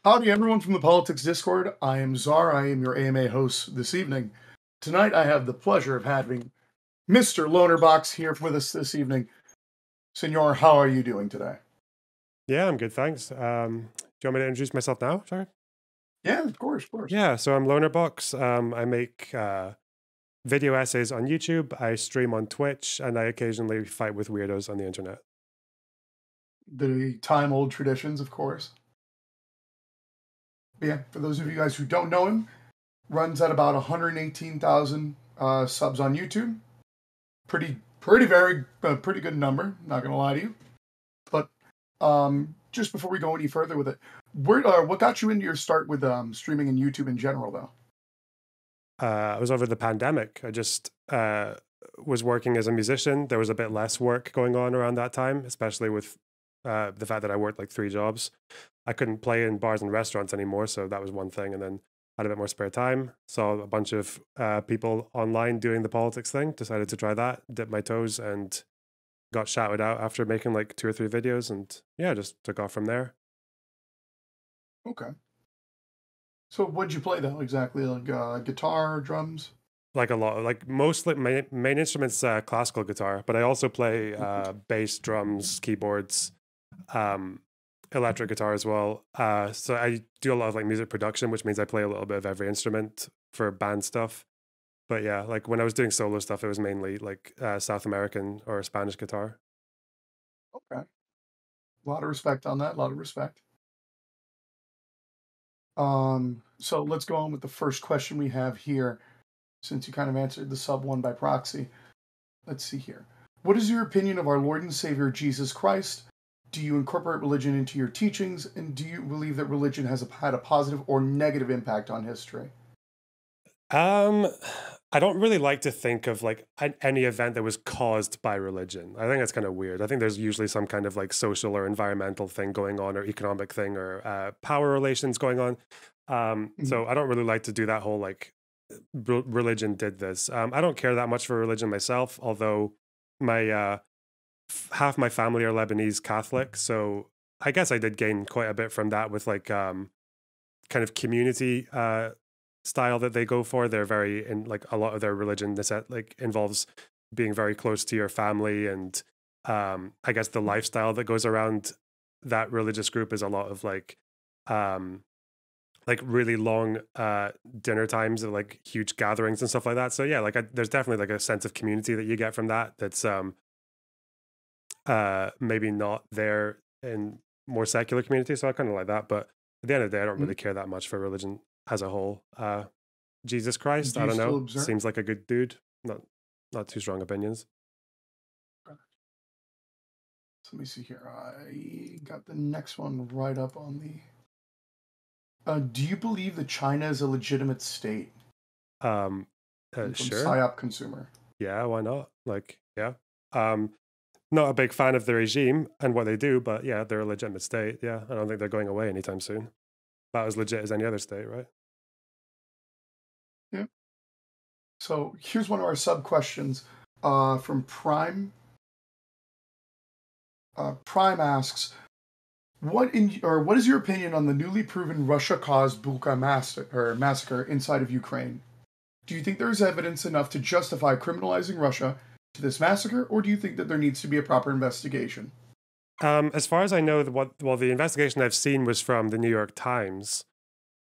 Howdy, everyone from the Politics Discord. I am Czar. I am your AMA host this evening. Tonight, I have the pleasure of having Mr. Lonerbox here with us this evening. Senor, how are you doing today? Yeah, I'm good, thanks. Do you want me to introduce myself now? Sorry. Yeah, of course, of course. Yeah, so I'm Lonerbox. I make video essays on YouTube. I stream on Twitch, and I occasionally fight with weirdos on the internet. The time-old traditions, of course. But yeah, for those of you guys who don't know him, runs at about 118,000 subs on YouTube. Pretty good number. Not gonna lie to you. But just before we go any further with it, what got you into your start with streaming and YouTube in general, though? It was over the pandemic. I just was working as a musician. There was a bit less work going on around that time, especially with the fact that I worked like 3 jobs. I couldn't play in bars and restaurants anymore, so that was one thing. And then had a bit more spare time. Saw a bunch of people online doing the politics thing. Decided to try that. Dipped my toes and got shouted out after making like 2 or 3 videos, and yeah, just took off from there. Okay. So what'd you play though exactly? Like guitar, drums? Like a lot, like mostly my main instrument's classical guitar, but I also play bass, drums, keyboards, um, electric guitar as well. So I do a lot of like music production, which means I play a little bit of every instrument for band stuff. But yeah, like when I was doing solo stuff, it was mainly like South American or Spanish guitar. Okay. A lot of respect on that. A lot of respect. So let's go on with the first question we have here, since you kind of answered the sub one by proxy. Let's see here. What is your opinion of our Lord and Savior Jesus Christ? Do you incorporate religion into your teachings, and do you believe that religion has had a positive or negative impact on history? Um, I don't really like to think of like any event that was caused by religion. I think that's kind of weird. I think there's usually some kind of like social or environmental thing going on, or economic thing, or power relations going on. Mhm. So I don't really like to do that whole like religion did this. I don't care that much for religion myself, although my half my family are Lebanese Catholic, so I guess I did gain quite a bit from that with like kind of community style that they go for. They're very in like a lot of their religion this like involves being very close to your family, and I guess the lifestyle that goes around that religious group is a lot of um really long dinner times and like huge gatherings and stuff like that. So yeah, like there's definitely like a sense of community that you get from that that's maybe not there in more secular communities. So I kind of like that, but at the end of the day I don't really Mhm. care that much for religion as a whole. Jesus Christ, Do I you don't still know, observe? seems like a good dude. Not too strong opinions. So let me see here. I got the next one right up on the. Do you believe that China is a legitimate state? um And from sure, PSYOP Consumer. yeah, why not, like yeah. um Not a big fan of the regime and what they do, but yeah, they're a legitimate state. Yeah, I don't think they're going away anytime soon. About as legit as any other state, right? Yeah. So here's one of our sub questions from Prime. Prime asks, what is your opinion on the newly proven Russia-caused massacre inside of Ukraine? Do you think there is evidence enough to justify criminalizing Russia to this massacre, or do you think that there needs to be a proper investigation? As far as I know, the investigation I've seen was from the New York Times.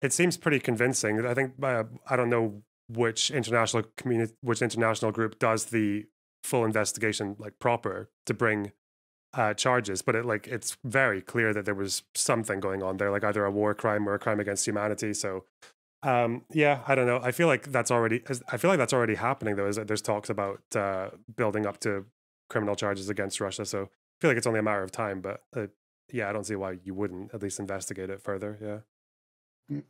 It seems pretty convincing. I think I don't know which international group does the full investigation like proper to bring charges, but it's very clear that there was something going on there, like either a war crime or a crime against humanity. So yeah, I don't know. I feel like that's already happening though. Is that there's talks about building up to criminal charges against Russia. So I feel like it's only a matter of time. But yeah, I don't see why you wouldn't at least investigate it further. Yeah. Mm.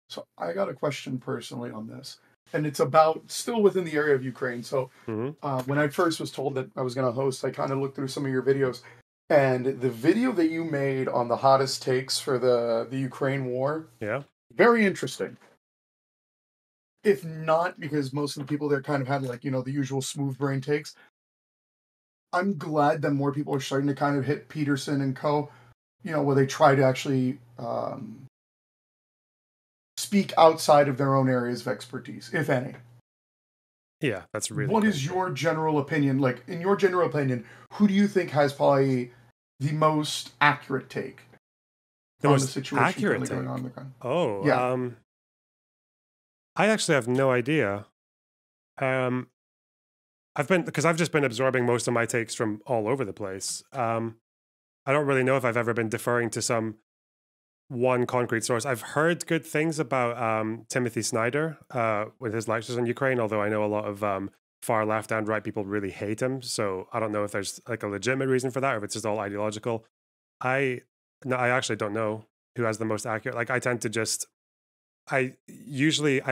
So I got a question personally on this, and it's about still within the area of Ukraine. So Hmm. when I first was told that I was going to host, I kind of looked through some of your videos, and the video that you made on the hottest takes for the Ukraine war, Yeah. very interesting. If not because most of the people there kind of had like the usual smooth brain takes. I'm glad that more people are starting to kind of hit Peterson and Co. Where they try to actually speak outside of their own areas of expertise, if any. Yeah, that's really What is crazy. your general opinion? Like, in your general opinion, who do you think has probably the most accurate take The on the most situation accurate currently going on in take? the country? Oh, Yeah. I actually have no idea. Um, because I've just been absorbing most of my takes from all over the place. I don't really know if I've ever been deferring to some one concrete source. I've heard good things about Timothy Snyder with his lectures on Ukraine, although I know a lot of far left and right people really hate him. So I don't know if there's like a legitimate reason for that or if it's just all ideological. I no, I actually don't know who has the most accurate. Like I tend to just I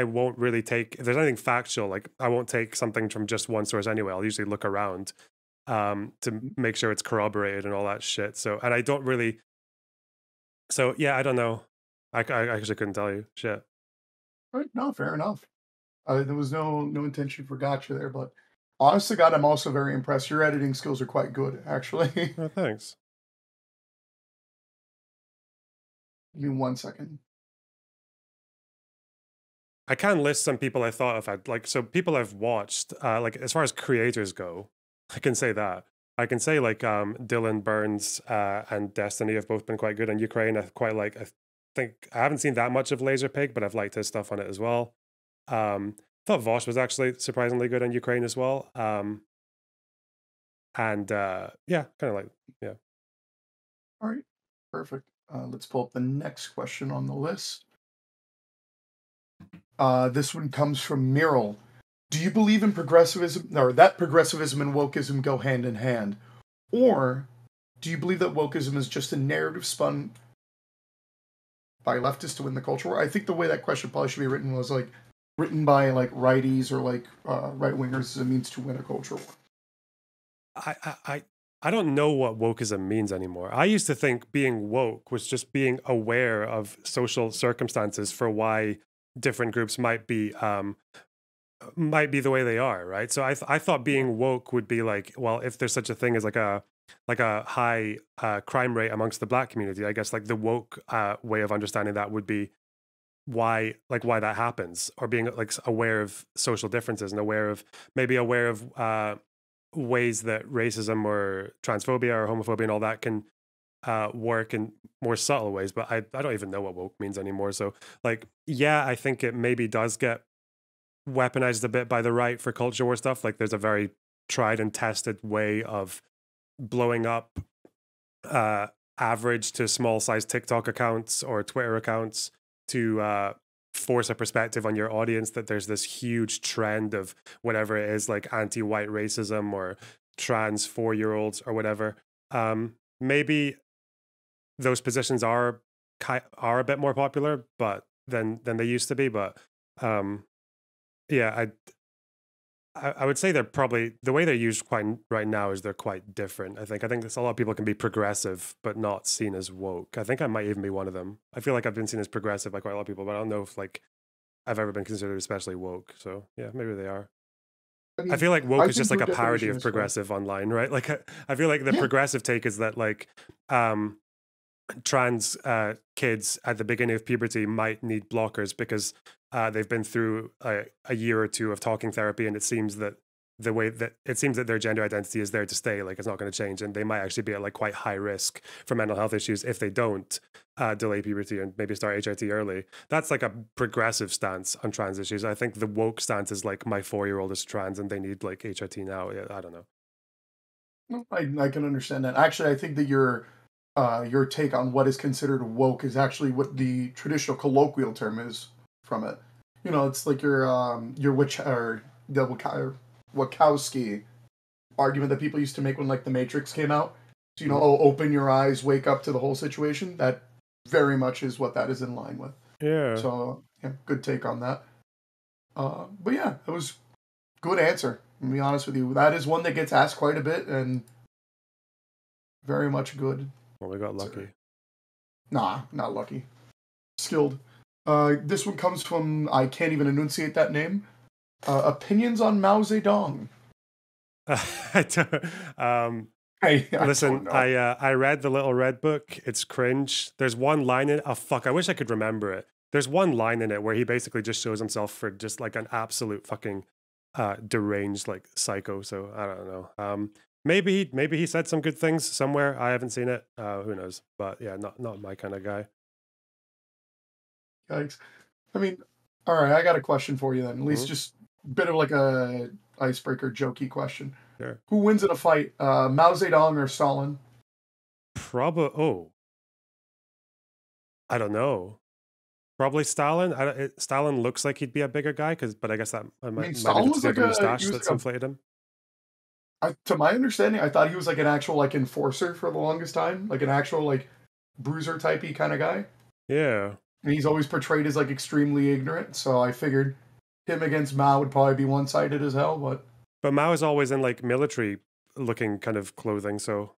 won't really take if there's anything factual, like I won't take something from just one source anyway. I'll usually look around to make sure it's corroborated and all that shit. So and I don't really so yeah, I don't know. I actually couldn't tell you. Shit. Right. No, fair enough. There was no intention for gotcha there, but honest to God, I'm also very impressed. Your editing skills are quite good, actually. Give Oh, thanks. me 1 second. I can list some people I thought of had like so people I've watched, like as far as creators go, I can say that. I can say like Dylan Burns and Destiny have both been quite good on Ukraine. I quite like I think I haven't seen that much of Laserpig, but I've liked his stuff on it as well. Thought Vosh was actually surprisingly good on Ukraine as well. And yeah, kind of like yeah. All right. Perfect. Let's pull up the next question on the list. This one comes from Miral. Do you believe in progressivism, or that progressivism and wokeism go hand in hand? Or do you believe that wokeism is just a narrative spun by leftists to win the culture war? I think the way that question probably should be written was like written by like righties or like right wingers as a means to win a culture war. I, I I I don't know what wokeism means anymore. I used to think being woke was just being aware of social circumstances for why different groups might be the way they are, right? So I thought being woke would be like, well, if there's such a thing as like a high crime rate amongst the black community, I guess like the woke way of understanding that would be why that happens, or being like aware of social differences and maybe aware of ways that racism or transphobia or homophobia and all that can work in more subtle ways. But I don't even know what woke means anymore. So like, yeah, I think it maybe does get weaponized a bit by the right for culture war stuff. Like there's a very tried and tested way of blowing up uh, average to small size TikTok accounts or Twitter accounts to force a perspective on your audience that there's this huge trend of whatever it is, like anti-white racism or trans 4-year-olds or whatever. Maybe those positions are a bit more popular, but than they used to be. But yeah, I would say they're probably the way they're used quite right now is they're quite different. I think a lot of people can be progressive but not seen as woke. I think I might even be one of them. I feel like I've been seen as progressive by quite a lot of people, but I don't know if like I've ever been considered especially woke. So yeah, maybe they are. I I mean, feel like woke I is just think like your a parody definition of is fair. progressive online, right? Like I feel like the Yeah. progressive take is that like um trans kids at the beginning of puberty might need blockers because they've been through a year or two of talking therapy, and it seems that their gender identity is there to stay, like it's not going to change, and they might actually be at like quite high risk for mental health issues if they don't delay puberty and maybe start HRT early. That's like a progressive stance on trans issues. I think the woke stance is like my 4-year-old is trans and they need like HRT now. Yeah, I don't know. No, I can understand that. Actually, I think that your take on what is considered woke is actually what the traditional colloquial term is from it. You know, it's like your witch or the Wachowski argument that people used to make when like the Matrix came out. So, you know, Mhm. oh, open your eyes, wake up to the whole situation. That very much is what that is in line with. Yeah. So, yeah, good take on that. But yeah, it was good answer. To be honest with you, that is one that gets asked quite a bit and very much good. Well, we got Answer. lucky. Nah, not lucky. Skilled. This one comes from, I can't even enunciate that name. Opinions on Mao Zedong. I don't- um, I don't Listen, know. I read the Little Red Book. It's cringe. There's one line in it. Oh fuck! I wish I could remember it. There's one line in it where he basically just shows himself for just like an absolute fucking deranged like psycho. So I don't know. Maybe he said some good things somewhere. I haven't seen it. Who knows? But yeah, not my kind of guy. Yikes. I mean, all right, I got a question for you then. At least just a bit of like a icebreaker, jokey question. Sure. Who wins in a fight, Mao Zedong or Stalin? Probably. Oh, I don't know. Probably Stalin. Stalin looks like he'd be a bigger guy, but I guess that I mean, might be Stalin just was the like a moustache he was that's like inflated him. to my understanding, I thought he was like an actual like enforcer for the longest time, like an actual like bruiser typey kind of guy. Yeah. And he's always portrayed as like extremely ignorant. So I figured him against Mao would probably be one sided as hell. But Mao is always in like military looking kind of clothing. So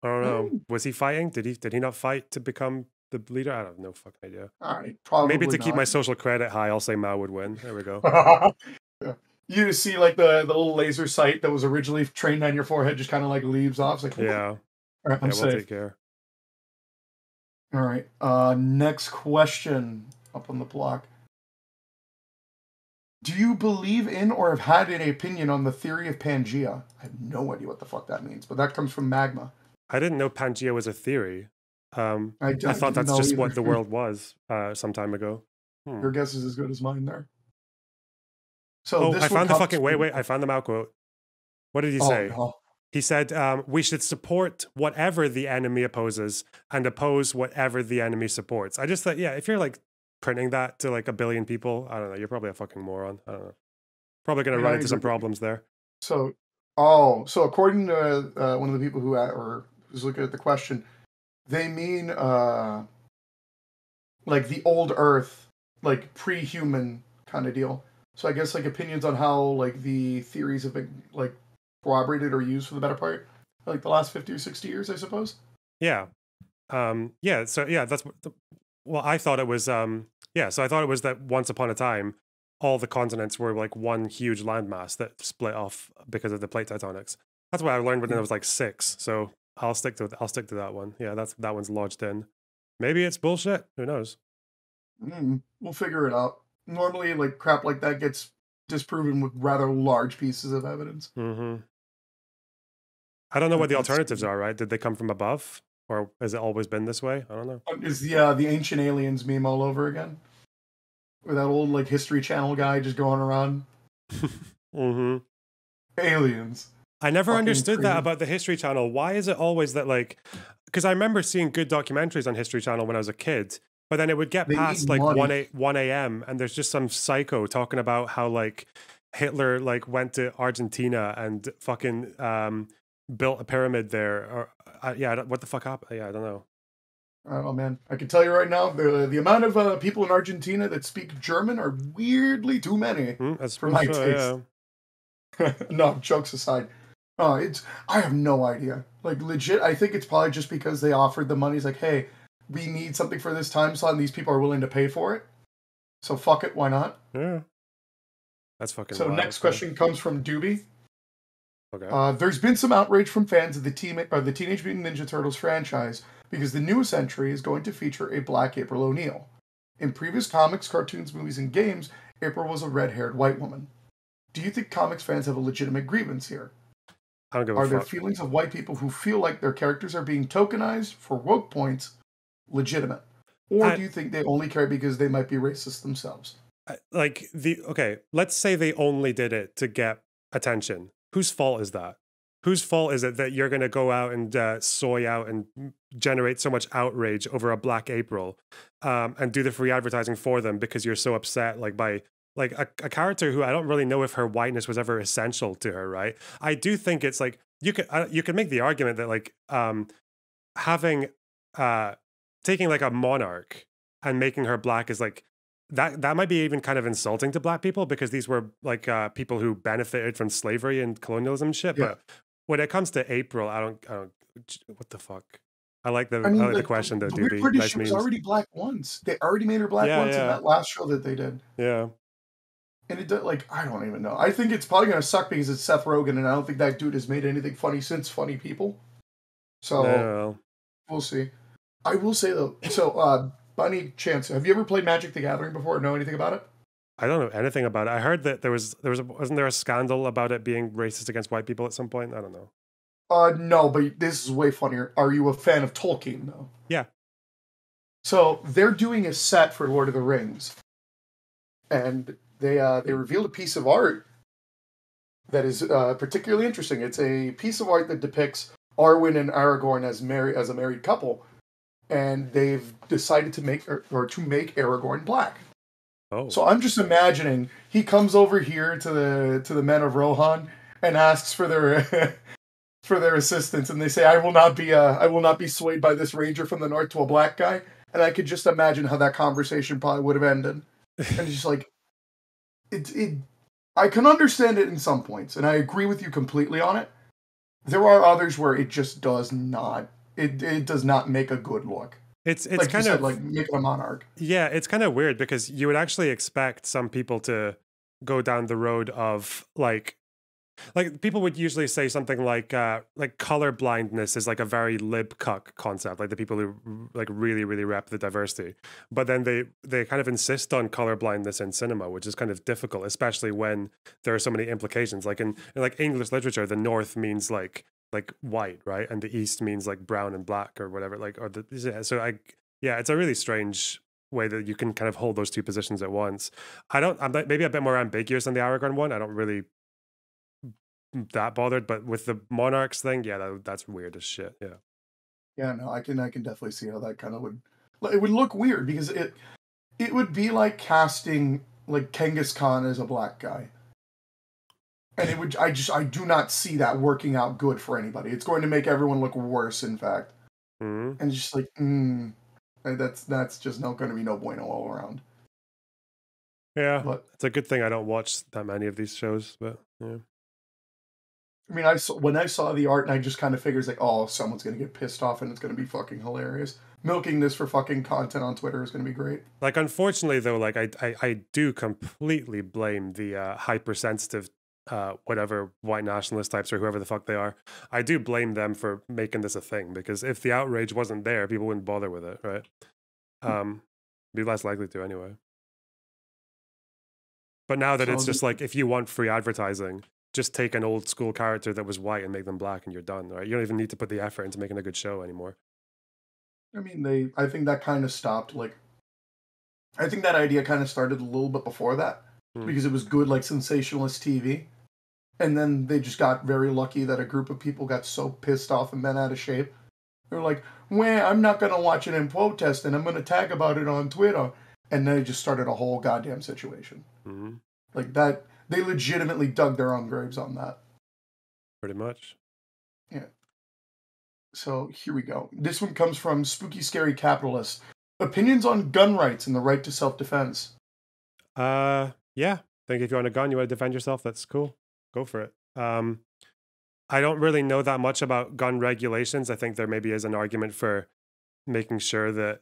I don't know. Was he fighting? Did he not fight to become the leader? I have no fucking idea. All right, Maybe probably to keep my not. social credit high, I'll say Mao would win. There we go. Yeah. You just see like the little laser sight that was originally trained on your forehead just kind of like leaves off. It's like, Yeah. all right, I'm We'll safe. take care. All right. Next question up on the block. Do you believe in or have had any opinion on the theory of Pangea? I have no idea what the fuck that means, but that comes from Magma. I didn't know Pangea was a theory. I thought didn't that's know just either. what the world was some time ago. Your guess is as good as mine there. So Oh, this I one found the comes fucking from- wait. I found the Mao quote. What did he Oh, say? no. He said, we should support whatever the enemy opposes and oppose whatever the enemy supports. I just thought, yeah, if you're like printing that to like a billion people, I don't know, you're probably a fucking moron. I don't know. Probably going to run into some problems there. So according to one of the people who's looking at the question, they mean like the old Earth, like pre-human kind of deal. So I guess like opinions on how like the theories have been like corroborated or used for the better part, like the last 50 or 60 years, I suppose. Yeah. Yeah. So yeah, well, I thought it was, yeah. So I thought it was that once upon a time, all the continents were like one huge landmass that split off because of the plate tectonics. That's what I learned when I was like 6. So I'll stick to that one. Yeah, that one's lodged in. Maybe it's bullshit. Who knows? We'll figure it out. Normally, like crap like that gets disproven with rather large pieces of evidence. Mm-hmm. I don't know what the alternatives are, right? Did they come from above? Or has it always been this way? I don't know. Is the Ancient Aliens meme all over again? With that old like History Channel guy just going around. Mm-hmm. Aliens. I never understood crazy. that about the History Channel. Why is it always that like, because I remember seeing good documentaries on History Channel when I was a kid, but then it would get past like 1 a.m. and there's just some psycho talking about how like Hitler like went to Argentina and fucking built a pyramid there. Or what the fuck happened? Yeah, I don't know. Oh man, I can tell you right now, the amount of people in Argentina that speak German are weirdly too many for my taste. Yeah. No, jokes aside, I have no idea. Like legit, I think it's probably just because they offered the money. It's like, hey, we need something for this time slot, and these people are willing to pay for it. So fuck it, why not? Yeah, that's fucking. So next question comes from Doobie. Okay. There's been some outrage from fans of the Teenage Mutant Ninja Turtles franchise because the newest entry is going to feature a black April O'Neil. In previous comics, cartoons, movies, and games, April was a red-haired white woman. Do you think comics fans have a legitimate grievance here? I don't give a fuck. Are there feelings of white people who feel like their characters are being tokenized for woke points legitimate? Or do you think they only care because they might be racist themselves? Let's say they only did it to get attention. Whose fault is that? Whose fault is it that you're going to go out and soy out and generate so much outrage over a Black April and do the free advertising for them because you're so upset by a character who I don't really know if her whiteness was ever essential to her, right? I do think it's like you could make the argument that like having taking like a monarch and making her black is like that might be even kind of insulting to black people because these were like people who benefited from slavery and colonialism and shit. Yeah. But when it comes to April, I don't. What the fuck? I like the question though, dude. She was already black once. They already made her black once in that last show that they did. Yeah. And it did, like, I don't even know. I think it's probably gonna suck because it's Seth Rogen, and I don't think that dude has made anything funny since Funny People. So we'll see. I will say though. So by any chance, have you ever played Magic the Gathering before or know anything about it? I don't know anything about it. I heard that wasn't there a scandal about it being racist against white people at some point? I don't know. No, but this is way funnier. Are you a fan of Tolkien, though? Yeah. So they're doing a set for Lord of the Rings, and they revealed a piece of art that is particularly interesting. It's a piece of art that depicts Arwen and Aragorn as a married couple, and they've decided to make Aragorn black. Oh. So I'm just imagining he comes over here to the men of Rohan and asks for their for their assistance, and they say, I will not be swayed by this ranger from the north to a black guy. And I could just imagine how that conversation probably would have ended. And it's just like, I can understand it in some points, and I agree with you completely on it. There are others where it just does not. It does not make a good look. It's like kind you said, of like making a monarch. Yeah, it's kind of weird because you would actually expect some people to go down the road of like people would usually say something like color blindness is like a very lib cuck concept, like the people who like really really rep the diversity, but then they kind of insist on color blindness in cinema, which is kind of difficult, especially when there are so many implications. Like in like English literature, the north means like white, right, and the east means like brown and black or whatever, like yeah, it's a really strange way that you can kind of hold those two positions at once. I'm maybe a bit more ambiguous than the Aragorn one. I don't really that bothered, but with the monarchs thing, yeah, that's weird as shit. Yeah. Yeah, no, I can definitely see how that kind of would look weird, because it would be like casting like Genghis Khan as a black guy. And it would I do not see that working out good for anybody. It's going to make everyone look worse, in fact. Mm-hmm. And it's just like, that's just not going to be no bueno all around. Yeah, but it's a good thing I don't watch that many of these shows, but yeah. I mean, when I saw the art, and I just kind of figures like, oh, someone's gonna get pissed off, and it's gonna be fucking hilarious. Milking this for fucking content on Twitter is gonna be great. Like, unfortunately, though, like I do completely blame the hypersensitive, whatever white nationalist types or whoever the fuck they are. I do blame them for making this a thing, because if the outrage wasn't there, people wouldn't bother with it, right? Be less likely to anyway. But now that it's just like, if you want free advertising, just take an old school character that was white and make them black, and you're done, right? You don't even need to put the effort into making a good show anymore. I mean, I think that kind of stopped. Like, I think that idea kind of started a little bit before that, because it was good, like sensationalist TV, and then they just got very lucky that a group of people got so pissed off and bent out of shape. They're like, "Well, I'm not gonna watch it in protest, and I'm gonna tag about it on Twitter," and then it just started a whole goddamn situation. Mm-hmm. Like that. They legitimately dug their own graves on that. Pretty much. Yeah. So here we go. This one comes from Spooky Scary Capitalist. Opinions on gun rights and the right to self-defense. Yeah. I think if you want a gun, you want to defend yourself, that's cool. Go for it. I don't really know that much about gun regulations. I think there maybe is an argument for making sure that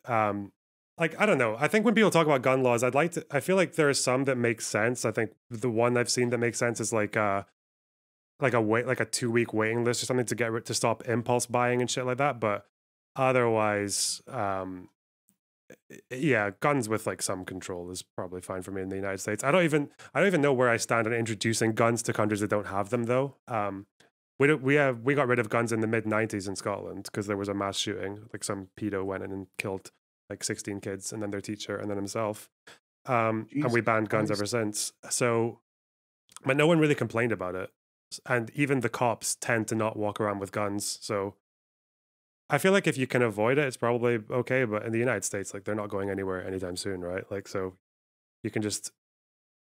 like, I don't know. I think when people talk about gun laws, I feel like there are some that make sense. I think the one I've seen that makes sense is like a 2-week waiting list or something to stop impulse buying and shit like that. But otherwise, yeah, guns with like some control is probably fine for me in the United States. I don't even know where I stand on introducing guns to countries that don't have them, though. We got rid of guns in the mid-90s in Scotland because there was a mass shooting. Like some pedo went in and killed like 16 kids, and then their teacher, and then himself. And we banned guns ever since. So, but no one really complained about it. And even the cops tend to not walk around with guns. So I feel like if you can avoid it, it's probably okay. But in the United States, like, they're not going anywhere anytime soon, right? Like, so you can just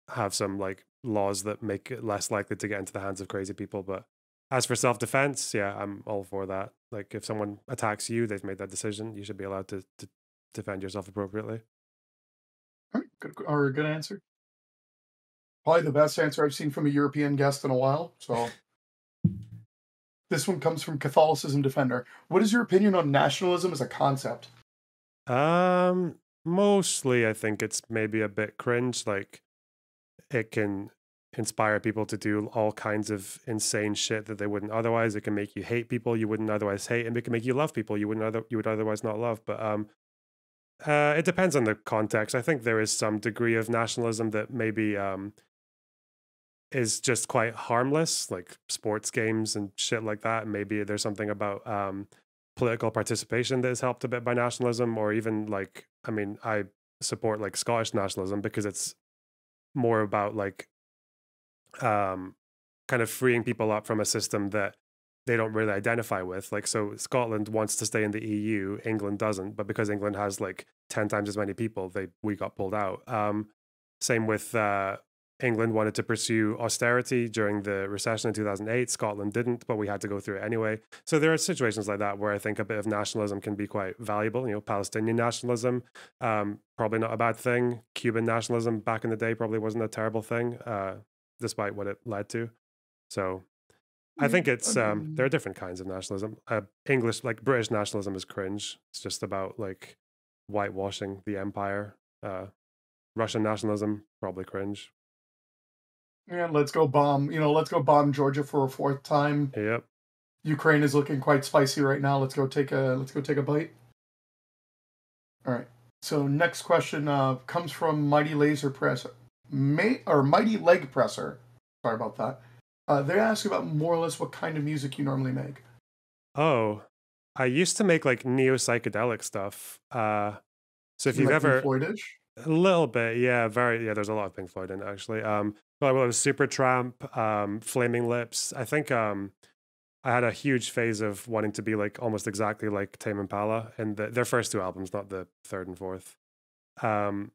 have some like laws that make it less likely to get into the hands of crazy people. But as for self-defense, yeah, I'm all for that. Like, if someone attacks you, they've made that decision. You should be allowed to defend yourself appropriately. All right, good answer. Probably the best answer I've seen from a European guest in a while. So this one comes from Catholicism Defender. What is your opinion on nationalism as a concept? Mostly I think it's maybe a bit cringe. Like, it can inspire people to do all kinds of insane shit that they wouldn't otherwise. It can make you hate people you wouldn't otherwise hate, and it can make you love people you would otherwise not love. But It depends on the context. I think there is some degree of nationalism that maybe is just quite harmless, like sports games and shit like that. Maybe there's something about political participation that is helped a bit by nationalism, or even like, I mean, I support like Scottish nationalism because it's more about like um, kind of freeing people up from a system that they don't really identify with. Like, so Scotland wants to stay in the EU, England doesn't, but because England has like 10 times as many people, we got pulled out. Same with England wanted to pursue austerity during the recession in 2008. Scotland didn't, but we had to go through it anyway. So there are situations like that where I think a bit of nationalism can be quite valuable. You know, Palestinian nationalism, probably not a bad thing. Cuban nationalism back in the day probably wasn't a terrible thing, despite what it led to. So I Yeah, think I it's there mean, are different kinds of nationalism. English, like British nationalism, is cringe. It's just about like whitewashing the empire. Russian nationalism, probably cringe. yeah, let's go bomb. Let's go bomb Georgia for a fourth time. Yep. Ukraine is looking quite spicy right now. Let's go take a bite. All right. So next question comes from Mighty Laser Press, Mighty Leg Presser. Sorry about that. They ask about more or less what kind of music you normally make. Oh, I used to make like neo psychedelic stuff. So if Something you've like Pink ever Floyd-ish. a little bit, yeah, very yeah. There's a lot of Pink Floyd in it actually. Well, it was Supertramp, Flaming Lips. I think I had a huge phase of wanting to be like almost exactly like Tame Impala and their first two albums, not the third and fourth. Um,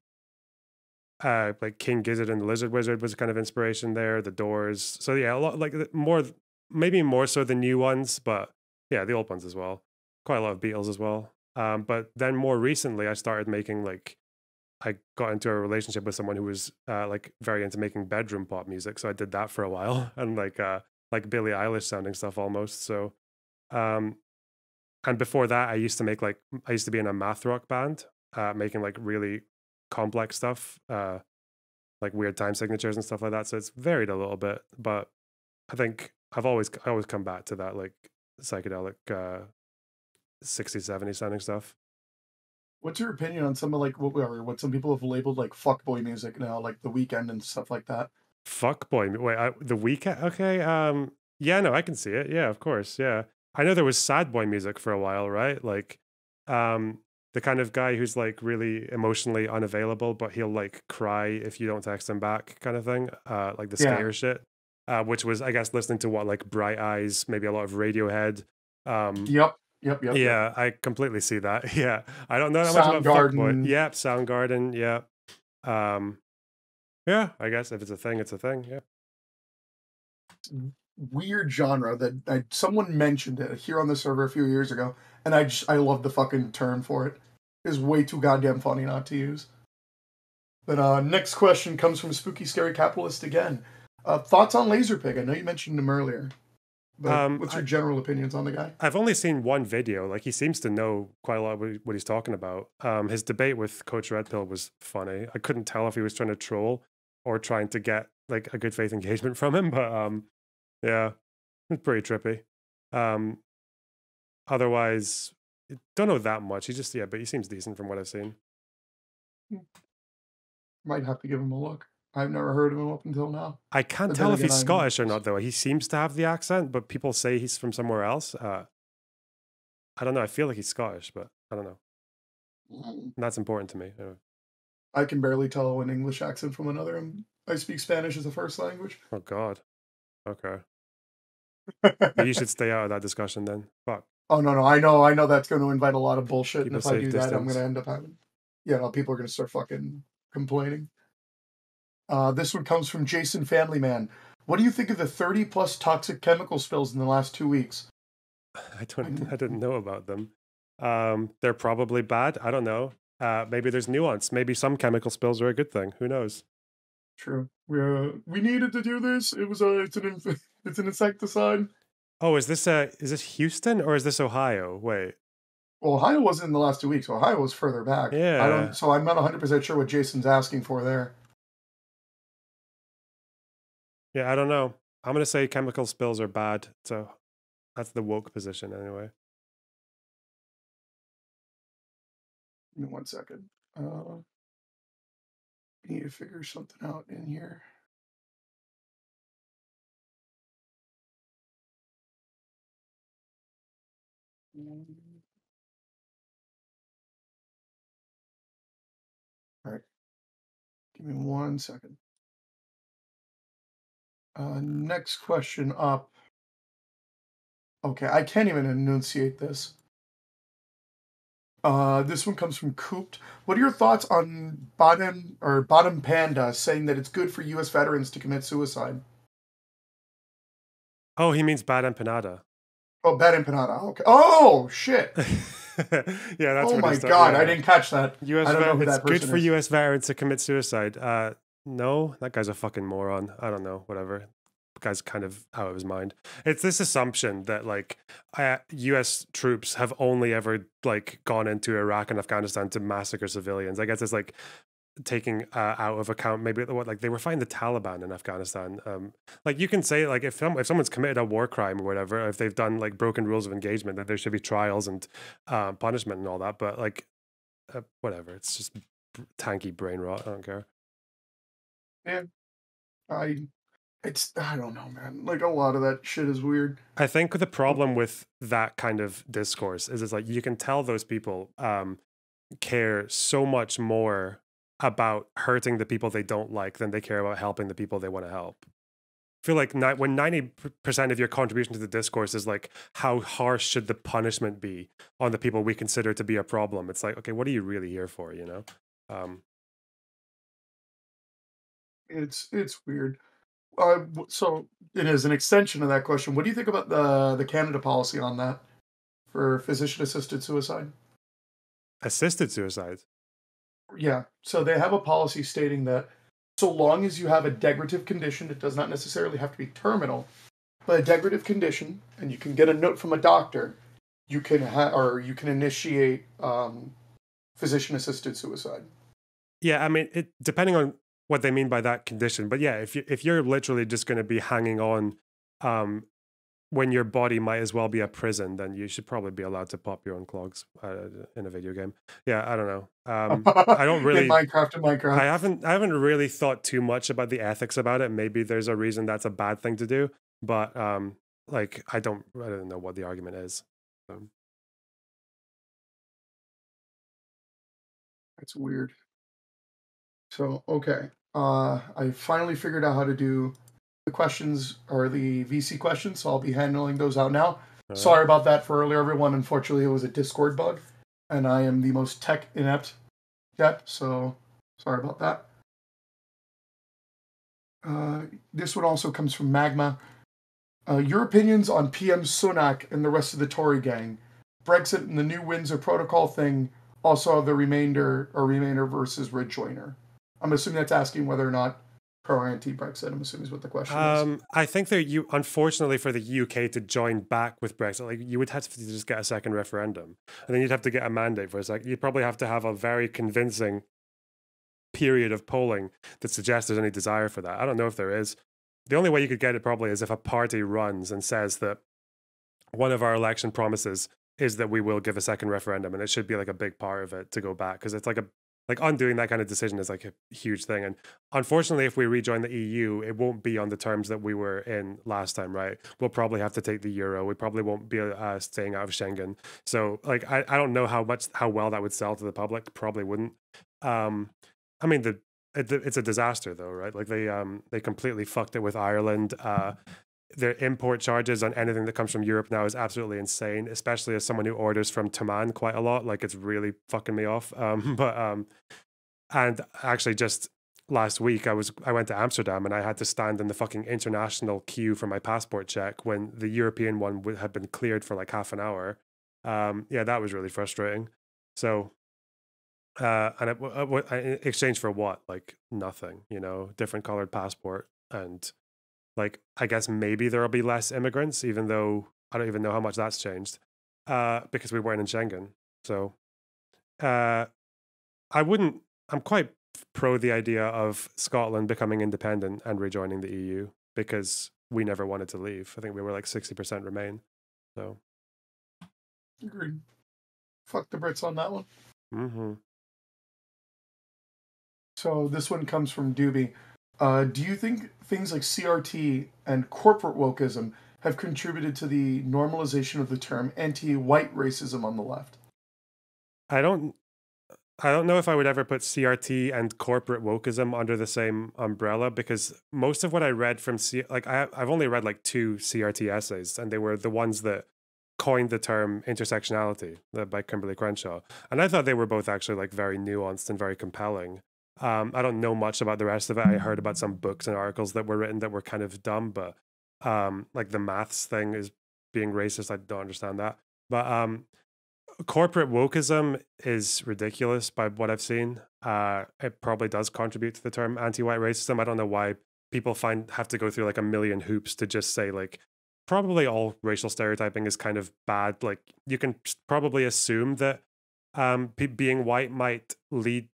like King Gizzard and the Lizard Wizard was kind of inspiration there. The Doors. So yeah, a lot like more, maybe more so the new ones, but yeah, the old ones as well. Quite a lot of Beatles as well. But then more recently, I started making like I got into a relationship with someone who was like very into making bedroom pop music. So I did that for a while and like Billie Eilish sounding stuff almost. So um, and before that, I used to be in a math rock band, making like really complex stuff. Like weird time signatures and stuff like that. So it's varied a little bit, but I think I always come back to that like psychedelic 60s, 70s sounding stuff. What's your opinion on some of like what some people have labeled like fuckboy music now, like The Weeknd and stuff like that? Fuck boy. Wait, the weekend. Okay. Yeah, no, I can see it. Yeah, of course. Yeah. I know there was sad boy music for a while, right? Like um the kind of guy who's like really emotionally unavailable, but he'll like cry if you don't text him back kind of thing. Like the Yeah. skater shit. Which was I guess listening to what like Bright Eyes, maybe a lot of Radiohead. Um Yep. Yep. Yep. Yep. yeah, I completely see that. Yeah. I don't know that much about fuckboy. Soundgarden. Yep, Soundgarden, yeah. Um yeah, I guess if it's a thing, it's a thing. Yeah. Weird genre that someone mentioned it here on the server a few years ago, and I love the fucking term for it. It's way too goddamn funny not to use. But next question comes from Spooky Scary Capitalist again. Thoughts on Laserpig? I know you mentioned him earlier, but what's I, your general opinions on the guy? I've only seen one video. Like he seems to know quite a lot of what he's talking about. His debate with Coach Red Pill was funny. I couldn't tell if he was trying to troll or trying to get like a good faith engagement from him, but yeah, it's pretty trippy. Um, otherwise, don't know that much. He just yeah, but he seems decent from what I've seen. Might have to give him a look. I've never heard of him up until now. I can't But then tell if again, he's I'm Scottish or not, though. He seems to have the accent, but people say he's from somewhere else. I don't know. I feel like he's Scottish, but I don't know. And that's important to me. I can barely tell an English accent from another. I speak Spanish as a first language. Oh God. Okay. Maybe you should stay out of that discussion then. Fuck. Oh no, no, I know that's going to invite a lot of bullshit, Keep and a if I safe do that, I'm going distance. to end up having, people are going to start fucking complaining. This one comes from Jason Family Man. What do you think of the 30 plus toxic chemical spills in the last 2 weeks? I didn't know about them. They're probably bad. I don't know. Maybe there's nuance. Maybe some chemical spills are a good thing. Who knows? True. We needed to do this. It's an insecticide. Oh, is this Houston or is this Ohio? Wait. Well, Ohio wasn't in the last 2 weeks. Ohio was further back. Yeah. So I'm not 100% sure what Jason's asking for there. Yeah, I don't know. I'm gonna say chemical spills are bad. So that's the woke position anyway. Give me 1 second. I need to figure something out in here. All right. Give me 1 second. Next question up. Okay, I can't even enunciate this. This one comes from Cooped. What are your thoughts on Bottom Panda saying that it's good for U.S. veterans to commit suicide? Oh, he means bad empanada. Oh, Bad Empanada. Okay. Oh, shit. Yeah, that's Oh what my he's God, yeah. I didn't catch that. US I don't know who it's that good person for is. US veterans to commit suicide. No, that guy's a fucking moron. I don't know, whatever. The guy's kind of out of his mind. It's this assumption that like US troops have only ever like gone into Iraq and Afghanistan to massacre civilians. I guess it's like taking out of account maybe what like they were fighting the Taliban in Afghanistan. Like you can say like if someone's committed a war crime or whatever, if they've done like broken rules of engagement, that there should be trials and punishment and all that. But like whatever, it's just tanky brain rot. I don't care. Yeah, I I don't know, man. Like a lot of that shit is weird. I think the problem with that kind of discourse is it's like you can tell those people care so much more about hurting the people they don't like than they care about helping the people they want to help. I feel like when 90% of your contribution to the discourse is like how harsh should the punishment be on the people we consider to be a problem, it's like, okay, what are you really here for, you know? It's weird. So it is an extension of that question. What do you think about the Canada policy on that for physician assisted suicide? Assisted suicide. Yeah. So they have a policy stating that so long as you have a degenerative condition, it does not necessarily have to be terminal, but a degenerative condition, and you can get a note from a doctor, you can you can initiate physician assisted suicide. Yeah, I mean, it depending on what they mean by that condition, but yeah, if you're literally just going to be hanging on, um, when your body might as well be a prison, then you should probably be allowed to pop your own clogs in a video game. Yeah, I don't know. I don't In really. Minecraft. I haven't really thought too much about the ethics about it. Maybe there's a reason that's a bad thing to do, but like I don't know what the argument is. That's weird. So, okay. I finally figured out how to do the questions or the VC questions, so I'll be handling those out now. All Sorry right. about that for earlier, everyone. Unfortunately, it was a Discord bug, and I am the most tech inept yet, so sorry about that. This one also comes from Magma. Your opinions on PM Sunak and the rest of the Tory gang, Brexit and the new Windsor Protocol thing, also the remainder versus rejoiner. I'm assuming that's asking whether or not pro or anti-Brexit. I'm assuming is what the question is. I think that unfortunately for the UK to join back with Brexit, like you would have to just get a second referendum, and then you'd have to get a mandate for it. Like you'd probably have to have a very convincing period of polling that suggests there's any desire for that. I don't know if there is. The only way you could get it probably is if a party runs and says that one of our election promises is that we will give a second referendum, and it should be like a big part of it to go back, because it's like undoing that kind of decision is like a huge thing. And unfortunately, if we rejoin the EU, it won't be on the terms that we were in last time, right? We'll probably have to take the euro. We probably won't be staying out of Schengen. So like I don't know how well that would sell to the public. Probably wouldn't. I mean it's a disaster though, right? Like they completely fucked it with Ireland. Their import charges on anything that comes from Europe now is absolutely insane, especially as someone who orders from Taman quite a lot. Like it's really fucking me off. And actually just last week I went to Amsterdam and I had to stand in the fucking international queue for my passport check when the European one had been cleared for like half an hour. Yeah, that was really frustrating. So and in exchange for what? Like nothing, you know, different colored passport. And like, I guess maybe there'll be less immigrants, even though I don't even know how much that's changed because we weren't in Schengen. So uh, I'm quite pro the idea of Scotland becoming independent and rejoining the EU because we never wanted to leave. I think we were like 60% remain. So. Agreed. Fuck the Brits on that one. Mm-hmm. So this one comes from Doobie. Do you think things like CRT and corporate wokeism have contributed to the normalization of the term anti-white racism on the left? I don't I don't know if I would ever put CRT and corporate wokeism under the same umbrella because most of what I read from I've only read like two CRT essays, and they were the ones that coined the term intersectionality by Kimberly Crenshaw, and I thought they were both actually like very nuanced and very compelling. I don't know much about the rest of it. I heard about some books and articles that were written that were kind of dumb, but like the maths thing is being racist. I don't understand that, but corporate wokeism is ridiculous by what I've seen. It probably does contribute to the term anti-white racism. I don't know why people have to go through like a million hoops to just say like probably all racial stereotyping is kind of bad. Like you can probably assume that being white might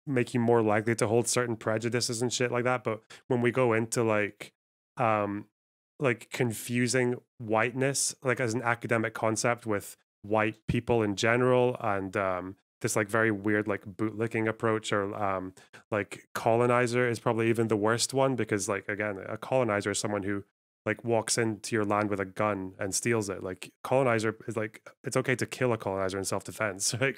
make you more likely to hold certain prejudices and shit like that. But when we go into um confusing whiteness like as an academic concept with white people in general and this like very weird like bootlicking approach or like colonizer is probably even the worst one because like again a colonizer is someone who like walks into your land with a gun and steals it. Like colonizer is like it's okay to kill a colonizer in self-defense right?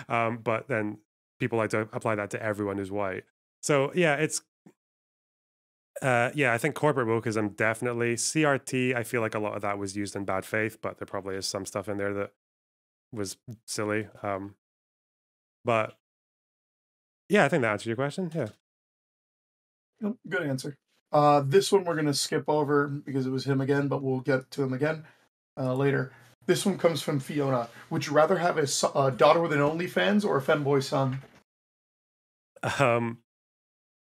But then people like to apply that to everyone who's white. So yeah, yeah, I think corporate wokeism definitely. CRT, I feel like a lot of that was used in bad faith, but there probably is some stuff in there that was silly. But yeah, I think that answered your question. Yeah. Good answer. This one we're going to skip over because it was him again, but we'll get to him again later. This one comes from Fiona. Would you rather have a daughter with an OnlyFans or a femboy son? Um,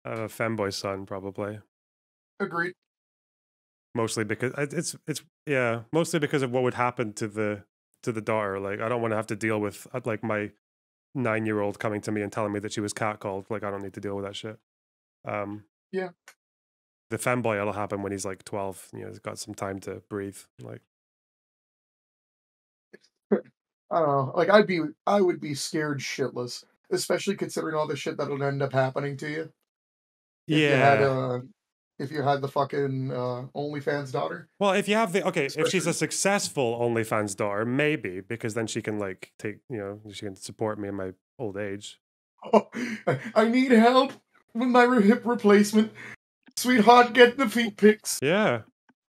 a femboy son probably. Agreed. Mostly because it's yeah, mostly because of what would happen to the daughter. Like I don't want to have to deal with like my 9-year-old coming to me and telling me that she was catcalled. Like I don't need to deal with that shit. Um, Yeah. the femboy it'll happen when he's like 12. You know, he's got some time to breathe. Like I don't know. Like I would be scared shitless, especially considering all the shit that would end up happening to you if you had yeah. the fucking OnlyFans daughter. Well, if you have if she's a Especially, successful OnlyFans daughter, maybe because then she can like she can support me in my old age. oh, I need help with my hip replacement. Sweetheart, get the feet pics. Yeah,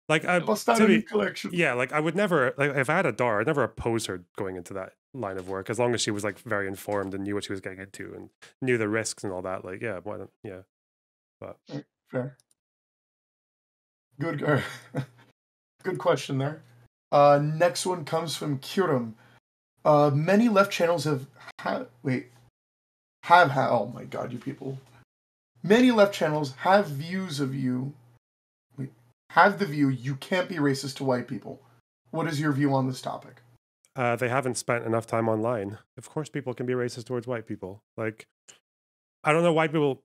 like I Bust out to a new be collection. yeah, like I would never like if I had a daughter, I'd never oppose her going into that line of work as long as she was like very informed and knew what she was getting into and knew the risks and all that. Like yeah, why not? Yeah, but Right, fair. Good, good question there. Next one comes from Kurum. Many left channels oh my god, you people. Many left channels have views of you. Wait, have the view you can't be racist to white people. What is your view on this topic? they haven't spent enough time online. Of course, people can be racist towards white people. Like I don't know why people.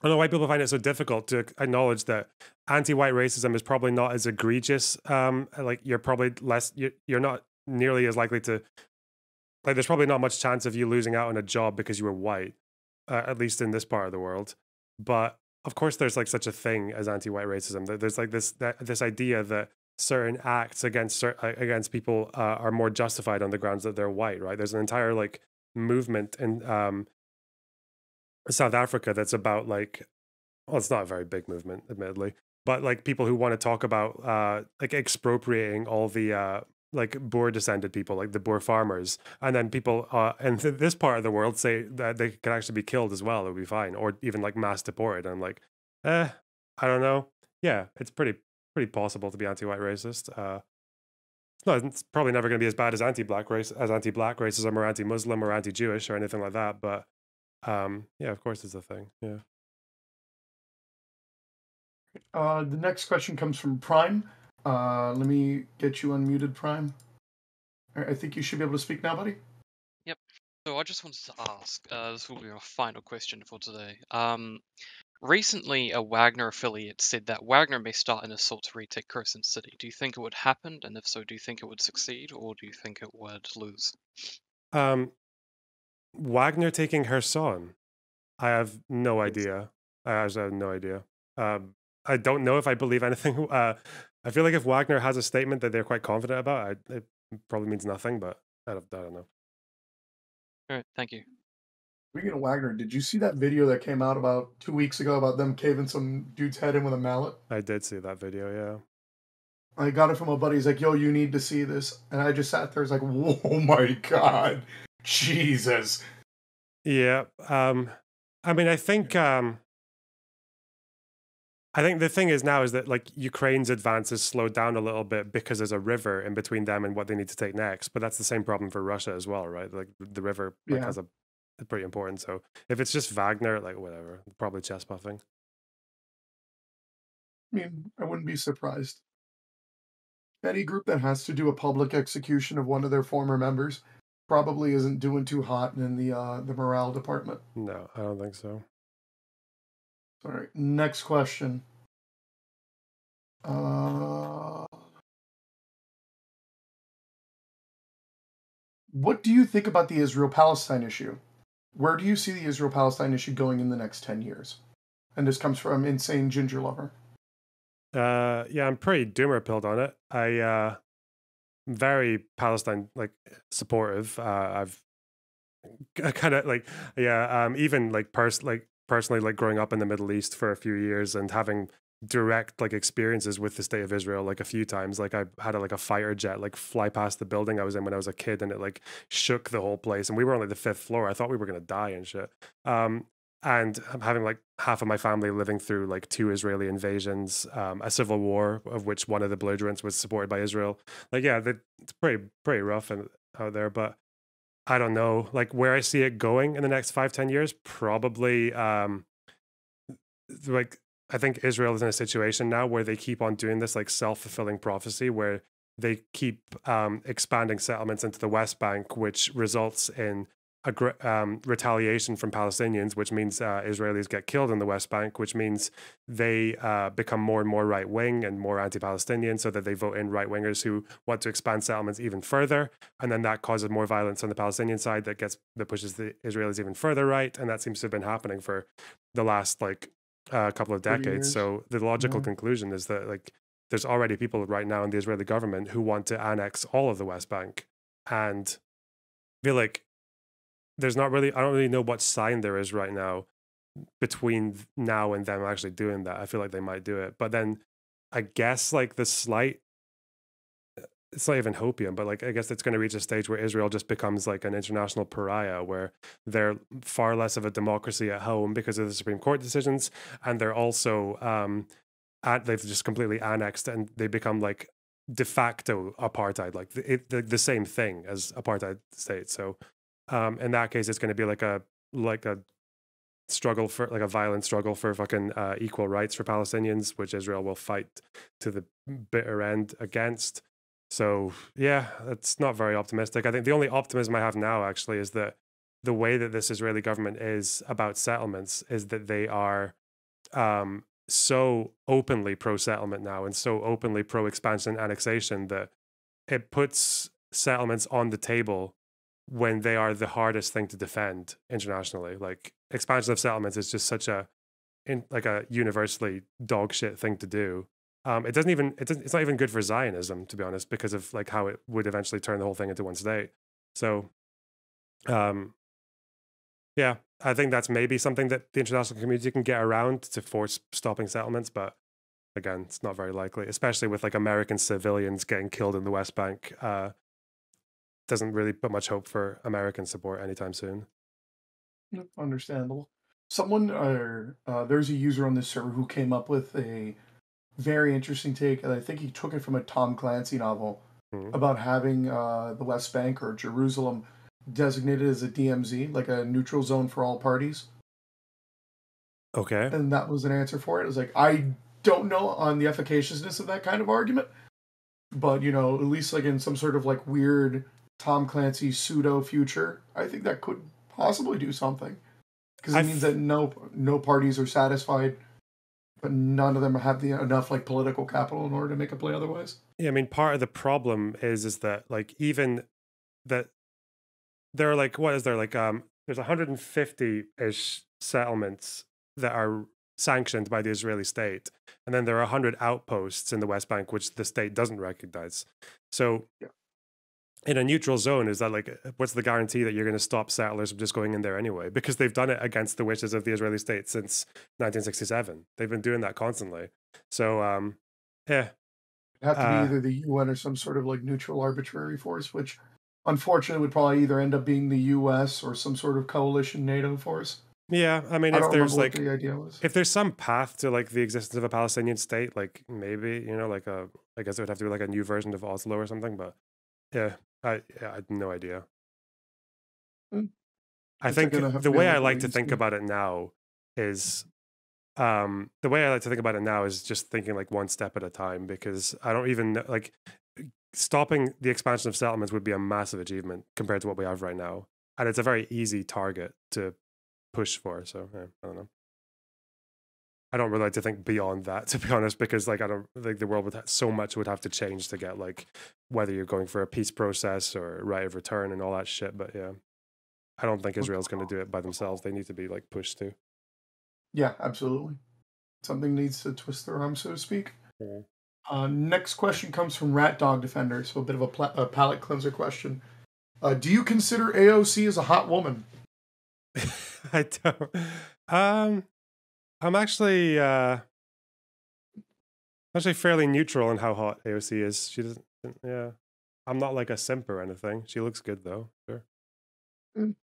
I don't know why people find it so difficult to acknowledge that anti-white racism is probably not as egregious. Like you're probably less. You're not nearly as likely to. Like, there's probably not much chance of you losing out on a job because you were white, at least in this part of the world. But of course, there's like such a thing as anti-white racism. There's like this idea that certain acts against people are more justified on the grounds that they're white. Right? There's an entire like movement in South Africa that's about like well, it's not a very big movement, admittedly, but like people who want to talk about like expropriating all the like Boer descended people, like the Boer farmers, and then people in this part of the world say that they can actually be killed as well. It would be fine, or even like mass deported. And I'm like, I don't know. Yeah, it's pretty possible to be anti-white racist. It's probably never going to be as bad as anti-black racism or anti-Muslim or anti-Jewish or anything like that. But yeah, of course, it's a thing. Yeah. The next question comes from Prime. Let me get you unmuted, Prime. I think you should be able to speak now, buddy. Yep. So I just wanted to ask, this will be my final question for today. Recently, a Wagner affiliate said that Wagner may start an assault to retake Kherson City. Do you think it would happen? And if so, do you think it would succeed, or do you think it would lose? Um, Wagner taking Kherson. I have no It's, idea. I actually have no idea. I don't know if I believe anything. I feel like if Wagner has a statement that they're quite confident about, it probably means nothing. But I don't know. All right, thank you. Speaking of Wagner, did you see that video that came out about 2 weeks ago about them caving some dude's head in with a mallet? I did see that video. Yeah. I got it from a buddy. He's like, "Yo, you need to see this," and I just sat there. It's like, "Whoa, my god, Jesus!" Yeah. I mean, I think the thing is now is that like Ukraine's advance is slowed down a little bit because there's a river in between them and what they need to take next. But that's the same problem for Russia as well, right? Like the river like Yeah, has a pretty important. So if it's just Wagner, like whatever, probably chest puffing. I mean, I wouldn't be surprised. Any group that has to do a public execution of one of their former members probably isn't doing too hot in the morale department. No, I don't think so. All right, next question. Uh, what do you think about the Israel-Palestine issue? Where do you see the Israel-Palestine issue going in the next 10 years? And this comes from Insane Ginger Lover. Yeah, I'm pretty doomer pilled on it. Very Palestine like supportive. I've kind of like yeah, even like personally like growing up in the Middle East for a few years and having direct like experiences with the state of Israel like a few times. Like I had like a fighter jet like fly past the building I was in when I was a kid, and it like shook the whole place, and we were on like the fifth floor. I thought we were gonna die and shit. And I'm having like half of my family living through like two Israeli invasions, a civil war of which one of the belligerents was supported by Israel. Like, yeah, it's pretty rough and out there. But I don't know, like where I see it going in the next 5-10 years. Probably, like I think Israel is in a situation now where they keep on doing this like self-fulfilling prophecy where they keep expanding settlements into the West Bank, which results in retaliation from Palestinians, which means Israelis get killed in the West Bank, which means they become more and more right wing and more anti Palestinian, so that they vote in right wingers who want to expand settlements even further. And then that causes more violence on the Palestinian side that pushes the Israelis even further right. And that seems to have been happening for the last like couple of 30 decades. years. So the logical Yeah. conclusion is that like there's already people right now in the Israeli government who want to annex all of the West Bank. And I feel like I don't really know what sign there is right now between now and them actually doing that. I feel like they might do it. But then I guess like it's not even hopium, but like I guess it's going to reach a stage where Israel just becomes like an international pariah, where they're far less of a democracy at home because of the Supreme Court decisions, and they're also they've just completely annexed and they become like de facto apartheid, like the same thing as apartheid states. So in that case, it's going to be like a struggle for like a violent struggle for fucking equal rights for Palestinians, which Israel will fight to the bitter end against. So yeah, it's not very optimistic. I think the only optimism I have now actually is that the way that this Israeli government is about settlements is that they are so openly pro settlement now and so openly pro expansion and annexation that it puts settlements on the table when they are the hardest thing to defend internationally. Like expansion of settlements is just such like a universally dog shit thing to do. It's not even good for Zionism, to be honest, because of like how it would eventually turn the whole thing into one state. So, um, yeah, I think that's maybe something that the international community can get around to force stopping settlements, but again, it's not very likely, especially with like American civilians getting killed in the West Bank. Doesn't really put much hope for American support anytime soon. Yep, understandable. Someone or there's a user on this server who came up with a very interesting take, and I think he took it from a Tom Clancy novel Mhm. about having the West Bank or Jerusalem designated as a DMZ, like a neutral zone for all parties. Okay. And that was an answer for it. It was like, I don't know on the efficaciousness of that kind of argument, but you know, at least like in some sort of like weird Tom Clancy pseudo future, I think that could possibly do something because it means that no parties are satisfied, but none of them have the enough like political capital in order to make a play otherwise. Yeah, I mean, part of the problem is that like even that there are like what is there like there's 150 ish settlements that are sanctioned by the Israeli state, and then there are 100 outposts in the West Bank which the state doesn't recognize. So Yeah. in a neutral zone, is that like, what's the guarantee that you're going to stop settlers from just going in there anyway? Because they've done it against the wishes of the Israeli state since 1967. They've been doing that constantly. So yeah. It'd have to be either the UN or some sort of like neutral arbitrary force, which unfortunately would probably either end up being the US or some sort of coalition NATO force. Yeah, I mean, I if don't there's remember what like, the idea was. if there's some path to like the existence of a Palestinian state, like maybe, you know, like I guess it would have to be like a new version of Oslo or something. But yeah, I had no idea. Hmm. I Guess they're think gonna have the to be way able I to like wait to and think see. about it now is the way I like to think about it now is just thinking like one step at a time, because I don't even like, stopping the expansion of settlements would be a massive achievement compared to what we have right now, and it's a very easy target to push for. So yeah, I don't know. I don't really like to think beyond that, to be honest, because like I don't think the world would so much would have to change to get like whether you're going for a peace process or right of return and all that shit. But yeah, I don't think Israel's going to do it by themselves. They need to be like pushed to. Yeah, absolutely. Something needs to twist their arm, so to speak. Yeah. Next question comes from Rat Dog Defender, so a bit of a palate cleanser question. Do you consider AOC as a hot woman? I don't. I'm actually fairly neutral in how hot AOC is. She doesn't. Yeah, I'm not like a simp or anything. She looks good though. Sure. Mm,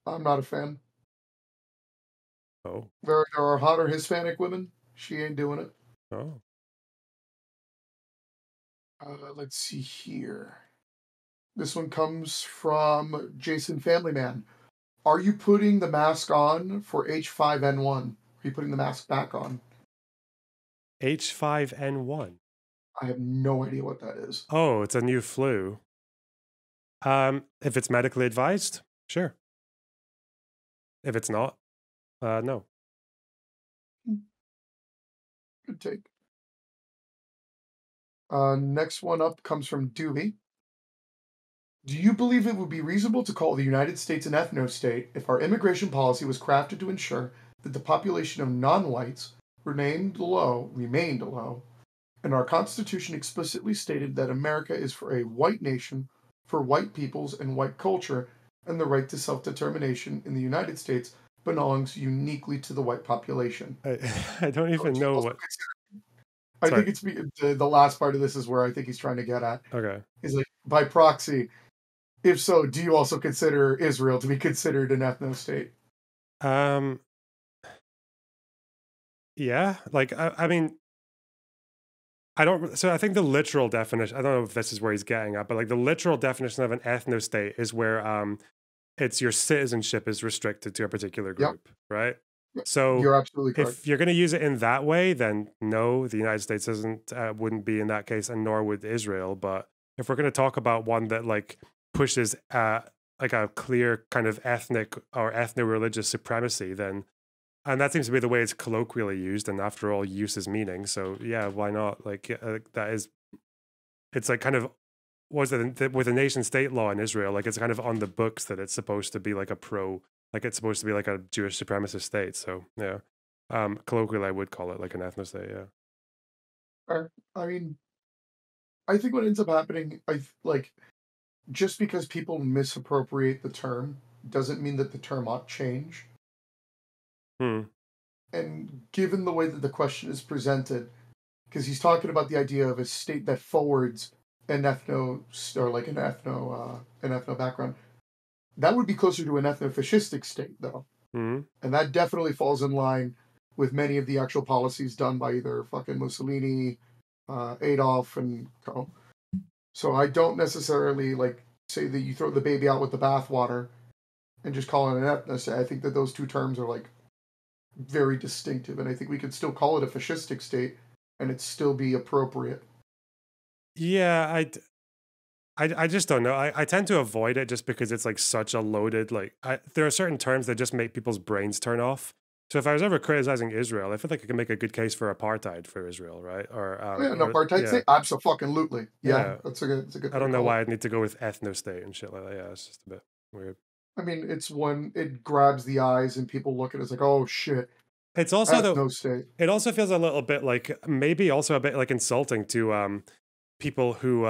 I'm not a fan. Oh. There are hotter Hispanic women. She ain't doing it. Oh. Let's see here. This one comes from Jason Family Man. Are you putting the mask on for H5N1? Are you putting the mask back on? H5N1. I have no idea what that is. Oh, it's a new flu. If it's medically advised, sure. If it's not, no. Good take. Next one up comes from Dewey. Do you believe it would be reasonable to call the United States an ethno-state if our immigration policy was crafted to ensure that the population of non-whites remained low, and our Constitution explicitly stated that America is for a white nation, for white peoples and white culture, and the right to self-determination in the United States belongs uniquely to the white population? I don't even know what. I think it's the last part of this is where I think he's trying to get at. Okay. Is like, by proxy, if so, do you also consider Israel to be considered an ethno-state? Yeah, like I mean, I don't. So I think the literal definition. I don't know if this is where he's getting at, but like the literal definition of an ethno-state is where it's your citizenship is restricted to a particular group, right? So you're absolutely correct. If you're going to use it in that way, then no, the United States wouldn't be in that case, and nor would Israel. But if we're going to talk about one that like pushes like a clear kind of ethnic or ethno-religious supremacy, then, and that seems to be the way it's colloquially used, and after all, use is meaning. So yeah, why not? Like that is, it's like kind of, was it with a nation state law in Israel? Like it's kind of on the books that it's supposed to be like like it's supposed to be like a Jewish supremacist state. So yeah, colloquially I would call it like an ethno state. Yeah. I mean, I think what ends up happening, just because people misappropriate the term doesn't mean that the term ought change. And given the way that the question is presented, because he's talking about the idea of a state that forwards an ethno or like an ethno background, that would be closer to an ethno-fascistic state, though, and that definitely falls in line with many of the actual policies done by either fucking Mussolini, Adolf, and co. So I don't necessarily like say that you throw the baby out with the bathwater and just call it an ethno-state. I think that those two terms are like very distinctive, and I think we could still call it a fascistic state and it still be appropriate. Yeah, I just don't know. I tend to avoid it just because it's like such a loaded, like there are certain terms that just make people's brains turn off. So if I was ever criticizing Israel, I feel like I can make a good case for apartheid for Israel, right? Or an apartheid state, absolutely. Yeah, that's a good. I don't know why I'd need to go with ethno state and shit like that. Yeah, it's just a bit weird. I mean, it's one, it grabs the eyes and people look at it, it's like, oh shit, It's also that's though no state. it also feels a little bit like maybe also a bit like insulting to people who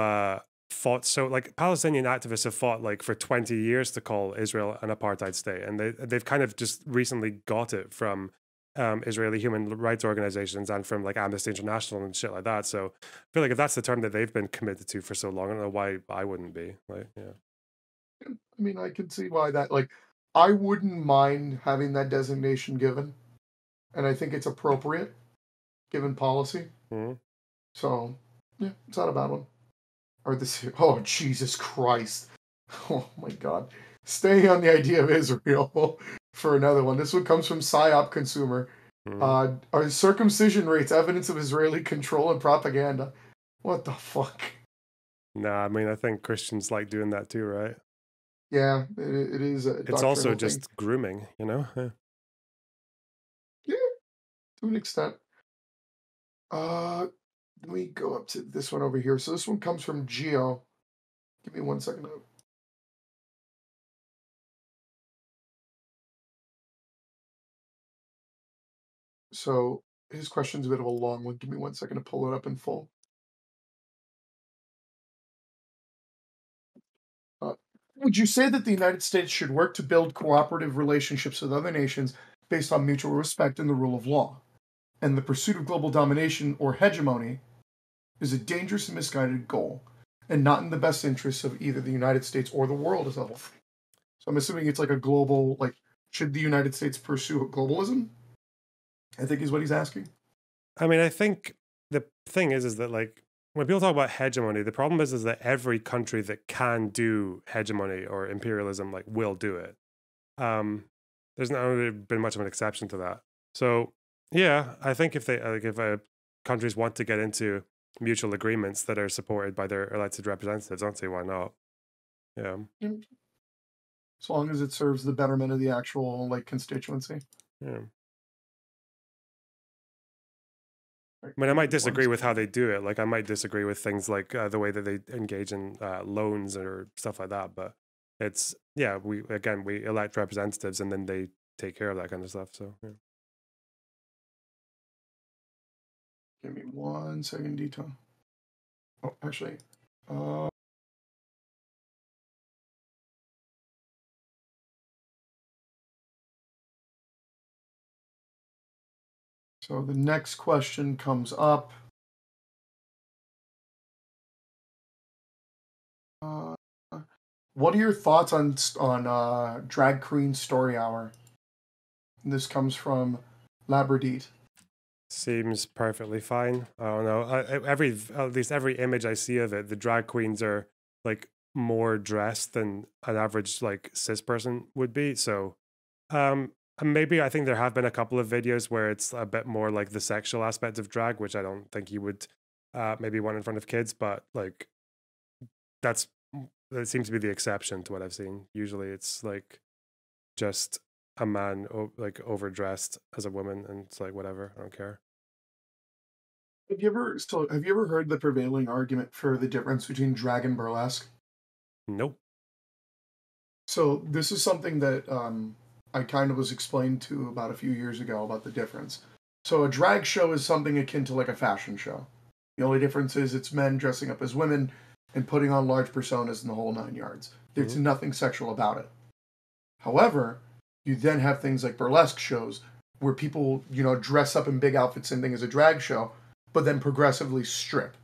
fought so like Palestinian activists have fought like for 20 years to call Israel an apartheid state, and they've kind of just recently got it from Israeli human rights organizations and from like Amnesty International and shit like that. So I feel like if that's the term that they've been committed to for so long, I don't know why I wouldn't be. Like, yeah. I mean, I can see why that, like, I wouldn't mind having that designation given, and I think it's appropriate given policy. Mhm. So, yeah, it's not a bad one. Or this, oh, Jesus Christ. Oh my God. Staying on the idea of Israel for another one. This one comes from PsyOp Consumer. Mhm. Are circumcision rates evidence of Israeli control and propaganda? What the fuck? Nah, I mean, I think Christians like doing that too, right? Yeah, it is a It's also doctrinal thing. just grooming, you know? Yeah. Yeah, to an extent. Let me go up to this one over here. So this one comes from Geo. Give me 1 second. So his question's a bit of a long one. Give me 1 second to pull it up in full. Uh, would you say that the United States should work to build cooperative relationships with other nations based on mutual respect and the rule of law? And the pursuit of global domination or hegemony is a dangerous and misguided goal, and not in the best interests of either the United States or the world as a whole. So I'm assuming it's like a global, like, should the United States pursue globalism? I think is what he's asking. I mean, I think the thing is that like when people talk about hegemony, the problem is that every country that can do hegemony or imperialism like will do it. Um, there's not really been much of an exception to that. So yeah, I think if they like if countries want to get into mutual agreements that are supported by their elected representatives, I don't see why not. Yeah. Mm. As long as it serves the betterment of the actual like constituency. Yeah. Right, I mean, I give me might one disagree with how second. they do it. Like, I might disagree with things like the way that they engage in loans or stuff like that. But it's yeah, we elect representatives and then they take care of that kind of stuff. So yeah. Give me 1 second, detail. Oh, actually, uh, so the next question comes up. Uh, what are your thoughts on Drag Queen Story Hour? This comes from Labradite. Seems perfectly fine. I don't know. At least every image I see of it, the drag queens are like more dressed than an average like cis person would be. So and maybe I think there have been a couple of videos where it's a bit more like the sexual aspect of drag, which I don't think you would maybe want in front of kids, but like that's that seems to be the exception to what I've seen. Usually it's like just a man like overdressed as a woman and it's like whatever, I don't care. Have you ever heard the prevailing argument for the difference between drag and burlesque? Nope. So this is something that I kind of was explained to about a few years ago about the difference. So a drag show is something akin to like a fashion show. The only difference is it's men dressing up as women and putting on large personas in the whole 9 yards. There's Mhm. nothing sexual about it. However, you then have things like burlesque shows where people, dress up in big outfits and thing as a drag show, but then progressively strip.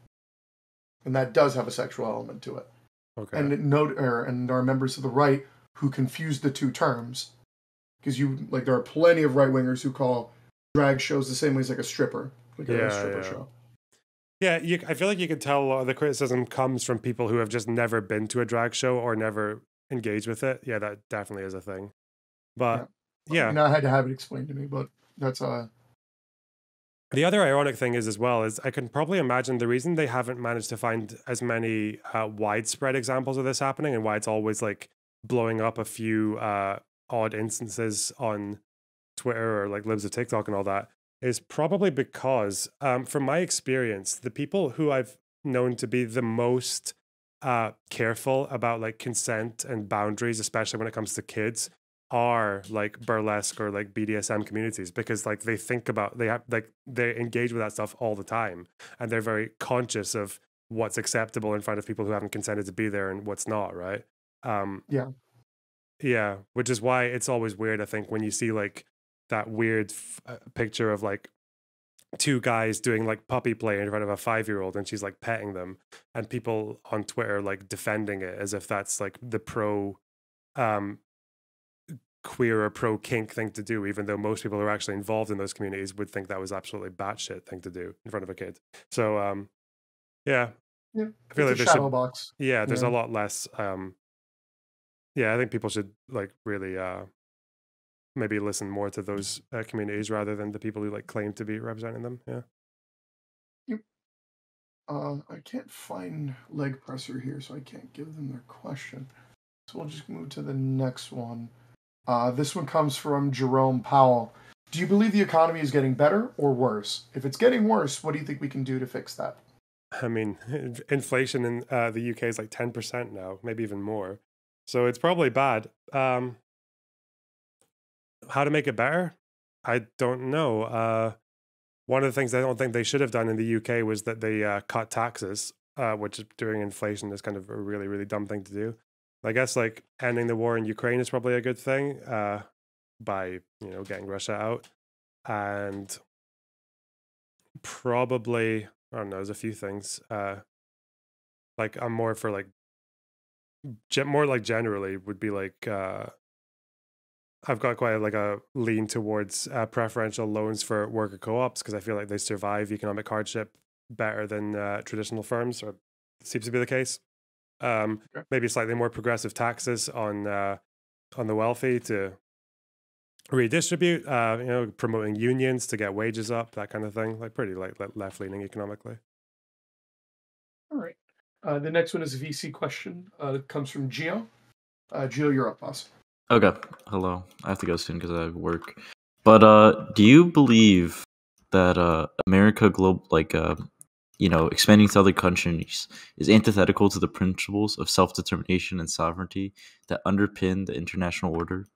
And that does have a sexual element to it. Okay. And there are members of the right who confuse the two terms because there are plenty of right wingers who call drag shows the same way as like a stripper, like a Yeah, stripper yeah. show. Yeah, I feel like you can tell a lot of the criticism comes from people who have just never been to a drag show or never engaged with it. Yeah, that definitely is a thing. Yeah, But I yeah, mean, I had to have it explained to me, but that's the other ironic thing is as well is I can probably imagine the reason they haven't managed to find as many widespread examples of this happening and why it's always like blowing up a few odd instances on Twitter or like libs of TikTok and all that is probably because from my experience, the people who I've known to be the most careful about like consent and boundaries, especially when it comes to kids, are like burlesque or like BDSM communities, because like they think about, they have like they engage with that stuff all the time, and they're very conscious of what's acceptable in front of people who haven't consented to be there and what's not, right? Yeah. Yeah, which is why it's always weird, I think, when you see like that weird picture of like two guys doing like puppy play in front of a 5-year-old and she's like petting them, and people on Twitter like defending it as if that's like the pro um queer or pro kink thing to do, even though most people who are actually involved in those communities would think that was absolutely batshit thing to do in front of a kid. So yeah, Yeah. I feel It's like a there shadow should, box. yeah, there's a Yeah. lot less yeah, I think people should like really maybe listen more to those communities rather than the people who like claim to be representing them. Yeah. Yep. I can't find leg presser here, so I can't give them their question. So we'll just move to the next one. This one comes from Jerome Powell. Do you believe the economy is getting better or worse? If it's getting worse, what do you think we can do to fix that? I mean, inflation in the UK is like 10% now, maybe even more. So it's probably bad. How to make it better? I don't know. One of the things I don't think they should have done in the UK was that they cut taxes, which during inflation is kind of a really, really dumb thing to do. I guess like ending the war in Ukraine is probably a good thing by, getting Russia out. And probably, I don't know, there's a few things. Like I'm more for like, more like generally would be like, I've got quite like a lean towards preferential loans for worker co-ops because I feel like they survive economic hardship better than traditional firms, or seems to be the case. Okay. Maybe slightly more progressive taxes on the wealthy to redistribute. Promoting unions to get wages up, that kind of thing. Like pretty like left leaning economically. All right. The next one is a VC question. It comes from Gio. Gio, you're up, boss. Okay. Hello. I have to go soon because I have work. But do you believe that America expanding to other countries is antithetical to the principles of self-determination and sovereignty that underpin the international order?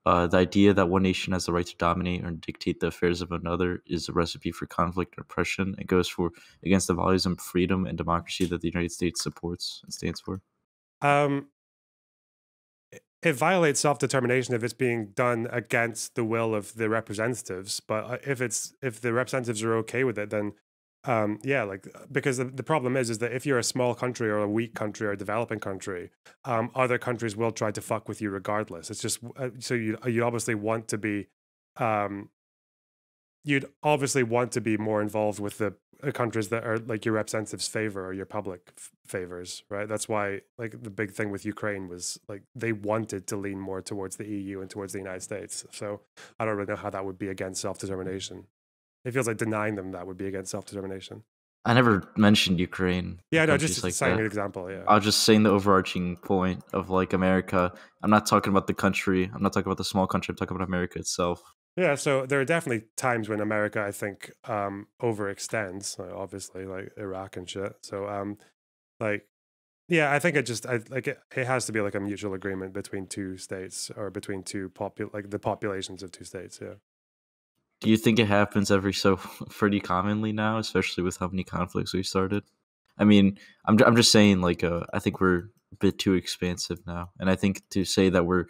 The idea that one nation has the right to dominate or dictate the affairs of another is a recipe for conflict and oppression. It goes against the values of freedom and democracy that the United States supports and stands for. It violates self-determination if it's being done against the will of the representatives. But if the representatives are okay with it, then because the problem is that if you're a small country or a weak country or a developing country, other countries will try to fuck with you regardless. It's just so you obviously want to be you'd obviously want to be more involved with the countries that are like your representatives favor or your public favors, right? That's why like the big thing with Ukraine was like they wanted to lean more towards the EU and towards the United States. So I don't really know how that would be against self-determination. It feels like denying them that would be against self-determination. I never mentioned Ukraine. Yeah, no, just like citing that. an example. Yeah, I was just saying the overarching point of like America. I'm not talking about the country. I'm not talking about the small country. I'm talking about America itself. Yeah, so there are definitely times when America, I think, overextends, obviously, like Iraq and shit. So, I think it has to be like a mutual agreement between two states or between the populations of two states. Yeah. Do you think it happens every so pretty commonly now, especially with how many conflicts we've started? I mean, I'm just saying, like, I think we're a bit too expansive now, and I think to say that we're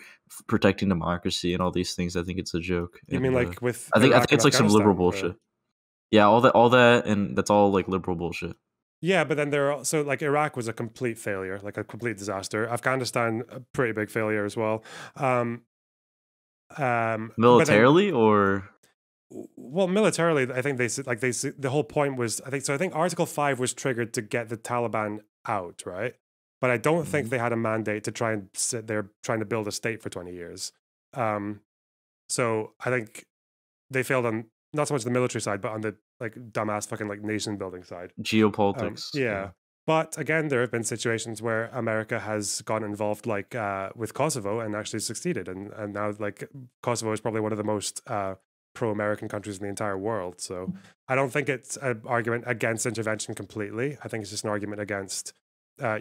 protecting democracy and all these things, I think it's a joke. You mean like with I think Iraq it's like some liberal Afghanistan, bullshit. Yeah, all that, and that's all like liberal bullshit. Yeah, but then there are also like Iraq was a complete failure, like a complete disaster. Afghanistan, a pretty big failure as well. Militarily or. Well, militarily, I think the whole point was, I think Article 5 was triggered to get the Taliban out, right? But I don't think they had a mandate to try and sit there trying to build a state for 20 years. So I think they failed on not so much the military side, but on the like dumbass fucking like nation building side. Geopolitics. Yeah. But again, there have been situations where America has gotten involved, like with Kosovo, and actually succeeded. And now, like, Kosovo is probably one of the most pro-American countries in the entire world. So I don't think it's an argument against intervention completely. I think it's just an argument against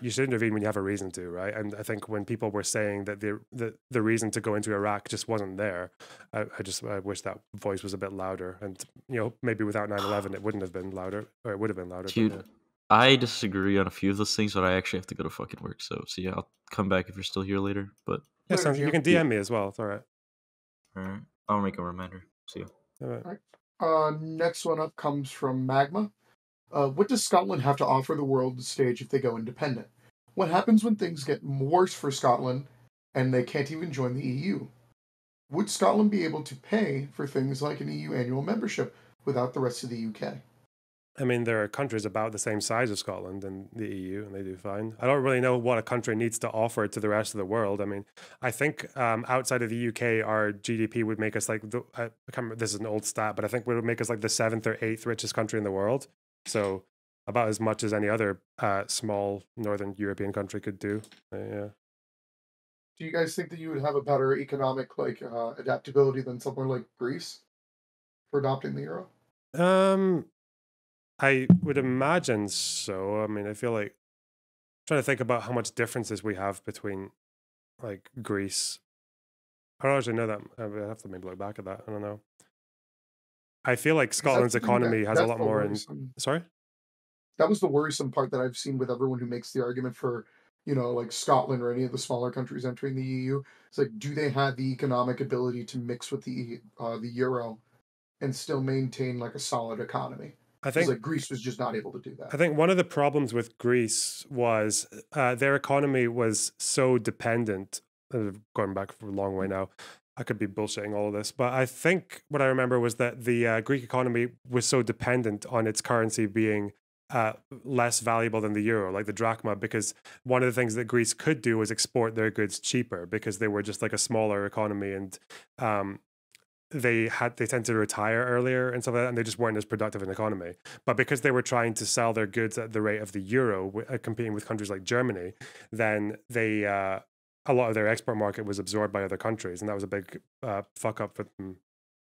you should intervene when you have a reason to, right? And I think when people were saying that the reason to go into Iraq just wasn't there, I wish that voice was a bit louder. And maybe without 9/11, it wouldn't have been louder, or it would have been louder. Dude, but yeah. I disagree on a few of those things, but I actually have to go to fucking work. So yeah, I'll come back if you're still here later. But Yeah, Later, you Gio. can DM me as well. It's all right. all right, I'll make a reminder. See you. All right. Next one up comes from Magma. What does Scotland have to offer the world stage if they go independent? What happens when things get worse for Scotland and they can't even join the EU? Would Scotland be able to pay for things like an EU annual membership without the rest of the UK? I mean, there are countries about the same size as Scotland and the EU, and they do fine. I don't really know what a country needs to offer to the rest of the world. I mean, I think outside of the UK, our GDP would make us like I can't remember, this is an old stat, but I think it would make us like the 7th or 8th richest country in the world. So about as much as any other small Northern European country could do. Yeah. Do you guys think that you would have a better economic adaptability than somewhere like Greece for adopting the euro? I would imagine so. I mean, I feel like trying to think about how much differences we have between like Greece. I don't actually know that. I would have to maybe look back at that. I don't know. I feel like Scotland's economy has a lot more in. Sorry? That was the worrisome part that I've seen with everyone who makes the argument for, like Scotland or any of the smaller countries entering the EU. It's like, do they have the economic ability to mix with the euro and still maintain like a solid economy? I think like Greece was just not able to do that. I think one of the problems with Greece was their economy was so dependent. Going back for a long way now, I could be bullshitting all of this, but I think what I remember was that the Greek economy was so dependent on its currency being less valuable than the euro, like the drachma, because one of the things that Greece could do was export their goods cheaper because they were just like a smaller economy, and they tend to retire earlier and stuff like that, and they just weren't as productive an economy. But because they were trying to sell their goods at the rate of the euro, competing with countries like Germany, then they a lot of their export market was absorbed by other countries, and that was a big fuck up from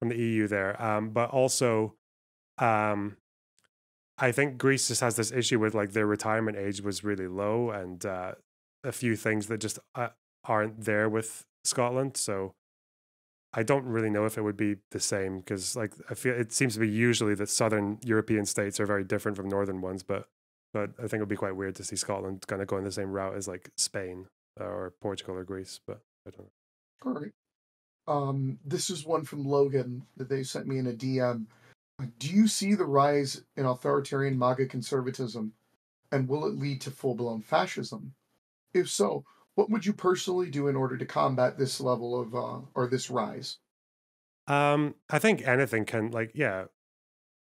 the EU there. But also, I think Greece just has this issue with like their retirement age was really low, and a few things that just aren't there with Scotland. So I don't really know if it would be the same, because like I feel it seems to be usually that southern European states are very different from northern ones, but I think it would be quite weird to see Scotland kind of going the same route as like Spain or Portugal or Greece, but I don't know. All right. This is one from Logan that they sent me in a DM. Do you see the rise in authoritarian MAGA conservatism, and will it lead to full-blown fascism? If so, what would you personally do in order to combat this level of or this rise? I think anything can, like, yeah,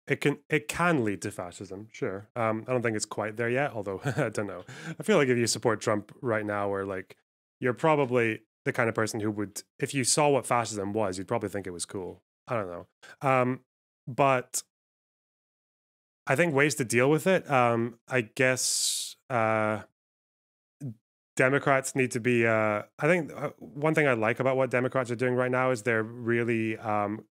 it can lead to fascism, sure. I don't think it's quite there yet, although I don't know. I feel like if you support Trump right now, or like you're probably the kind of person who would, if you saw what fascism was, you'd probably think it was cool. I don't know. But I think ways to deal with it, I guess Democrats need to be. I think one thing I like about what Democrats are doing right now is they're really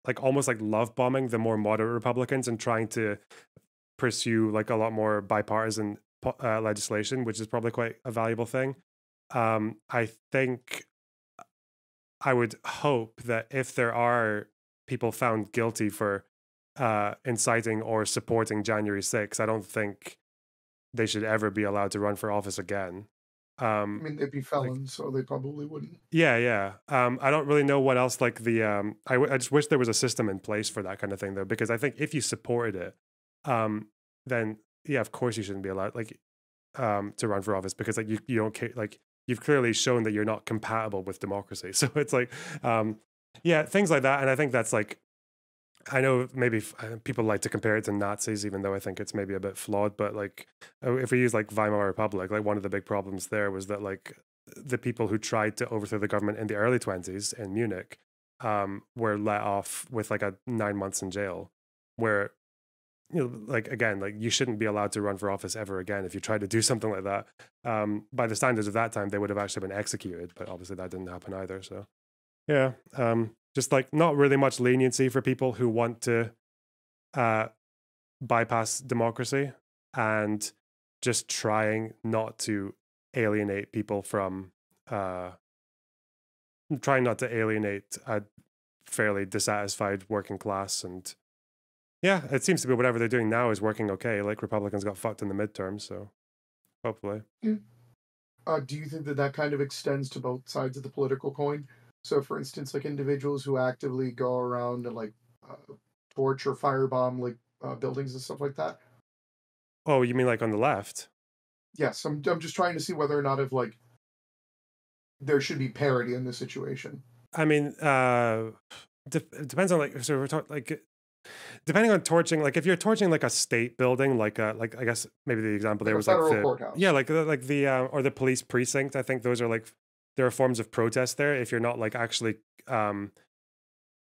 like almost like love bombing the more moderate Republicans and trying to pursue like a lot more bipartisan legislation, which is probably quite a valuable thing. I think I would hope that if there are people found guilty for inciting or supporting January 6th, I don't think they should ever be allowed to run for office again. I mean, they'd be felons, so they probably wouldn't. Yeah. I don't really know what else, like the I just wish there was a system in place for that kind of thing, though, because I think if you supported it, then yeah, of course you shouldn't be allowed like to run for office, because like you don't care, like you've clearly shown that you're not compatible with democracy. So it's like yeah, things like that. And I think that's like, I know maybe people like to compare it to Nazis, even though I think it's maybe a bit flawed. But like, if we use like Weimar Republic, like one of the big problems there was that like the people who tried to overthrow the government in the early 20s in Munich were let off with like a 9 months in jail, where, you know, like again, like you shouldn't be allowed to run for office ever again if you try to do something like that. By the standards of that time, they would have actually been executed, but obviously that didn't happen either. So yeah. Just like not really much leniency for people who want to bypass democracy, and just trying not to alienate people from trying not to alienate a fairly dissatisfied working class. And yeah, it seems to be whatever they're doing now is working okay. Like Republicans got fucked in the midterms, so hopefully. Yeah. Do you think that that kind of extends to both sides of the political coin? So, for instance, like individuals who actively go around and like torch or firebomb like buildings and stuff like that. Oh, you mean like on the left? Yes, I'm just trying to see whether or not if like there should be parity in this situation. I mean, it depends on like, so we're talking like, depending on torching, like if you're torching like a state building, like I guess maybe the example Like there a was like federal the courthouse. yeah, like the or the police precinct. I think those are like there are forms of protest there if you're not like actually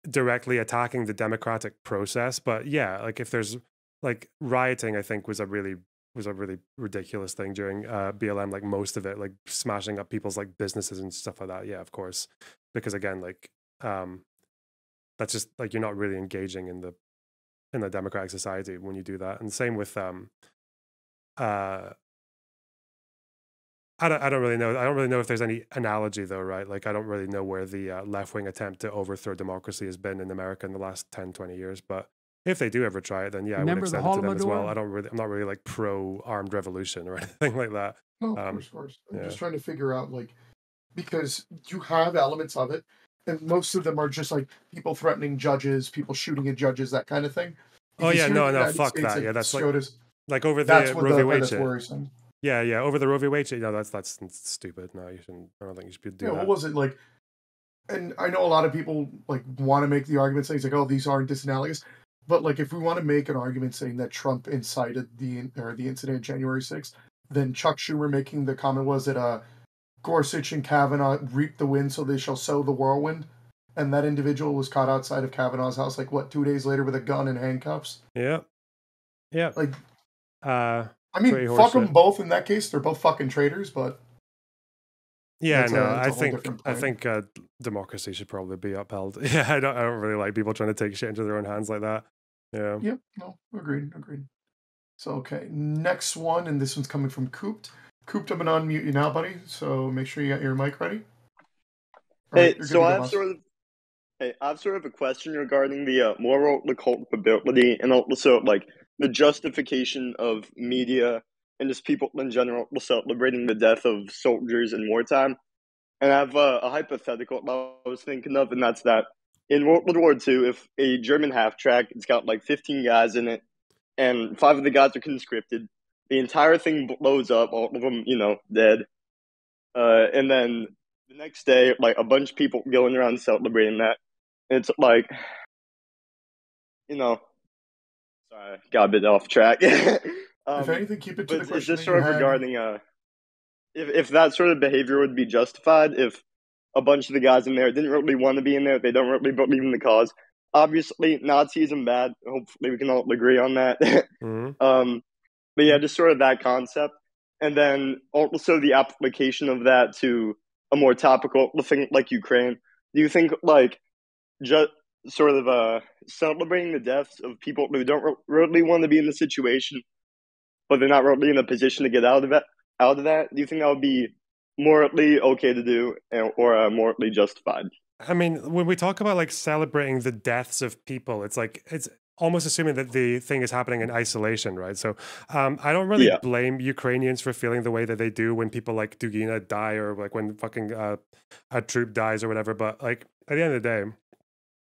directly attacking the democratic process. But yeah, like if there's like rioting, I think was a really ridiculous thing during BLM. Like most of it, like smashing up people's like businesses and stuff like that. Yeah, of course, because again, like that's just like you're not really engaging in the democratic society when you do that. And same with I don't really know. I don't really know if there's any analogy though, right? Like I don't really know where the left-wing attempt to overthrow democracy has been in America in the last 10, 20 years. But if they do ever try it, then yeah, I would Remember the extend it to them as well. Holodomor? I'm not really like pro armed revolution or anything like that. No, of course. I'm yeah. just trying to figure out like because you have elements of it, and most of them are just like people threatening judges, people shooting at judges, that kind of thing. Oh Because yeah, here in no, the United fuck States, that. it Yeah, that's showed us like over that's the what Roe v. Wade that's shit. worrisome. Yeah, over the Roe v. Wade shit. No, that's stupid. No, you shouldn't. I don't think you should do Yeah, that. what was it like? And I know a lot of people like want to make the argument saying like, "Oh, these aren't disanalogous," but like if we want to make an argument saying that Trump incited the incident January 6th, then Chuck Schumer making the comment was that Gorsuch and Kavanaugh reaped the wind, so they shall sow the whirlwind, and that individual was caught outside of Kavanaugh's house like what 2 days later with a gun and handcuffs. Yeah. Like, I mean, fuck them both in that case. They're both fucking traitors, but yeah, that's no, a I whole think different I point. think democracy should probably be upheld. Yeah, I don't really like people trying to take shit into their own hands like that. Yeah. Yep. No, agreed. So okay, next one, and this one's coming from Cooped. Cooped, I'm gonna unmute you now, buddy. So make sure you got your mic ready. All right, Hey, you're good so to I go, have boss. sort of a question regarding the moral culpability and also like the justification of media and just people in general celebrating the death of soldiers in wartime. And I have a hypothetical I was thinking of, and that's that in World War II, if a German half track, it's got like 15 guys in it, and 5 of the guys are conscripted, the entire thing blows up, all of them, dead. And then the next day, like a bunch of people going around celebrating that. It's like, sorry, got a bit off track. If anything, keep it to the But it's question just that you sort of had. regarding if that sort of behavior would be justified if a bunch of the guys in there didn't really want to be in there, they don't really believe in the cause. Obviously, Nazism bad. Hopefully, we can all agree on that. But yeah, just sort of that concept, and then also the application of that to a more topical thing like Ukraine. Do you think like just sort of celebrating the deaths of people who don't really want to be in the situation, but they're not really in a position to get out of that? Do you think that would be morally okay to do or morally justified? I mean, when we talk about like celebrating the deaths of people, it's like it's almost assuming that the thing is happening in isolation, right? So I don't really blame Ukrainians for feeling the way that they do when people like Dugina die or like when fucking a troop dies or whatever. But like at the end of the day,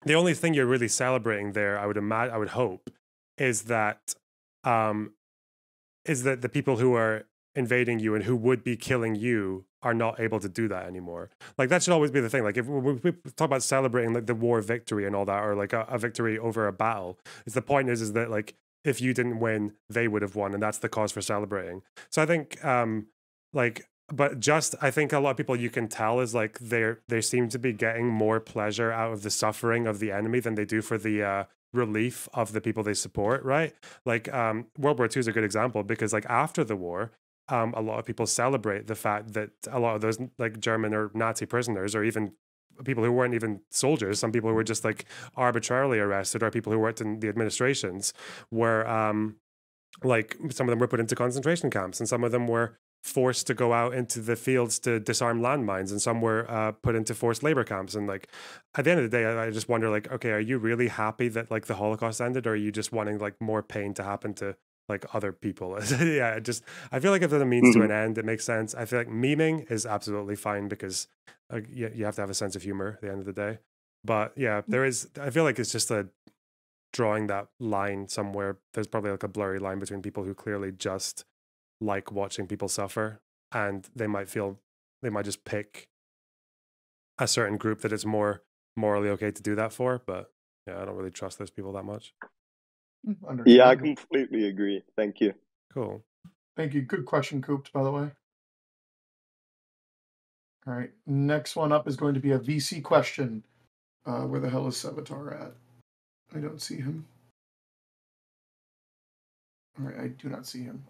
the only thing you're really celebrating there, I would hope, is that the people who are invading you and who would be killing you are not able to do that anymore. Like that should always be the thing. Like if we talk about celebrating like the war victory and all that, or like a victory over a battle, is the point is that like if you didn't win, they would have won, and that's the cause for celebrating. So I think I think a lot of people you can tell is like they seem to be getting more pleasure out of the suffering of the enemy than they do for the relief of the people they support, right? Like World War II is a good example because like after the war, a lot of people celebrate the fact that a lot of those like German or Nazi prisoners, or even people who weren't even soldiers, some people who were just like arbitrarily arrested, or people who worked in the administrations, were like some of them were put into concentration camps, and some of them were forced to go out into the fields to disarm landmines, and some were put into forced labor camps. And like at the end of the day, I just wonder, like, okay, are you really happy that like the Holocaust ended, or are you just wanting like more pain to happen to like other people? Yeah, I feel like if there's a means to an end, it makes sense. I feel like memeing is absolutely fine because you have to have a sense of humor at the end of the day. But yeah, I feel like it's just a drawing that line somewhere. There's probably like a blurry line between people who clearly just like watching people suffer, and they might just pick a certain group that it's more morally okay to do that for. But yeah, I don't really trust those people that much. Yeah, I completely agree. Thank you. Cool. Thank you. Good question, Coops, by the way. All right. Next one up is going to be a VC question. Where the hell is Sevatar at? I don't see him. All right, I do not see him.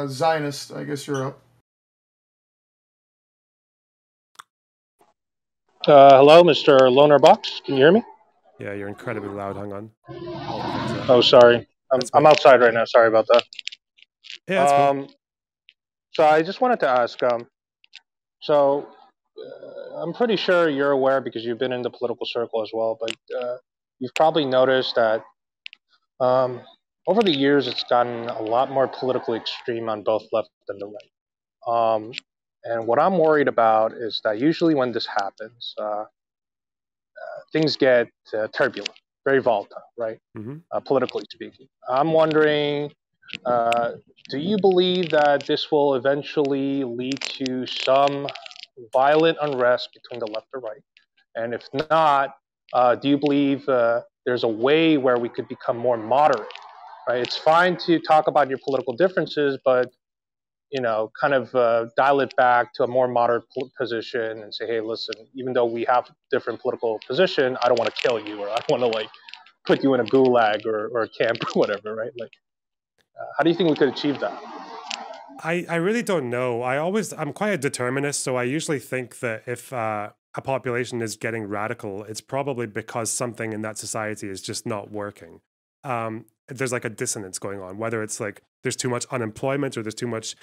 Zionist, I guess you're up. Hello, Mr. Loner Box. Can you hear me? Yeah, you're incredibly loud. Hang on. Oh, sorry. I'm outside right now. Sorry about that. Yeah, that's cool. So I just wanted to ask. I'm pretty sure you're aware because you've been in the political circle as well, but you've probably noticed that over the years it's gotten a lot more politically extreme on both left and the right. And what I'm worried about is that usually when this happens, things get turbulent, very volatile, right? Politically speaking. I'm wondering, do you believe that this will eventually lead to some violent unrest between the left or right? And if not, do you believe there's a way where we could become more moderate? Right? It's fine to talk about your political differences, but kind of dial it back to a more moderate position and say, hey, listen, even though we have different political position, I don't want to kill you, or I don't want to like put you in a gulag or a camp or whatever, right? Like, how do you think we could achieve that? I really don't know. I'm quite a determinist, so I usually think that if a population is getting radical, it's probably because something in that society is just not working. There's like a dissonance going on, whether it's like there's too much unemployment, or there's too much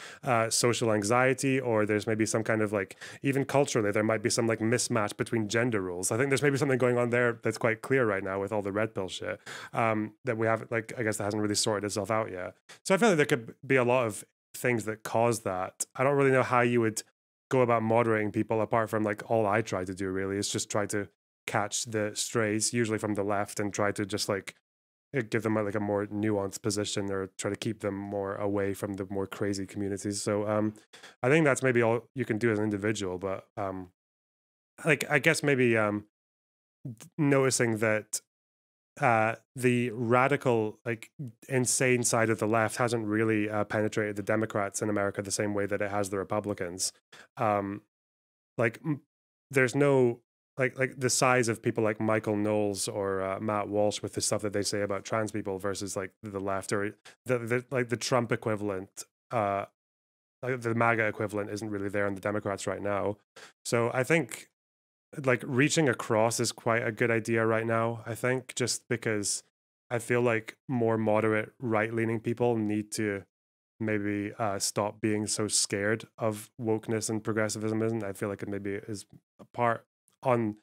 social anxiety, or there's maybe some kind of like, even culturally, there might be some like mismatch between gender roles. I think there's maybe something going on there that's quite clear right now with all the red pill shit that we have, like, I guess that hasn't really sorted itself out yet. So I feel like there could be a lot of things that cause that. I don't really know how you would go about moderating people, apart from like all I try to do really is just try to catch the strays, usually from the left, and try to just like give them like a more nuanced position, or try to keep them more away from the more crazy communities. So I think that's maybe all you can do as an individual. But like, I guess maybe noticing that the radical, like insane side of the left hasn't really penetrated the Democrats in America the same way that it has the Republicans. There's no like the size of people like Michael Knowles or Matt Walsh with the stuff that they say about trans people versus like the left, or the Trump equivalent, like the MAGA equivalent isn't really there in the Democrats right now. So I think like reaching across is quite a good idea right now, I think, just because I feel like more moderate right-leaning people need to maybe stop being so scared of wokeness and progressivism. And I feel like it maybe is a part on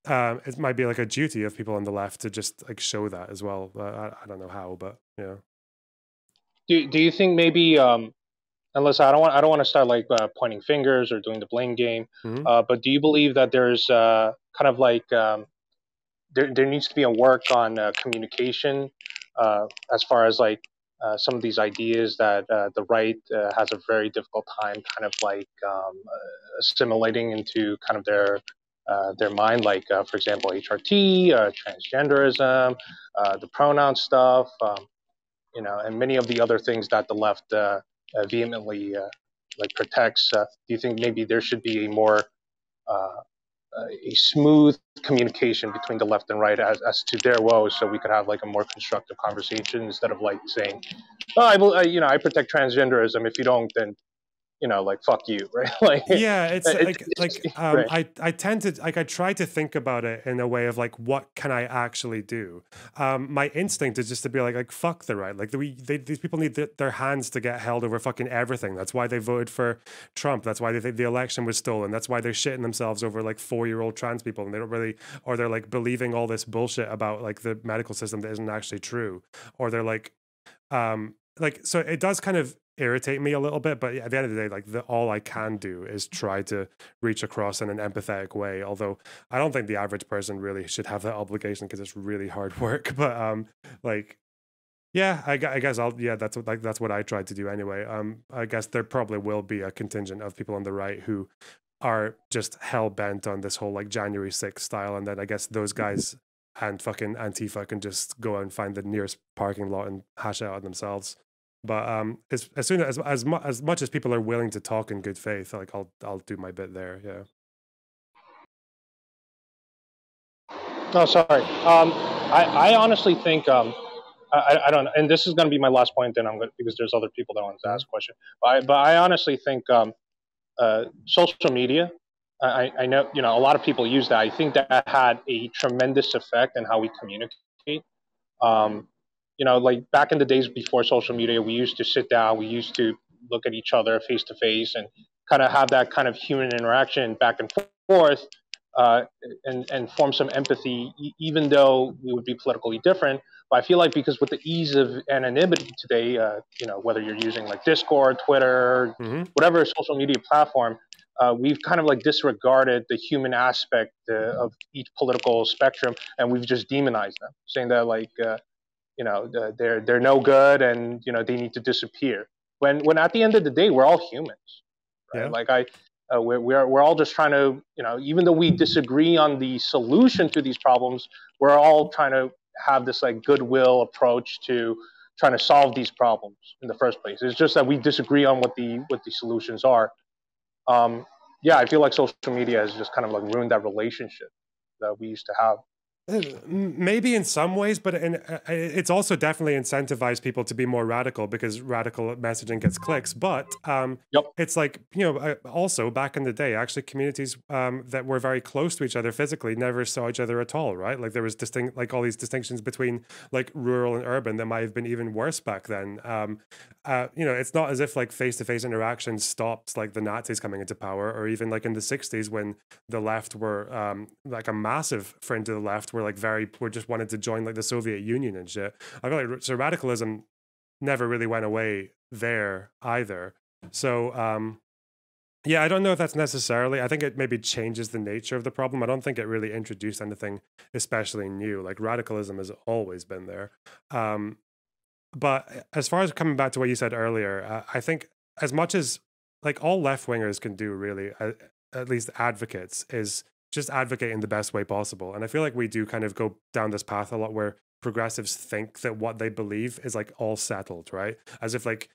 it might be like a duty of people on the left to just like show that as well. I don't know how, but yeah. Do you think maybe unless I don't want to start like pointing fingers or doing the blame game, but do you believe that there's kind of like there needs to be a work on communication as far as like some of these ideas that the right has a very difficult time kind of like assimilating into kind of their mind, like for example HRT, transgenderism, the pronoun stuff, and many of the other things that the left vehemently like protects. Do you think maybe there should be a more a smooth communication between the left and right as to their woes, so we could have like a more constructive conversation instead of like saying, "Oh, I protect transgenderism. If you don't, then like fuck you, right? Like Yeah, it's right. I tend to I try to think about it in a way of like, what can I actually do? My instinct is just to be like fuck the right. Like these people need their hands to get held over fucking everything. That's why they voted for Trump. That's why they think the election was stolen. That's why they're shitting themselves over like 4-year-old trans people, and they don't really, or they're like believing all this bullshit about like the medical system that isn't actually true, or they're like so it does kind of irritate me a little bit, but at the end of the day, like all I can do is try to reach across in an empathetic way, although I don't think the average person really should have that obligation because it's really hard work. But like yeah, I guess that's what I tried to do anyway. I guess there probably will be a contingent of people on the right who are just hell bent on this whole like January 6th style, and then I guess those guys and fucking Antifa can just go and find the nearest parking lot and hash it out themselves. But as soon as much as people are willing to talk in good faith, like I'll do my bit there. Yeah. No, sorry. I honestly think I don't, and this is going to be my last point. Then because there's other people that want to ask a question. But I honestly think social media. I know a lot of people use that. I think that had a tremendous effect on how we communicate. Like back in the days before social media, we used to sit down, we used to look at each other face to face and kind of have that kind of human interaction back and forth, uh, and form some empathy, even though we would be politically different. But I feel like because with the ease of anonymity today, whether you're using like Discord, Twitter, whatever social media platform, we've kind of like disregarded the human aspect of each political spectrum, and we've just demonized them, saying that like they're no good, and they need to disappear. When at the end of the day, we're all humans, right? Yeah. Like we're all just trying to, even though we disagree on the solution to these problems, we're all trying to have this like goodwill approach to trying to solve these problems in the first place. It's just that we disagree on what the solutions are. Yeah, I feel like social media has just kind of like ruined that relationship that we used to have. Maybe in some ways, but it's also definitely incentivized people to be more radical because radical messaging gets clicks. But it's like, also back in the day, actually communities that were very close to each other physically never saw each other at all, right? Like there was like all these distinctions between like rural and urban that might have been even worse back then. It's not as if like face-to-face interaction stopped like the Nazis coming into power, or even like in the 60s when the left were like a massive friend to the left were just wanted to join like the Soviet Union and shit. I feel like so radicalism never really went away there either. So yeah, I don't know if that's necessarily. I think it maybe changes the nature of the problem. I don't think it really introduced anything especially new. Like radicalism has always been there. But as far as coming back to what you said earlier, I think as much as like all left wingers can do, really, at least advocates, is just advocate in the best way possible. And I feel like we do kind of go down this path a lot where progressives think that what they believe is like all settled, right? As if like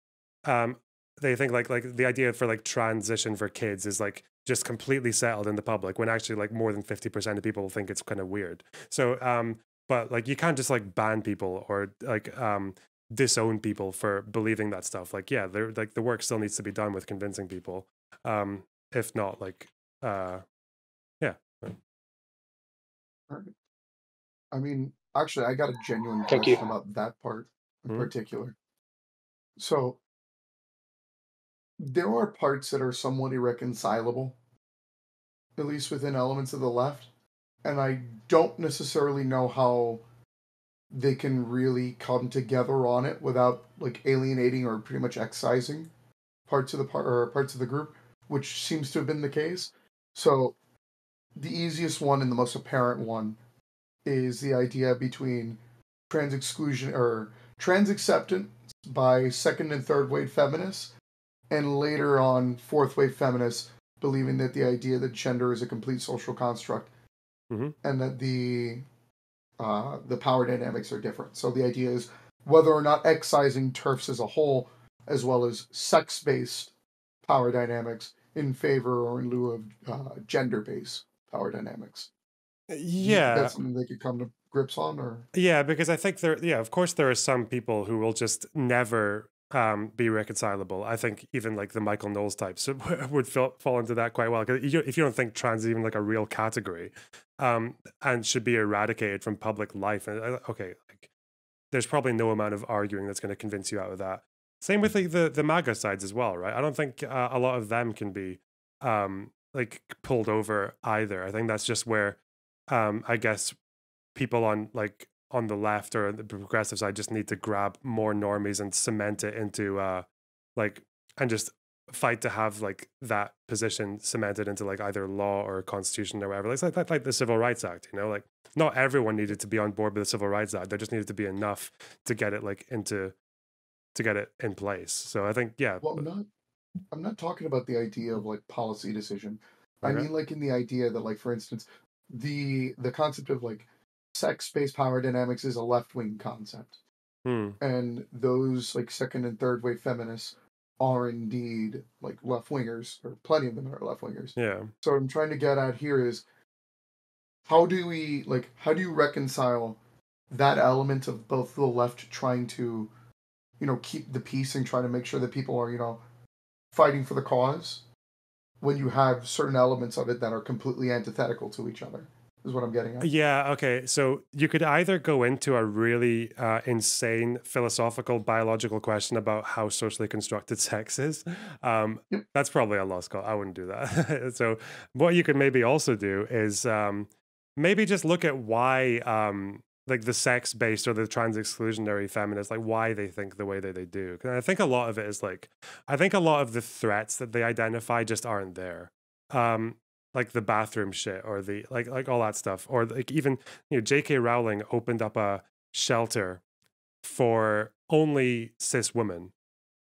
they think like the idea for like transition for kids is like just completely settled in the public, when actually like more than 50% of people think it's kind of weird. So but like you can't just like ban people or like disown people for believing that stuff. Like yeah, they're like the work still needs to be done with convincing people. If not like yeah. I mean, actually, I got a genuine question about that part in particular. So, there are parts that are somewhat irreconcilable, at least within elements of the left, and I don't necessarily know how they can really come together on it without like alienating or pretty much excising parts of the group, which seems to have been the case. So, the easiest one and the most apparent one is the idea between trans exclusion or trans acceptance by second and third wave feminists, and later on fourth wave feminists believing that the idea that gender is a complete social construct, and that the power dynamics are different. So the idea is whether or not excising TERFs as a whole, as well as sex-based power dynamics in favor or in lieu of gender-based power dynamics. Yeah, that's something they could come to grips on, or yeah, because I think of course there are some people who will just never be reconcilable. I think even like the Michael Knowles types would fall into that quite well. 'Cause if you don't think trans is even like a real category, and should be eradicated from public life, okay, like there's probably no amount of arguing that's going to convince you out of that. Same with like the MAGA sides as well, right? I don't think a lot of them can be like pulled over either. I think that's just where I guess people on the left or the progressive side just need to grab more normies and cement it into and just fight to have like that position cemented into like either law or constitution or whatever. It's like the Civil Rights Act, you know, like not everyone needed to be on board with the Civil Rights Act. There just needed to be enough to get it to get it in place. So I think, yeah. Well, I'm not talking about the idea of like policy decision. I Okay. mean, like in the idea that, like, for instance, the concept of like sex-based power dynamics is a left-wing concept, and those like second and third wave feminists are indeed like left-wingers, or plenty of them are left-wingers. Yeah. So what I'm trying to get at here is how do you reconcile that element of both the left trying to, you know, keep the peace and try to make sure that people are, you know, fighting for the cause, when you have certain elements of it that are completely antithetical to each other, is what I'm getting at. Yeah, okay. So you could either go into a really insane philosophical biological question about how socially constructed sex is. That's probably a lost cause. I wouldn't do that. So what you could maybe also do is maybe just look at why like the sex-based or the trans exclusionary feminists, like why they think the way that they do. 'Cause I think a lot of it is like, I think a lot of the threats that they identify just aren't there. Like the bathroom shit or the like all that stuff, or like even, you know, J.K. Rowling opened up a shelter for only cis women,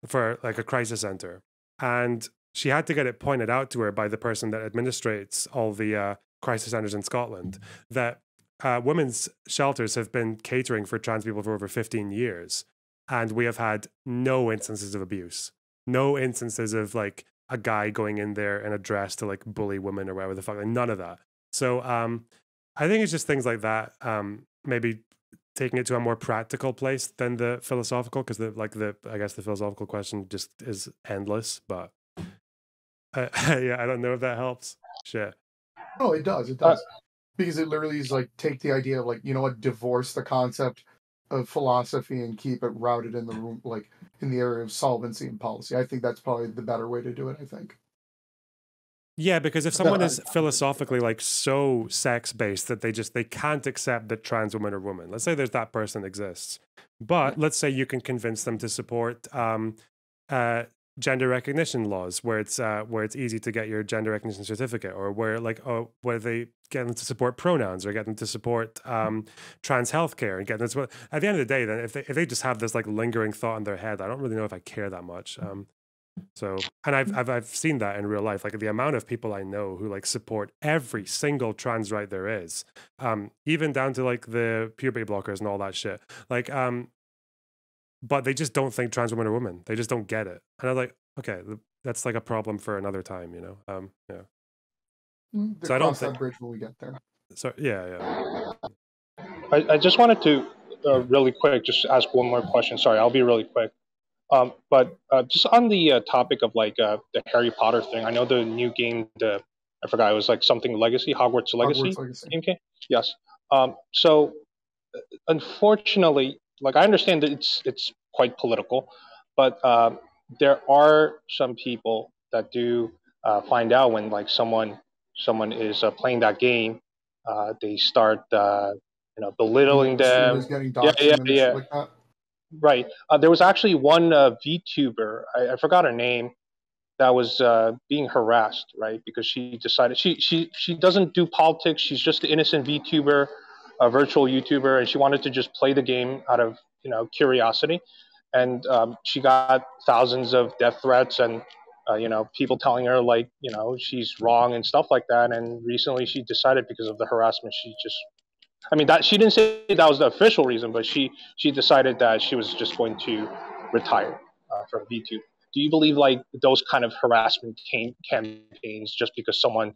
for like a crisis center, and she had to get it pointed out to her by the person that administrates all the crisis centers in Scotland that women's shelters have been catering for trans people for over 15 years, and we have had no instances of abuse, no instances of like a guy going in there in a dress to like bully women or whatever the fuck, like none of that. So I think it's just things like that, maybe taking it to a more practical place than the philosophical, because I guess the philosophical question just is endless, but yeah, I don't know if that helps. Shit. No, it does. It does. Because it literally is like, take the idea of like, you know what, divorce the concept of philosophy and keep it routed in the room, like in the area of solvency and policy. I think that's probably the better way to do it, I think. Yeah, because if someone is philosophically like so sex-based that they can't accept that trans women are women, let's say there's that person exists, but let's say you can convince them to support gender recognition laws where it's easy to get your gender recognition certificate, or where they get them to support pronouns, or get them to support trans healthcare, and get them to, at the end of the day, then if they just have this like lingering thought in their head, I don't really know if I care that much. So, and I've seen that in real life, like the amount of people I know who like support every single trans right there is, even down to like the puberty blockers and all that shit, like but they just don't think trans women are women. They just don't get it. And I'm like, okay, that's like a problem for another time, you know? Yeah. So I don't think that bridge when we get there. So yeah. I just wanted to really quick just ask one more question. Sorry, I'll be really quick. But just on the topic of like the Harry Potter thing, I know the new game, I forgot, it was like something Legacy, Hogwarts Legacy. Game? Yes. So unfortunately, like I understand that it's quite political, but there are some people that do find out when like someone is playing that game, they start belittling them. Yeah. Like that. Right. There was actually one VTuber, I forgot her name, that was being harassed, right? Because she decided she doesn't do politics. She's just an innocent VTuber, a virtual YouTuber, and she wanted to just play the game out of curiosity. And she got thousands of death threats and people telling her like she's wrong and stuff like that. And recently she decided, because of the harassment, that she didn't say that was the official reason, but she decided that she was just going to retire from VTube. Do you believe like those kind of harassment campaigns, just because someone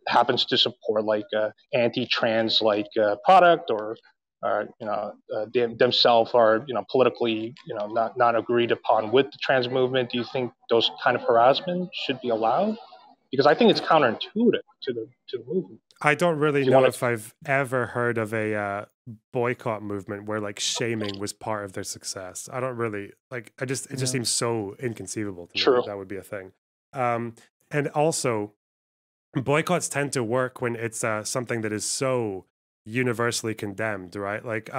happens to support like anti-trans like product or themselves are politically not agreed upon with the trans movement, do you think those kind of harassment should be allowed? Because I think it's counterintuitive to the movement. I don't really If you know wanna- if I've ever heard of a boycott movement where like shaming was part of their success. I don't really like. It just seems so inconceivable to me True. that would be a thing. And also, boycotts tend to work when it's something that is so universally condemned, right? Like,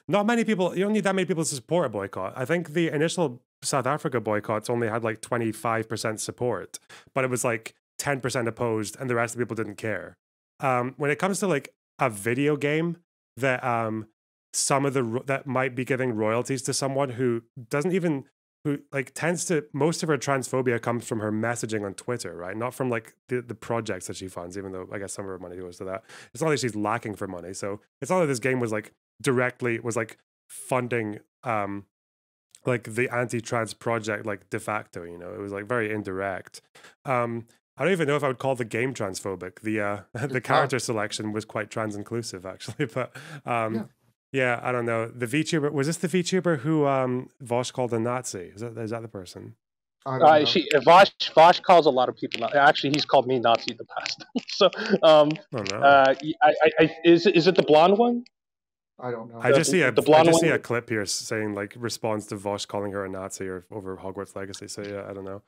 not many people. You don't need that many people to support a boycott. I think the initial South Africa boycotts only had like 25% support, but it was like 10% opposed, and the rest of the people didn't care. When it comes to like a video game that that might be giving royalties to someone who doesn't even tends to, most of her transphobia comes from her messaging on Twitter, right? Not from like the projects that she funds, even though I guess some of her money goes to that. It's not like she's lacking for money. So it's not like this game was like directly funding like the anti-trans project like de facto, you know. It was like very indirect. I don't even know if I would call the game transphobic. The character selection was quite trans inclusive, actually. But yeah, I don't know. The VTuber, was this the VTuber who Vosh called a Nazi? Is that the person? Vosh calls a lot of people Nazi. Actually, he's called me Nazi in the past. So, oh no. Is it the blonde one? I don't know. I just see a clip here saying like responds to Vosh calling her a Nazi or over Hogwarts Legacy. So yeah, I don't know.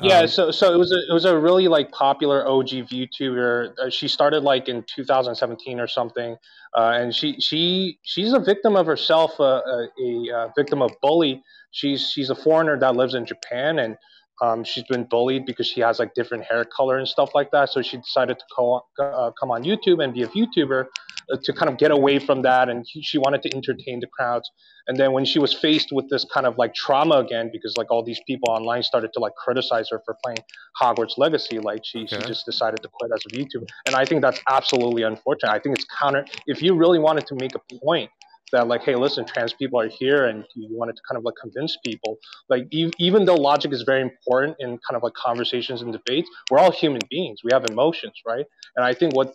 Yeah, so it was a really like popular OG VTuber. She started like in 2017 or something, and she's a victim of herself, a victim of bully. She's a foreigner that lives in Japan, and she's been bullied because she has like different hair color and stuff like that. So she decided to come on YouTube and be a VTuber to kind of get away from that, and she wanted to entertain the crowds. And then when she was faced with this kind of like trauma again, because like all these people online started to like criticize her for playing Hogwarts Legacy, like she just decided to quit as a VTuber. And I think that's absolutely unfortunate. I think it's if you really wanted to make a point that like, hey, listen, trans people are here, and you wanted to kind of like convince people, like even though logic is very important in kind of like conversations and debates, we're all human beings, we have emotions, right? And I think what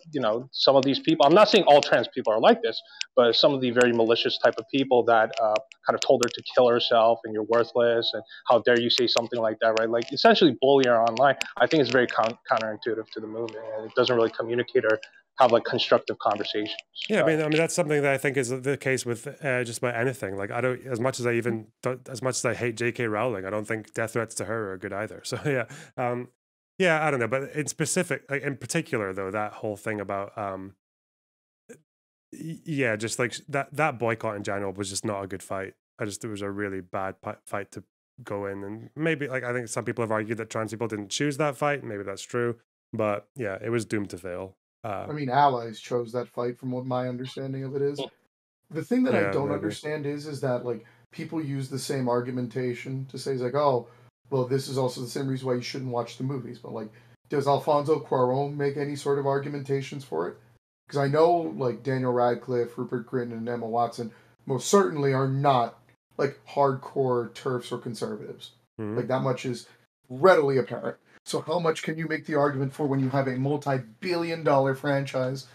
some of these people, I'm not saying all trans people are like this, but some of the very malicious type of people that kind of told her to kill herself and you're worthless and how dare you say something like that, right? Like essentially bully her online. I think it's very counterintuitive to the movement, and it doesn't really communicate or have like constructive conversations. Yeah, I mean that's something that I think is the case with just about anything. Like I don't, as much as I hate J.K. Rowling, I don't think death threats to her are good either. So yeah, yeah, I don't know, but in specific, like in particular though, that whole thing about yeah, just like that boycott in general was just not a good fight. It was a really bad fight to go in, and maybe like I think some people have argued that trans people didn't choose that fight. Maybe that's true, but yeah, it was doomed to fail. I mean, allies chose that fight, from what my understanding of it is. The thing that I don't understand is that like people use the same argumentation to say, it's like, oh, well, this is also the same reason why you shouldn't watch the movies. But like, does Alfonso Cuarón make any sort of argumentations for it? Because I know like Daniel Radcliffe, Rupert Grint, and Emma Watson most certainly are not like hardcore TERFs or conservatives. Mm-hmm. Like that much is readily apparent. So how much can you make the argument for when you have a multi-billion-dollar franchise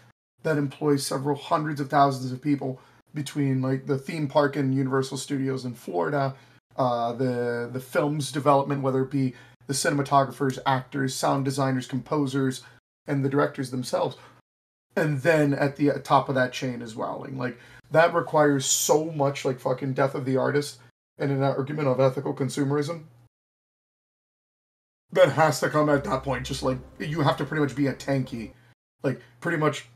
that employs several hundreds of thousands of people between like the theme park and Universal Studios in Florida, the film's development, whether it be the cinematographers, actors, sound designers, composers, and the directors themselves, and then at the top of that chain as well. And like that requires so much like fucking death of the artist and an argument of ethical consumerism. That has to come at that point. Just like you have to pretty much be a tanky, like pretty much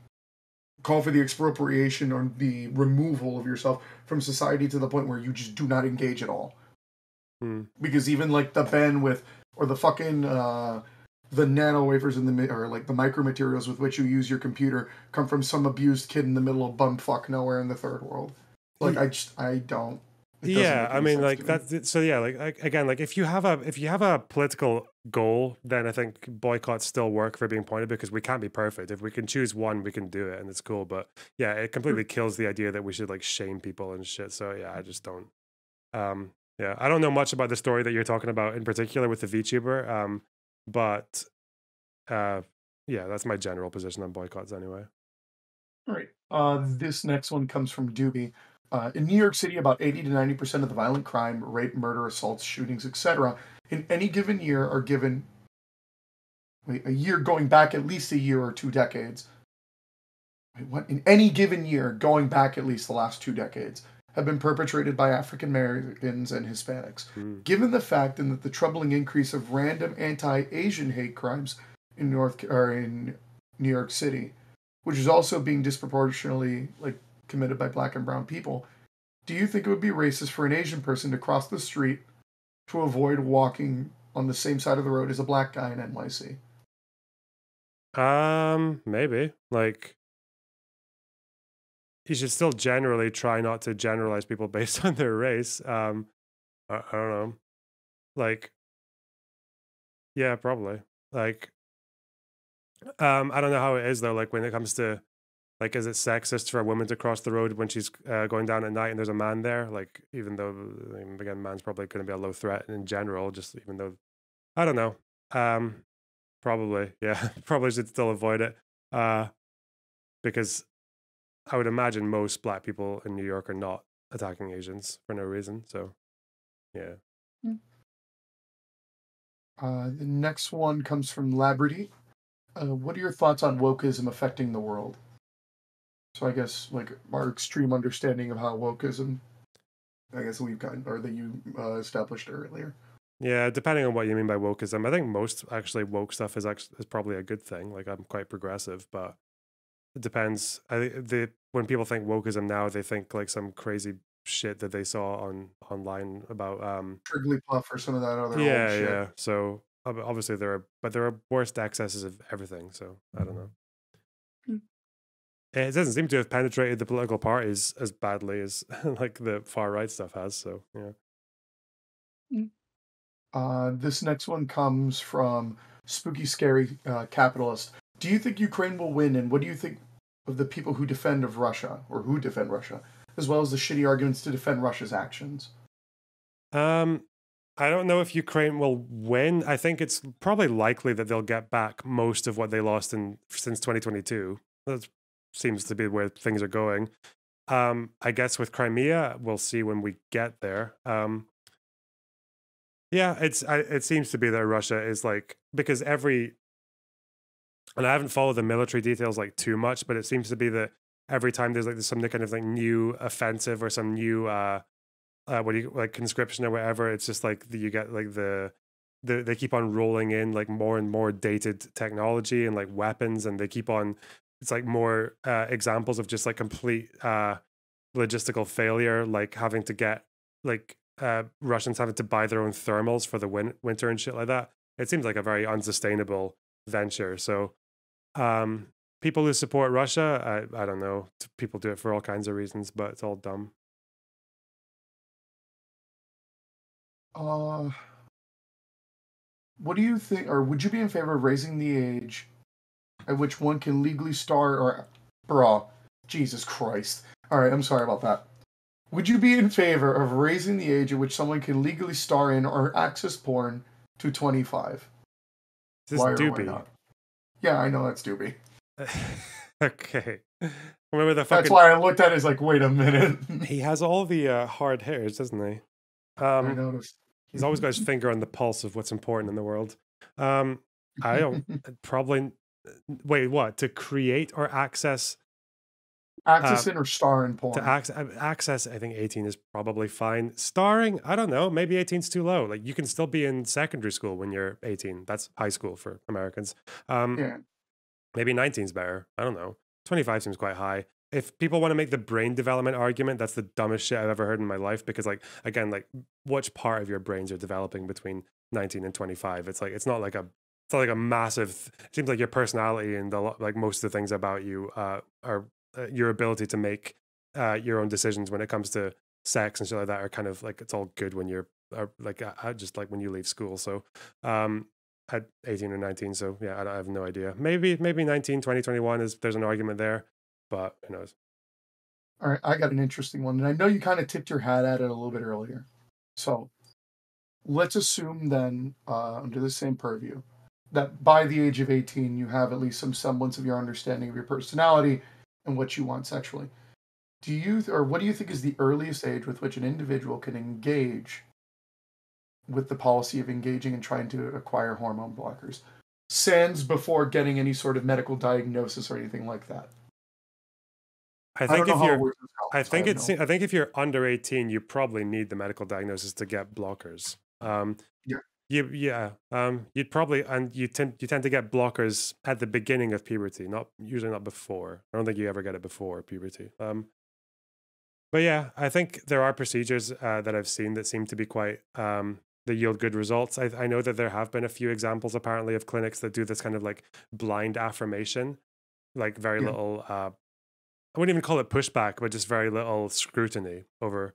call for the expropriation or the removal of yourself from society to the point where you just do not engage at all. Because even like the bandwidth or the fucking the nano wafers in the or like the micromaterials with which you use your computer come from some abused kid in the middle of bumfuck nowhere in the third world. Like I don't. Yeah, I mean, like that's so. Yeah, like again, like if you have a political goal, then I think boycotts still work for being pointed because we can't be perfect. If we can choose one, we can do it, and it's cool. But yeah, it completely kills the idea that we should like shame people and shit. So yeah, I just don't. Yeah, I don't know much about the story that you're talking about in particular with the VTuber. But yeah, that's my general position on boycotts anyway. All right. This next one comes from Doobie. In New York City, about 80 to 90% of the violent crime, rape, murder, assaults, shootings, etc., in any given year are given. Wait, a year going back at least a year or 2 decades. Wait, what? In any given year going back at least the last 2 decades have been perpetrated by African Americans and Hispanics. Given the fact and that the troubling increase of random anti-Asian hate crimes in New York City, which is also being disproportionately committed by black and brown people, do you think it would be racist for an Asian person to cross the street to avoid walking on the same side of the road as a black guy in NYC? Maybe. Like, you should still generally try not to generalize people based on their race. I don't know. Like, yeah, probably. Like, I don't know how it is though. Like when it comes to, like, is it sexist for a woman to cross the road when she's going down at night and there's a man there? Like, even though, again, man's probably going to be a low threat in general. Just even though, I don't know. Probably, yeah, probably should still avoid it. Because I would imagine most black people in New York are not attacking Asians for no reason. So, yeah. The next one comes from Labrity. What are your thoughts on wokeism affecting the world? So I guess our extreme understanding of how wokeism, I guess we've gotten, or that you established earlier. Yeah, depending on what you mean by wokeism, I think most actually woke stuff is probably a good thing. Like I'm quite progressive, but it depends. When people think wokeism now, they think like some crazy shit that they saw online about Jigglypuff or some of that other yeah, old shit. yeah. So obviously there are worst excesses of everything. So I don't know. It doesn't seem to have penetrated the political parties as badly as like the far right stuff has. So yeah. This next one comes from Spooky Scary Capitalist. Do you think Ukraine will win, and what do you think of the people who defend Russia, as well as the shitty arguments to defend Russia's actions? I don't know if Ukraine will win. I think it's probably likely that they'll get back most of what they lost since 2022. That seems to be where things are going. I guess with Crimea, we'll see when we get there. Yeah, it seems to be that Russia is like, because and I haven't followed the military details like too much, but it seems to be that every time there's some kind of like new offensive or some new conscription or whatever, it's just like you get like they keep on rolling in like more and more dated technology and like weapons, and they keep on, it's like more examples of just like complete logistical failure, like having to get like Russians having to buy their own thermals for the winter and shit like that. It seems like a very unsustainable venture. So people who support Russia, I don't know, people do it for all kinds of reasons, but it's all dumb. What do you think, or would you be in favor of raising the age at which one can legally star, Jesus Christ. All right, I'm sorry about that. Would you be in favor of raising the age at which someone can legally star in or access porn to 25? This is Doobie. Yeah, I know that's Doobie. Okay. Remember the fucking... That's why I looked at it as like, wait a minute. He has all the hard hairs, doesn't he? I noticed. He's always got his finger on the pulse of what's important in the world. I don't probably... Wait, what? To create or access... Access in or star in porn? To access, I think 18 is probably fine. Starring, I don't know. Maybe 18 is too low. Like, you can still be in secondary school when you're 18. That's high school for Americans. Yeah. Maybe 19 is better. I don't know. 25 seems quite high. If people want to make the brain development argument, that's the dumbest shit I've ever heard in my life. Because, like, again, like, which part of your brains are developing between 19 and 25? It's like, it's not like a massive... It seems like your personality and like most of the things about you are your ability to make your own decisions when it comes to sex and shit like that are kind of like, it's all good when you're just like when you leave school. So at 18 or 19. So yeah, I have no idea. Maybe 19, 20, 21 there's an argument there, but who knows? All right, I got an interesting one. And I know you kind of tipped your hat at it a little bit earlier. So let's assume then, under the same purview, that by the age of 18, you have at least some semblance of your understanding of your personality and what you want sexually. What do you think is the earliest age with which an individual can engage with the policy of engaging and trying to acquire hormone blockers, sans before getting any sort of medical diagnosis or anything like that? I think if you're, I think if you're under 18, you probably need the medical diagnosis to get blockers. You'd probably, and you tend to get blockers at the beginning of puberty, usually not before. I don't think you ever get it before puberty. But yeah, I think there are procedures that I've seen that seem to be quite that yield good results. I know that there have been a few examples apparently of clinics that do this kind of like blind affirmation, like very little. I wouldn't even call it pushback, but just very little scrutiny over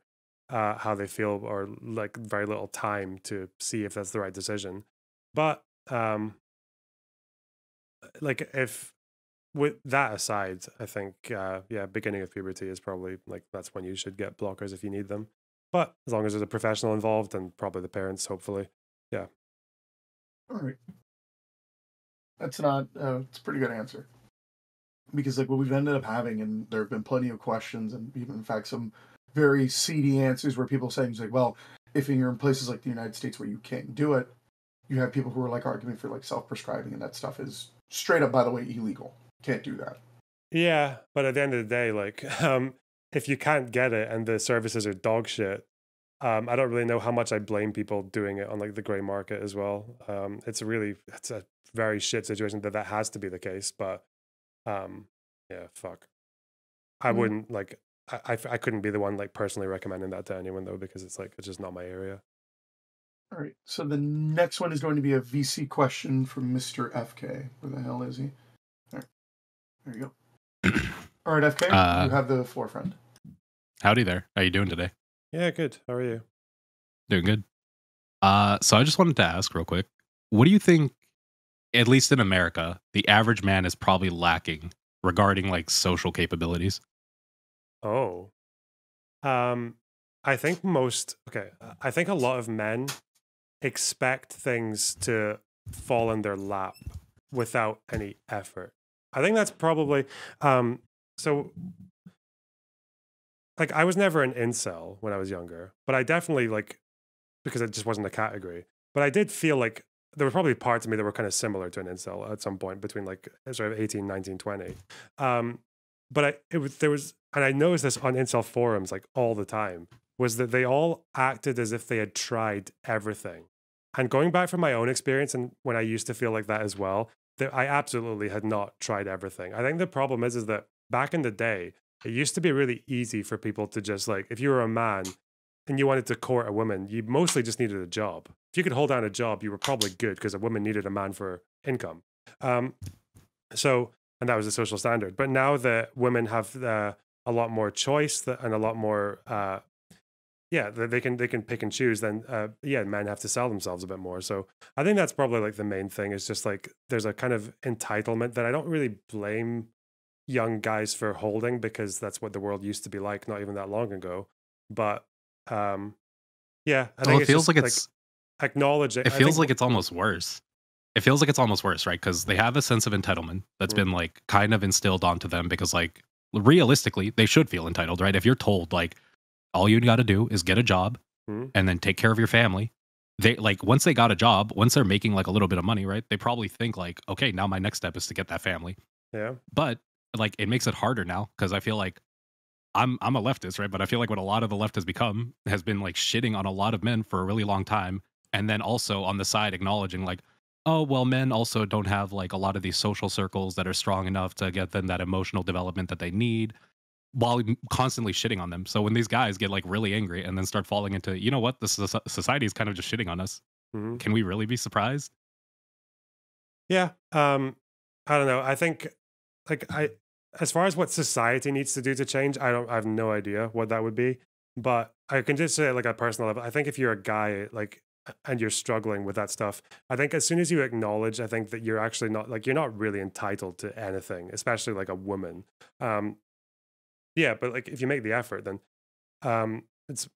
how they feel, or like very little time to see if that's the right decision. But like if with that aside, I think beginning of puberty is probably like that's when you should get blockers if you need them. But as long as there's a professional involved and probably the parents, hopefully, yeah. All right, that's not it's a pretty good answer, because like what we've ended up having, and there have been plenty of questions, and even in fact some very seedy answers where people saying like, well, if you're in places like the United States where you can't do it, you have people who are like arguing for like self-prescribing, and that stuff is straight up, by the way, illegal. Can't do that. Yeah, but at the end of the day, like if you can't get it and the services are dog shit, I don't really know how much I blame people doing it on like the gray market as well. It's a very shit situation that has to be the case. But yeah, fuck. I wouldn't like. I couldn't be the one like personally recommending that to anyone though, because it's just not my area. All right. So the next one is going to be a VC question from Mr. FK. Where the hell is he? There you go. All right, FK, you have the floor, friend. Howdy there. How you doing today? Yeah, good. How are you? Doing good. So I just wanted to ask real quick, what do you think, at least in America, the average man is probably lacking regarding like social capabilities? Oh. I think I think a lot of men expect things to fall in their lap without any effort. I think that's probably so like I was never an incel when I was younger, but I definitely like, because it just wasn't a category. But I did feel like there were probably parts of me that were kind of similar to an incel at some point between like sort of 18, 19, 20. But there was, and I noticed this on incel forums like all the time, was that they all acted as if they had tried everything. And going back from my own experience, and when I used to feel like that as well, that I absolutely had not tried everything. I think the problem is that back in the day, it used to be really easy for people to just like, if you were a man and you wanted to court a woman, you mostly just needed a job. If you could hold down a job, you were probably good, because a woman needed a man for income. And that was the social standard. But now that women have a lot more choice and a lot more, they can pick and choose. Then men have to sell themselves a bit more. So I think that's probably like the main thing. Is just like there's a kind of entitlement that I don't really blame young guys for holding, because that's what the world used to be like not even that long ago. But I think it feels like it's acknowledging. It feels like it's almost worse. It feels like it's almost worse, right? Because they have a sense of entitlement that's been like kind of instilled onto them, because like realistically, they should feel entitled, right? If you're told like all you got to do is get a job and then take care of your family, they like once they got a job, once they're making like a little bit of money, right? They probably think like, okay, now my next step is to get that family. Yeah. But like it makes it harder now, because I feel like I'm a leftist, right? But I feel like what a lot of the left has been like shitting on a lot of men for a really long time, and then also on the side acknowledging like, oh, well, men also don't have like a lot of these social circles that are strong enough to get them that emotional development that they need, while constantly shitting on them. So when these guys get like really angry and then start falling into, you know what, the society is kind of just shitting on us. Can we really be surprised? Yeah. I don't know. I think like as far as what society needs to do to change, I have no idea what that would be. But I can just say like at a personal level, I think if you're a guy like and you're struggling with that stuff, I think as soon as you acknowledge, I think that you're actually not like, you're not really entitled to anything, especially like a woman. But like if you make the effort, then it's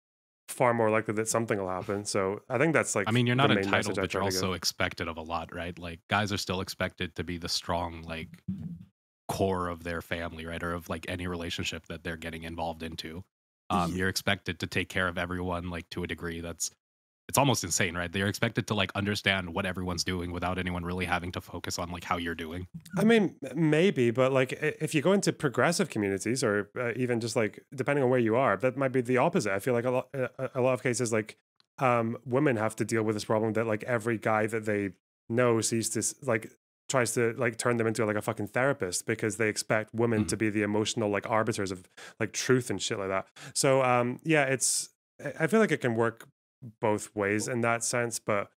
far more likely that something will happen. So I think that's like, I mean, you're not entitled, but you're also expected of a lot, right? Like guys are still expected to be the strong, like core of their family, right, or of like any relationship that they're getting involved into. You're expected to take care of everyone like to a degree that's it's almost insane, right? They're expected to like understand what everyone's doing without anyone really having to focus on like how you're doing. I mean, maybe, but like if you go into progressive communities or even just like depending on where you are, that might be the opposite. I feel like a lot of cases, like women have to deal with this problem that like every guy that they know sees this like tries to like turn them into like a fucking therapist because they expect women to be the emotional like arbiters of like truth and shit like that. So yeah, I feel like it can work both ways in that sense, but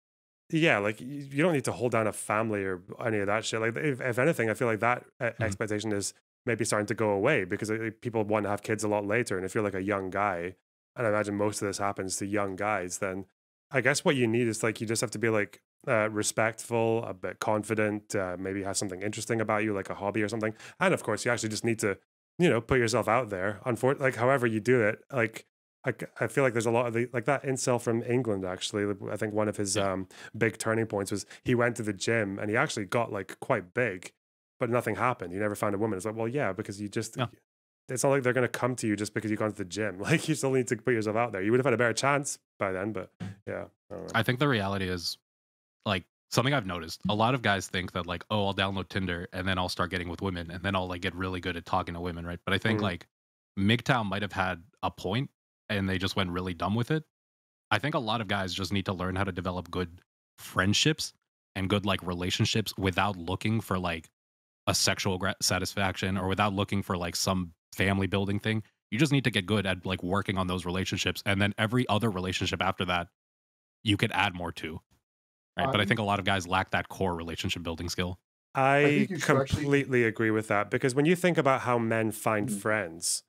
yeah, like you don't need to hold down a family or any of that shit. Like if anything, I feel like that expectation is maybe starting to go away because people want to have kids a lot later. And if you're like a young guy, and I imagine most of this happens to young guys, then I guess what you need is like you just have to be like respectful, a bit confident, maybe have something interesting about you, like a hobby or something. And of course, you actually just need to, put yourself out there. Like however you do it, like I feel like there's a lot of like that incel from England. Actually, I think one of his big turning points was he went to the gym and he actually got like quite big, but nothing happened. He never found a woman. It's like, well, yeah, because you just. Yeah. It's not like they're going to come to you just because you've gone to the gym. Like you still need to put yourself out there. You would have had a better chance by then, but yeah. I don't know. I think the reality is like something I've noticed. A lot of guys think that like, oh, I'll download Tinder and then I'll start getting with women and then I'll like get really good at talking to women, right? But I think like MGTOW might have had a point and they just went really dumb with it. I think a lot of guys just need to learn how to develop good friendships and good like relationships without looking for like a sexual satisfaction or without looking for like some family building thing. You just need to get good at like working on those relationships, and then every other relationship after that you could add more to, right? But I think a lot of guys lack that core relationship building skill. I think you should actually- completely agree with that because when you think about how men find friends,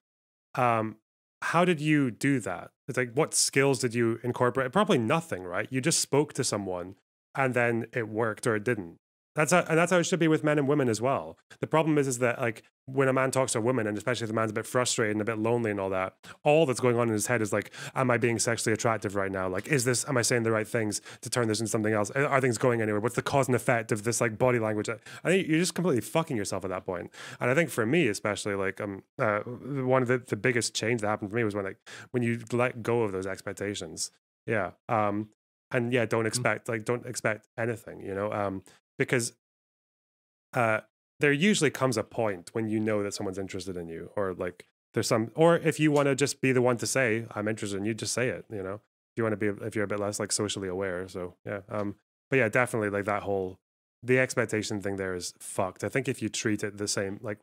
how did you do that? It's like, what skills did you incorporate? Probably nothing, right? You just spoke to someone and then it worked or it didn't. And that's how it should be with men and women as well. The problem is that like when a man talks to a woman, and especially if the man's a bit frustrated and a bit lonely and all that, all that's going on in his head is like, am I being sexually attractive right now? Like, am I saying the right things to turn this into something else? Are things going anywhere? What's the cause and effect of this like body language? I think you're just completely fucking yourself at that point. And I think for me, especially like one of the biggest change that happened for me was when you let go of those expectations. Yeah. And yeah, don't expect anything, because there usually comes a point when you know that someone's interested in you, or like or if you want to just be the one to say I'm interested in you, just say it. If you want to if you're a bit less like socially aware. So yeah, but yeah, definitely like the expectation thing there is fucked. I think if you treat it the same, like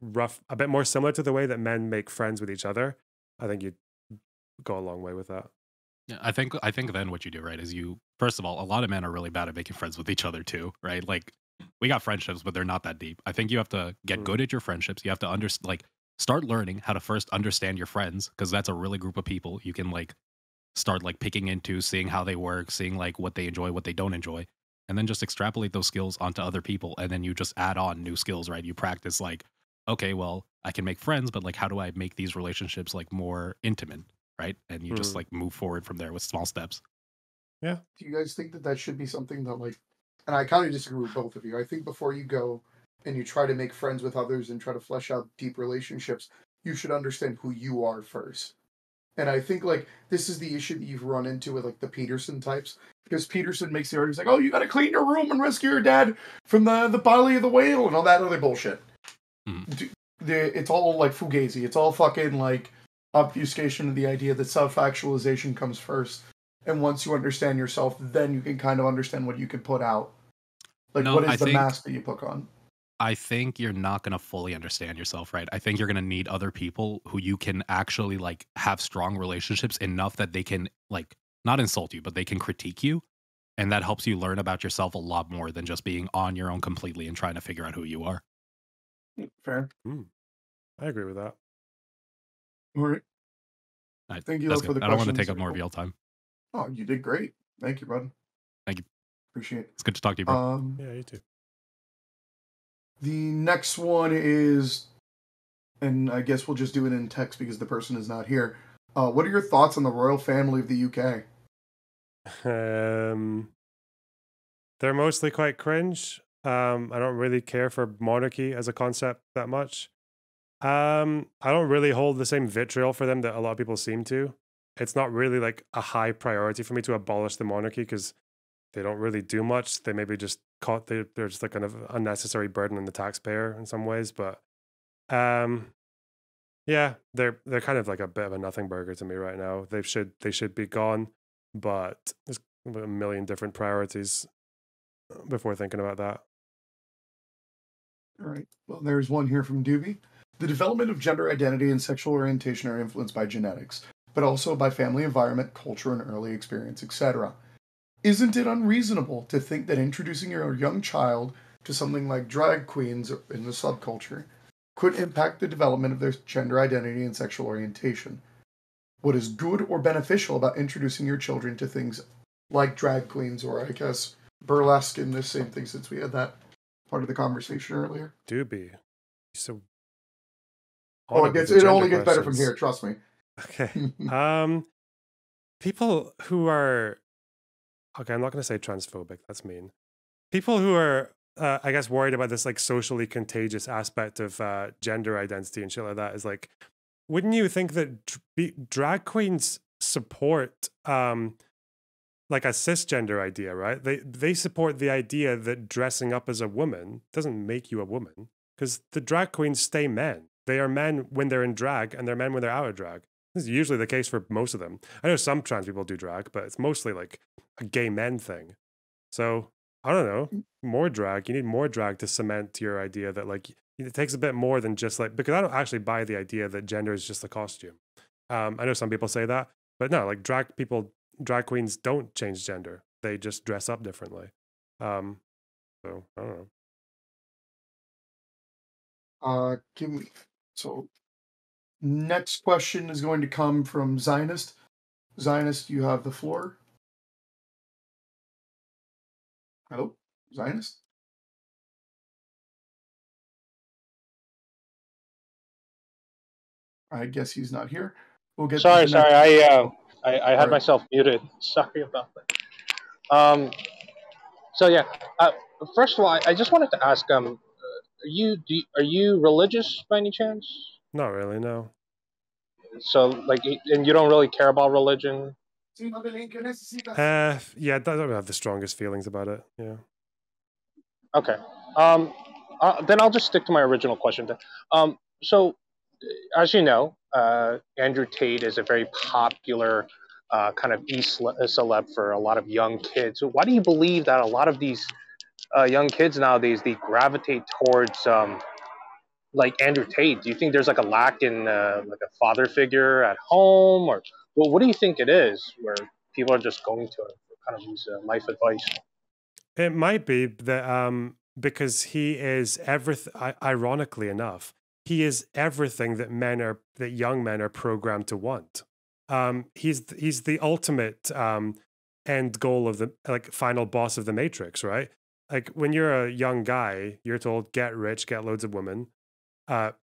a bit more similar to the way that men make friends with each other, I think you'd go a long way with that. Yeah, I think then what you do, right, is first of all, a lot of men are really bad at making friends with each other too, right? Like we got friendships, but they're not that deep. I think you have to get good at your friendships. You have to start learning how to first understand your friends, because that's a really group of people you can like start like picking into, seeing how they work, seeing like what they enjoy, what they don't enjoy, and then just extrapolate those skills onto other people, and then you just add on new skills, right? You practice like, okay, well, I can make friends, but like how do I make these relationships like more intimate, right? And you just like move forward from there with small steps. Yeah. Do you guys think that should be something that like, and I kind of disagree with both of you. I think before you go and you try to make friends with others and try to flesh out deep relationships, you should understand who you are first. And I think like this is the issue that you've run into with like the Peterson types, because Peterson makes the argument like, oh, you got to clean your room and rescue your dad from the belly of the whale and all that other bullshit. It's all like fugazi. It's all fucking like obfuscation of the idea that self-actualization comes first. And once you understand yourself, then you can kind of understand what you can put out. Like, what is the mask that you put on? I think you're not going to fully understand yourself, right? I think you're going to need other people who you can actually like have strong relationships enough that they can like not insult you, but they can critique you. And that helps you learn about yourself a lot more than just being on your own completely and trying to figure out who you are. Fair. I agree with that. All right. Thank you for the questions. I don't want to take up more of your time. Oh, you did great. Thank you, bud. Thank you. Appreciate it. It's good to talk to you, bro. Yeah, you too. The next one is, and I guess we'll just do it in text because the person is not here. What are your thoughts on the royal family of the UK? They're mostly quite cringe. I don't really care for monarchy as a concept that much. I don't really hold the same vitriol for them that a lot of people seem to. It's not really like a high priority for me to abolish the monarchy because they don't really do much. They maybe just they're just like kind of unnecessary burden on the taxpayer in some ways. But um, yeah, they're kind of like a bit of a nothing burger to me right now. They should be gone, but there's a million different priorities before thinking about that. All right. Well, there's one here from Doobie. The development of gender identity and sexual orientation are influenced by genetics, but also by family environment, culture, and early experience, etc. Isn't it unreasonable to think that introducing your young child to something like drag queens in the subculture could impact the development of their gender identity and sexual orientation? What is good or beneficial about introducing your children to things like drag queens, or I guess burlesque in this same thing, since we had that part of the conversation earlier? Doobie, so Oh, it only gets better from here, trust me. Okay. People who are okay, I'm not going to say transphobic. That's mean. People who are, I guess, worried about this like socially contagious aspect of gender identity and shit like that is like, wouldn't you think that drag queens support like a cisgender idea, right? They support the idea that dressing up as a woman doesn't make you a woman because the drag queens stay men. They are men when they're in drag and they're men when they're out of drag. This is usually the case for most of them. I know some trans people do drag, but it's mostly like a gay men thing. So I don't know, more drag. You need more drag to cement your idea that like it takes a bit more than just like, because I don't actually buy the idea that gender is just a costume. I know some people say that, but no, like drag queens don't change gender. They just dress up differently. So I don't know. So next question is going to come from Zionist. Zionist, you have the floor. Hello, Zionist? I guess he's not here. We'll get. Sorry. I had myself muted. Sorry about that. So yeah. First of all, I just wanted to ask. Are you religious by any chance? Not really, no. So like, and you don't really care about religion? Yeah, I don't have the strongest feelings about it. Yeah. Okay. Then I'll just stick to my original question then. So, as you know, Andrew Tate is a very popular kind of celeb for a lot of young kids. So why do you believe that a lot of these young kids nowadays, they gravitate towards like Andrew Tate? Do you think there's like a lack in like a father figure at home, or well, what do you think it is where people are just going to it for kind of these life advice? It might be that because he is everything. Ironically enough, he is everything that young men are programmed to want. He's the ultimate end goal of the like final boss of the Matrix, right? Like when you're a young guy, you're told get rich, get loads of women,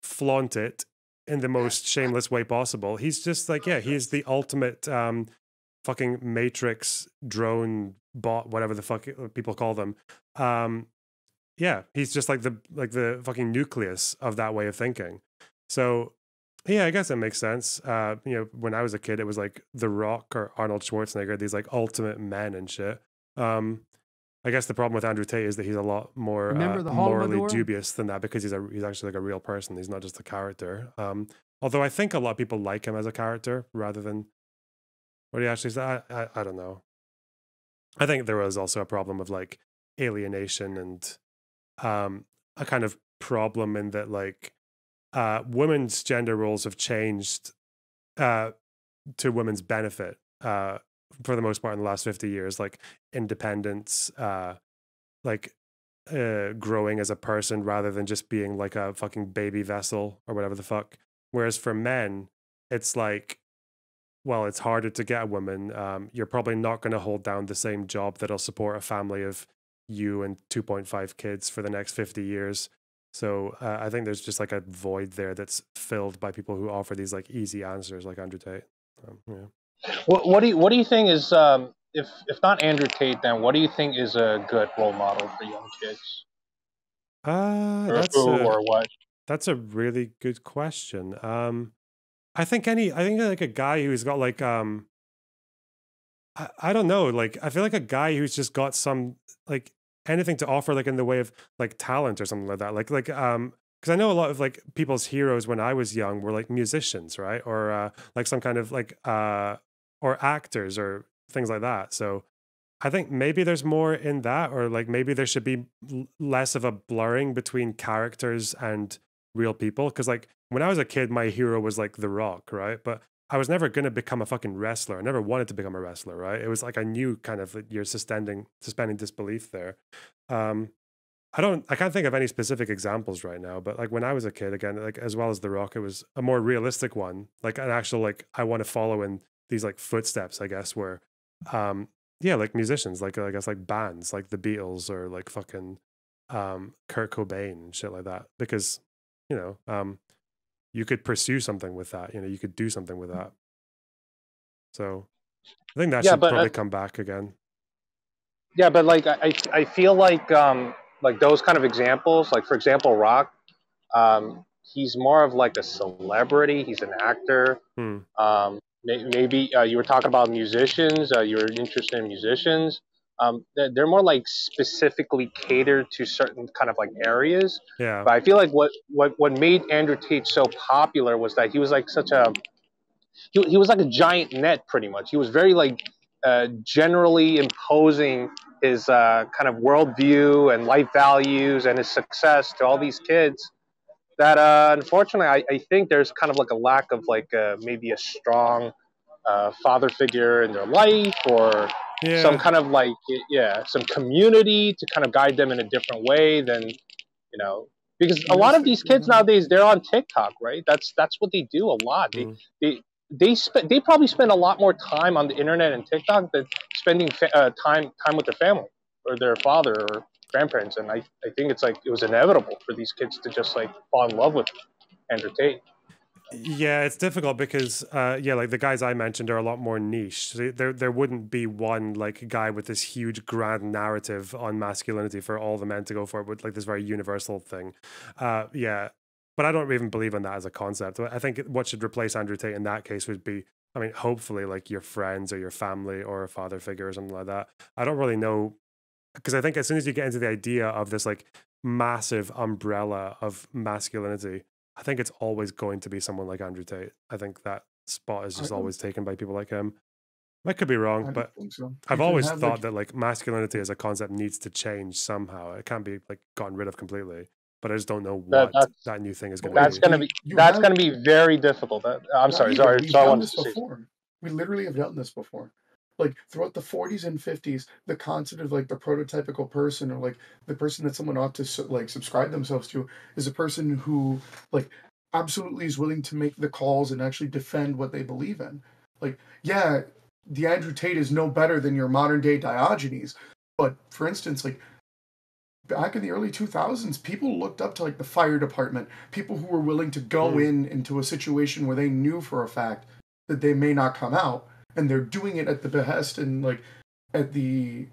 flaunt it in the most shameless way possible. He's just like, yeah, he's the ultimate fucking Matrix drone bot, whatever the fuck people call them. Yeah, he's just like the fucking nucleus of that way of thinking. So yeah, I guess it makes sense. When I was a kid, it was like The Rock or Arnold Schwarzenegger, these like ultimate men and shit. I guess the problem with Andrew Tate is that he's a lot more morally dubious than that because he's actually like a real person. He's not just a character. Although I think a lot of people like him as a character rather than what he actually said. I don't know. I think there was also a problem of like alienation and a kind of problem in that like women's gender roles have changed to women's benefit for the most part in the last 50 years, like independence, growing as a person rather than just being like a fucking baby vessel or whatever the fuck. Whereas for men, it's like, well, it's harder to get a woman. You're probably not going to hold down the same job that'll support a family of you and 2.5 kids for the next 50 years. So I think there's just like a void there that's filled by people who offer these like easy answers like Andrew Tate. Yeah. What do you think is if not Andrew Tate, then what do you think is a good role model for young kids? or That's who a or what? really good question. I think like a guy who's got like I don't know, like I feel like a guy who's just got some like anything to offer, like in the way of like talent or something like that. Because I know a lot of like people's heroes when I was young were like musicians, right? Or like some kind of like or actors or things like that. So I think maybe there's more in that, or like maybe there should be less of a blurring between characters and real people. Because like when I was a kid, my hero was like The Rock, right? But I was never going to become a fucking wrestler. I never wanted to become a wrestler, right? It was like I knew kind of that you're suspending disbelief there. Um, I can't think of any specific examples right now, but like when I was a kid, again, like as well as The Rock, it was a more realistic one, like an actual like I want to follow in these like footsteps, I guess, where um yeah, like musicians, like I guess like bands, like the Beatles or like fucking Kurt Cobain and shit like that, because you know you could pursue something with that, you could do something with that. So I think that Yeah, should but probably come back again. yeah, but like I feel like those kind of examples, like for example, Rock, he's more of like a celebrity. He's an actor. Hmm. Maybe you were talking about musicians. You were interested in musicians. They're more like specifically catered to certain kind of like areas. Yeah. But I feel like what made Andrew Tate so popular was that he was like he was like a giant net pretty much. He was very like generally imposing his kind of worldview and life values and his success to all these kids that unfortunately I think there's kind of like a lack of like maybe a strong father figure in their life or some Yeah. kind of like some community to kind of guide them in a different way than because a lot of these kids nowadays they're on TikTok, right? That's what they do a lot. Hmm. They probably spend a lot more time on the internet and TikTok than spending time with their family or their father or grandparents. And I think it's like it was inevitable for these kids to just like fall in love with Andrew Tate. Yeah, it's difficult because yeah, like the guys I mentioned are a lot more niche. So there wouldn't be one like guy with this huge grand narrative on masculinity for all the men to go for, with like this very universal thing. Yeah, but I don't even believe in that as a concept. I think what should replace Andrew Tate in that case would be, I mean, hopefully like your friends or your family or a father figure or something like that. I don't really know, because I think as soon as you get into the idea of this like massive umbrella of masculinity, I think it's always going to be someone like Andrew Tate. I think that spot is just always taken by people like him. I could be wrong, I but don't think so. I've You can always have thought like that like masculinity as a concept needs to change somehow. It can't be like gotten rid of completely. But I just don't know That, what that's that new thing is going to that's be. gonna be you that's have gonna be very difficult. I'm not sorry, even. sorry, We've so I done wanted this to say. before. We literally have done this before. Like throughout the 40s and 50s, the concept of like the prototypical person or like the person that someone ought to like subscribe themselves to is a person who like absolutely is willing to make the calls and actually defend what they believe in. Like, yeah, the Andrew Tate is no better than your modern day Diogenes, but for instance, like back in the early 2000s, people looked up to like the fire department, people who were willing to go into a situation where they knew for a fact that they may not come out, and they're doing it at the behest and like at their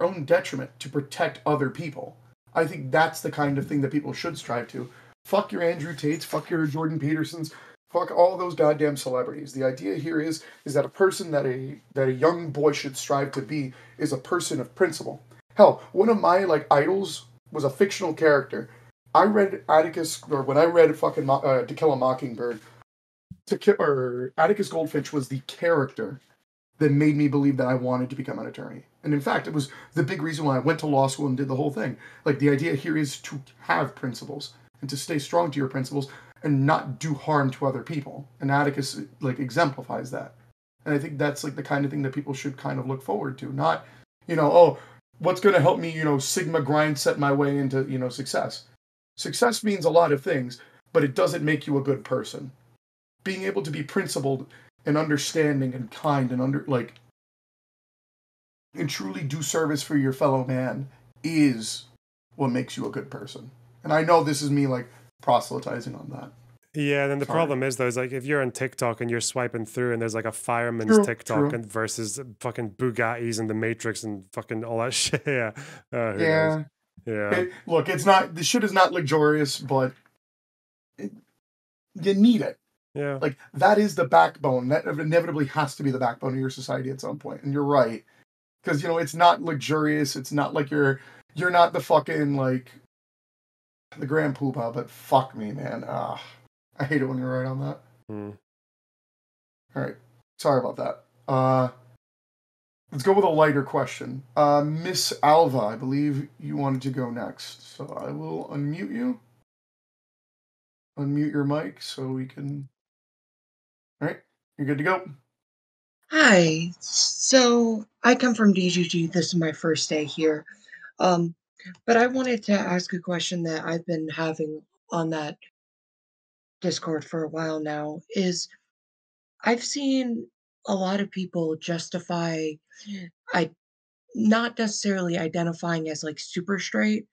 own detriment to protect other people. I think that's the kind of thing that people should strive to. Fuck your Andrew Tates, fuck your Jordan Petersons, fuck all those goddamn celebrities. The idea here is that a person that a young boy should strive to be is a person of principle. Hell, one of my like idols was a fictional character. I read Atticus, or when I read fucking To Kill a Mockingbird, Atticus Goldfinch was the character that made me believe that I wanted to become an attorney. And in fact, it was the big reason why I went to law school and did the whole thing. Like, the idea here is to have principles and to stay strong to your principles and not do harm to other people. And Atticus like exemplifies that. And I think that's like the kind of thing that people should kind of look forward to. Not, oh, what's going to help me, Sigma grind set my way into, success. Success means a lot of things, but it doesn't make you a good person. Being able to be principled and understanding and kind and and truly do service for your fellow man is what makes you a good person. And I know this is me like proselytizing on that. Yeah, then the problem is though, is like if you're on TikTok and you're swiping through and there's like a fireman's TikTok and versus fucking Bugattis and the Matrix and fucking all that shit. Yeah. Yeah. Yeah. Look, it's not, the shit is not luxurious, but you need it. Yeah. Like, that is the backbone. That inevitably has to be the backbone of your society at some point. And you're right. Because, it's not luxurious. It's not like you're not the fucking, like, the Grand Poobah, but fuck me, man. I hate it when you're right on that. All right. Sorry about that. Let's go with a lighter question. Miss Alva, I believe you wanted to go next. So I will unmute you. Unmute your mic so we can... All right. You're good to go. Hi. So I come from DGG. This is my first day here. But I wanted to ask a question that I've been having on that Discord for a while now is I've seen a lot of people justify I not necessarily identifying as like super straight,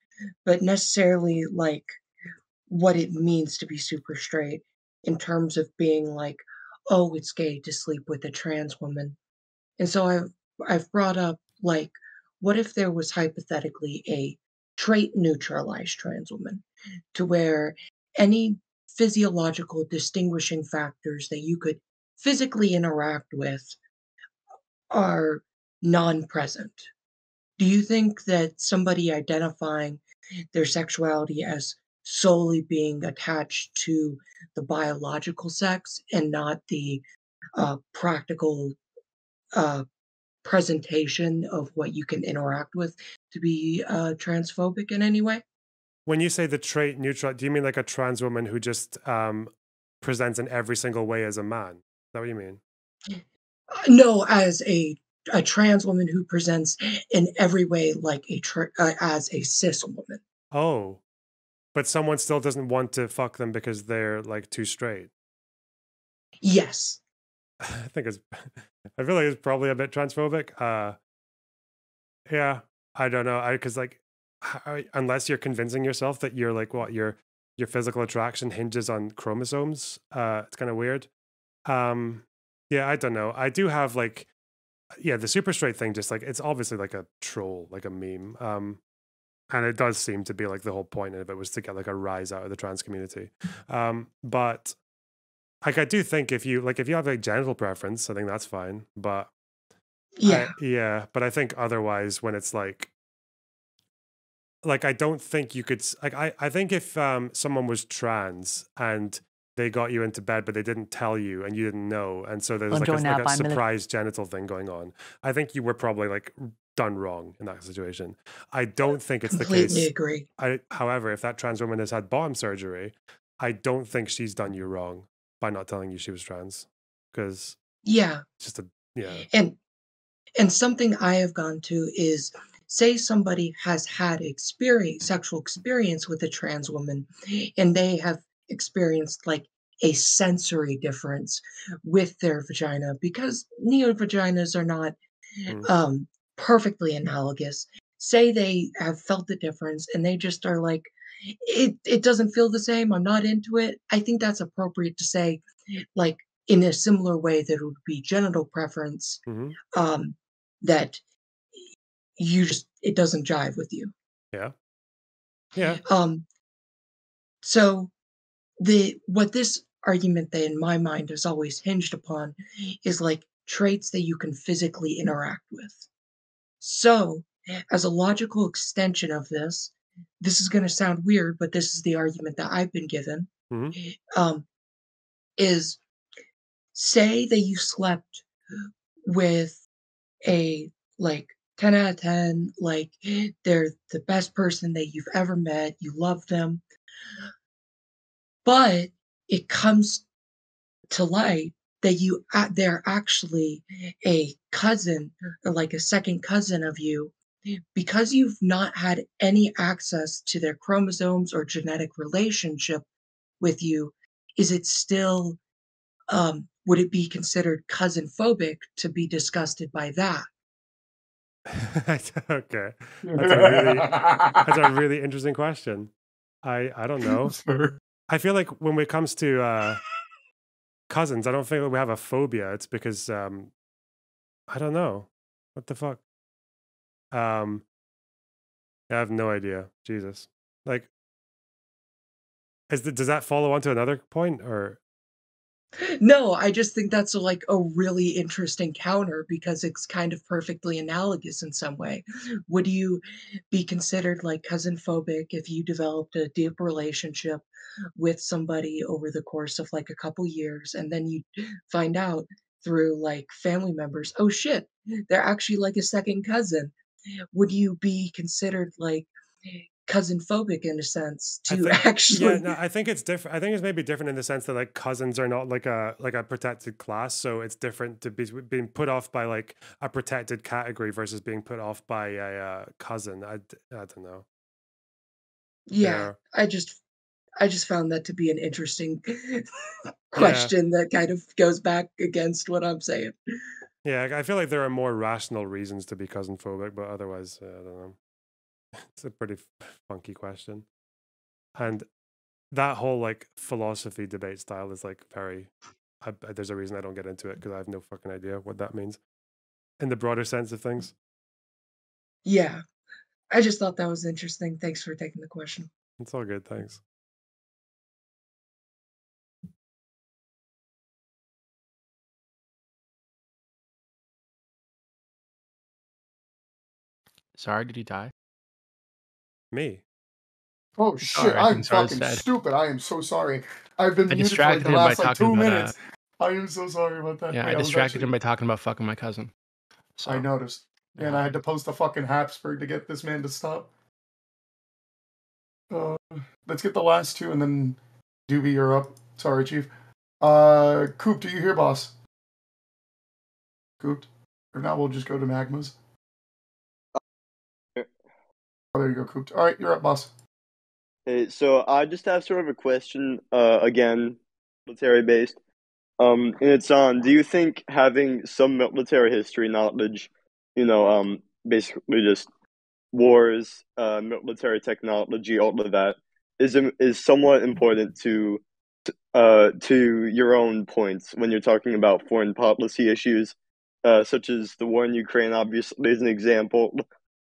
but necessarily like what it means to be super straight in terms of being like, oh, it's gay to sleep with a trans woman. And so I've brought up like, what if there was hypothetically a trait neutralized trans woman to where any physiological distinguishing factors that you could physically interact with are non-present? Do you think that somebody identifying their sexuality as solely being attached to the biological sex and not the practical presentation of what you can interact with to be transphobic in any way? When you say the trait neutral, do you mean like a trans woman who just presents in every single way as a man? Is that what you mean? No, as a trans woman who presents in every way like as a cis woman. Oh, but someone still doesn't want to fuck them because they're like too straight. Yes. I think I feel like it's probably a bit transphobic. Yeah, I don't know. Because like, unless you're convincing yourself that you're like what your physical attraction hinges on chromosomes, it's kind of weird. Yeah, I don't know. I do have like, yeah, the super straight thing. Just like it's obviously like a troll, like a meme. And it does seem to be like the whole point of it was to get like a rise out of the trans community. But like I do think if you have like genital preference, I think that's fine. But Yeah. But I think otherwise when it's like I don't think you could like I think if someone was trans and they got you into bed but they didn't tell you and you didn't know, and so there's like a surprise genital thing going on, I think you were probably like done wrong in that situation. I don't think it's the case. Completely agree. However, if that trans woman has had bottom surgery, I don't think she's done you wrong by not telling you she was trans, because Yeah. it's just yeah. And something I have gone to is say somebody has had sexual experience with a trans woman and they have experienced like a sensory difference with their vagina because neo-vaginas are not perfectly analogous. Say they have felt the difference and they just are like, it doesn't feel the same. I'm not into it. I think that's appropriate to say, like in a similar way that it would be genital preference, that it doesn't jive with you. Yeah. Yeah. So what this argument that in my mind is always hinged upon is like traits that you can physically interact with. So, as a logical extension of this is going to sound weird, but this is the argument that I've been given. Is say that you slept with a like 10 out of 10, like they're the best person that you've ever met, you love them, but it comes to light that they're actually a cousin or like a second cousin of you. Because you've not had any access to their chromosomes or genetic relationship with you, is it still, would it be considered cousin phobic to be disgusted by that? Okay, that's a really interesting question. I don't know. I feel like when it comes to cousins, I don't think that we have a phobia. It's because I don't know what the fuck. I have no idea. Jesus. Like, does that follow on to another point or? No, I just think that's like a really interesting counter because it's kind of perfectly analogous in some way. Would you be considered like cousin phobic if you developed a deep relationship with somebody over the course of like a couple years and then you find out through like family members, oh shit, they're actually like a second cousin? Would you be considered like cousin phobic in a sense I to think, yeah, actually no, I think it's different. I think it's maybe different in the sense that like cousins are not like a protected class, so it's different to be being put off by like a protected category versus being put off by a cousin. I don't know. yeah, Yeah, I just found that to be an interesting yeah, question that kind of goes back against what I'm saying. yeah. I feel like there are more rational reasons to be cousin phobic, but otherwise, I don't know. It's a pretty funky question, and that whole like philosophy debate style is like very. There's a reason I don't get into it because I have no fucking idea what that means in the broader sense of things. Yeah, I just thought that was interesting. Thanks for taking the question. It's all good, thanks. Sorry, did he die? Me. Oh I'm shit, sorry, I I'm think Sarge fucking said. stupid. I am so sorry. I've been I muted for like distracted the him by last like talking 2 about minutes. I am so sorry about that. yeah, Wait, I I was distracted him actually by talking about fucking my cousin. I So noticed. And yeah. I had to post a fucking Habsburg to get this man to stop. Uh, let's get the last two and then Doobie, you're up. Sorry, Chief. Coop, do you hear, boss? Coop? If not, we'll just go to Magmas. Oh, there you go, Coop. All right, you're up, boss. Hey, so I just have sort of a question, again, military based. And it's on, do you think having some military history knowledge, basically just wars, military technology, all of that, is somewhat important to your own points when you're talking about foreign policy issues, such as the war in Ukraine, obviously, is an example,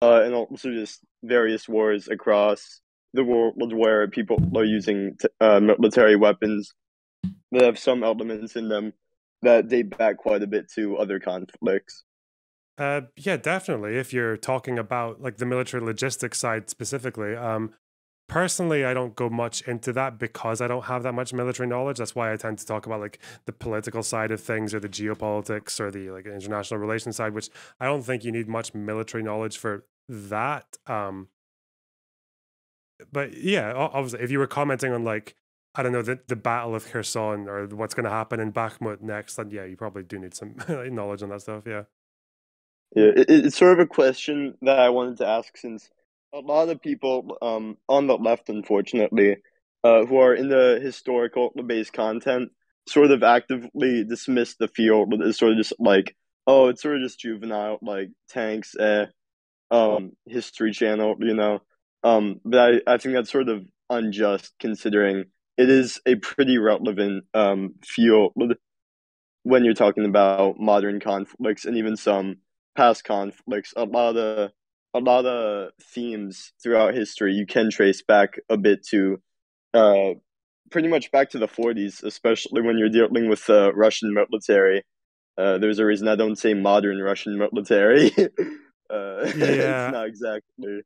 and also just various wars across the world where people are using military weapons that have some elements in them that date back quite a bit to other conflicts. Yeah, definitely. If you're talking about like the military logistics side specifically, personally, I don't go much into that because I don't have that much military knowledge. That's why I tend to talk about like the political side of things or the geopolitics or the like international relations side, which I don't think you need much military knowledge for that. But yeah, obviously, if you were commenting on like I don't know the Battle of Kherson or what's going to happen in Bakhmut next, then yeah, you probably do need some knowledge on that stuff. Yeah. Yeah, it's sort of a question that I wanted to ask since a lot of people on the left, unfortunately, who are in the historical based content, sort of actively dismiss the field as sort of just like, oh, it's sort of just juvenile, like tanks, History Channel, But I think that's sort of unjust considering it is a pretty relevant field when you're talking about modern conflicts and even some past conflicts. A lot of themes throughout history you can trace back a bit to pretty much back to the 40s, especially when you're dealing with the Russian military. There's a reason I don't say modern Russian military. It's Yeah. not exactly.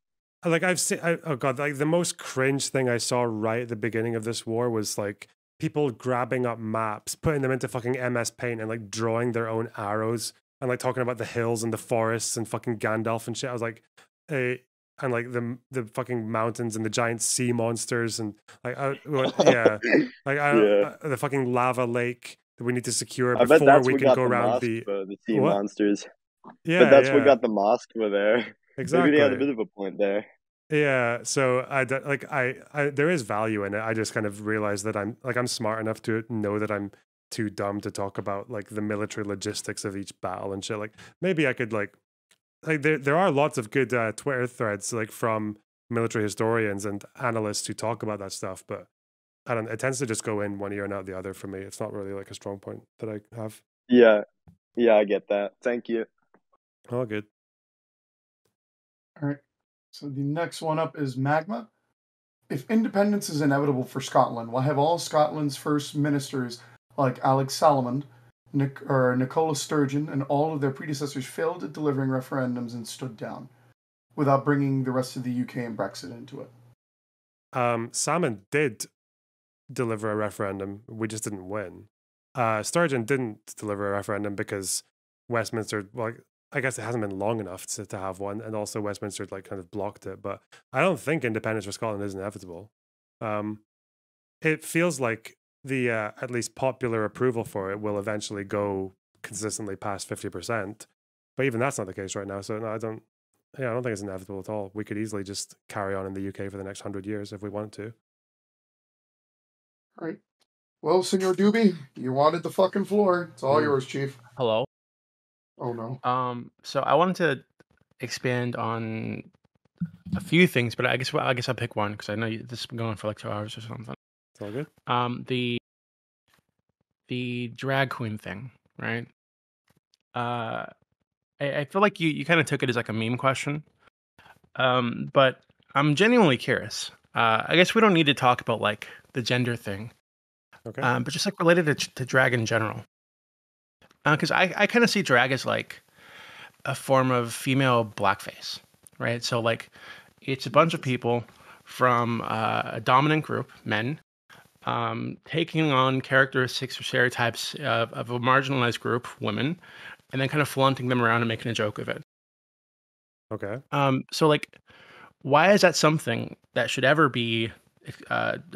Like I've seen, oh god, like the most cringe thing I saw right at the beginning of this war was like people grabbing up maps, putting them into fucking MS Paint, and like drawing their own arrows, and like talking about the hills and the forests and fucking Gandalf and shit. I was like, and like the fucking mountains and the giant sea monsters and like yeah, like Yeah. the fucking lava lake that we need to secure I bet before that's we what can got go the around the Moskva, the sea what? monsters. But Yeah, that's what yeah, got the Moskva there. Maybe they had a exactly. bit of a point there. Yeah, so I there is value in it. I just kind of realized that I'm smart enough to know that I'm too dumb to talk about like the military logistics of each battle and shit. Like maybe I could like there are lots of good Twitter threads like from military historians and analysts who talk about that stuff, but I don't. It tends to just go in one ear and out the other for me. It's not really like a strong point that I have. Yeah. Yeah, I get that. Thank you. All good. All right. So the next one up is Magma. If independence is inevitable for Scotland, why have all Scotland's first ministers, like Alex Salmond, Nicola Sturgeon, and all of their predecessors failed at delivering referendums and stood down, without bringing the rest of the UK and Brexit into it? Salmond did deliver a referendum. We just didn't win. Sturgeon didn't deliver a referendum because Westminster, well, I guess it hasn't been long enough to have one, and also Westminster like kind of blocked it. But I don't think independence for Scotland is inevitable. It feels like the at least popular approval for it will eventually go consistently past 50%. But even that's not the case right now. So no, I don't think it's inevitable at all. We could easily just carry on in the UK for the next 100 years if we wanted to. All right. Well, Senor Doobie, you wanted the fucking floor. It's all yours, Chief. Hello. Oh no. So I wanted to expand on a few things, but I guess I'll pick one because I know this has been going for like 2 hours or something. It's all good. The drag queen thing, right? I feel like you kind of took it as like a meme question, but I'm genuinely curious. I guess we don't need to talk about like the gender thing, Okay. but just like related to drag in general. Because I kind of see drag as like a form of female blackface, right? So like it's a bunch of people from a dominant group, men, taking on characteristics or stereotypes of a marginalized group, women, and then kind of flaunting them around and making a joke of it. Okay. So like, why is that something that should ever be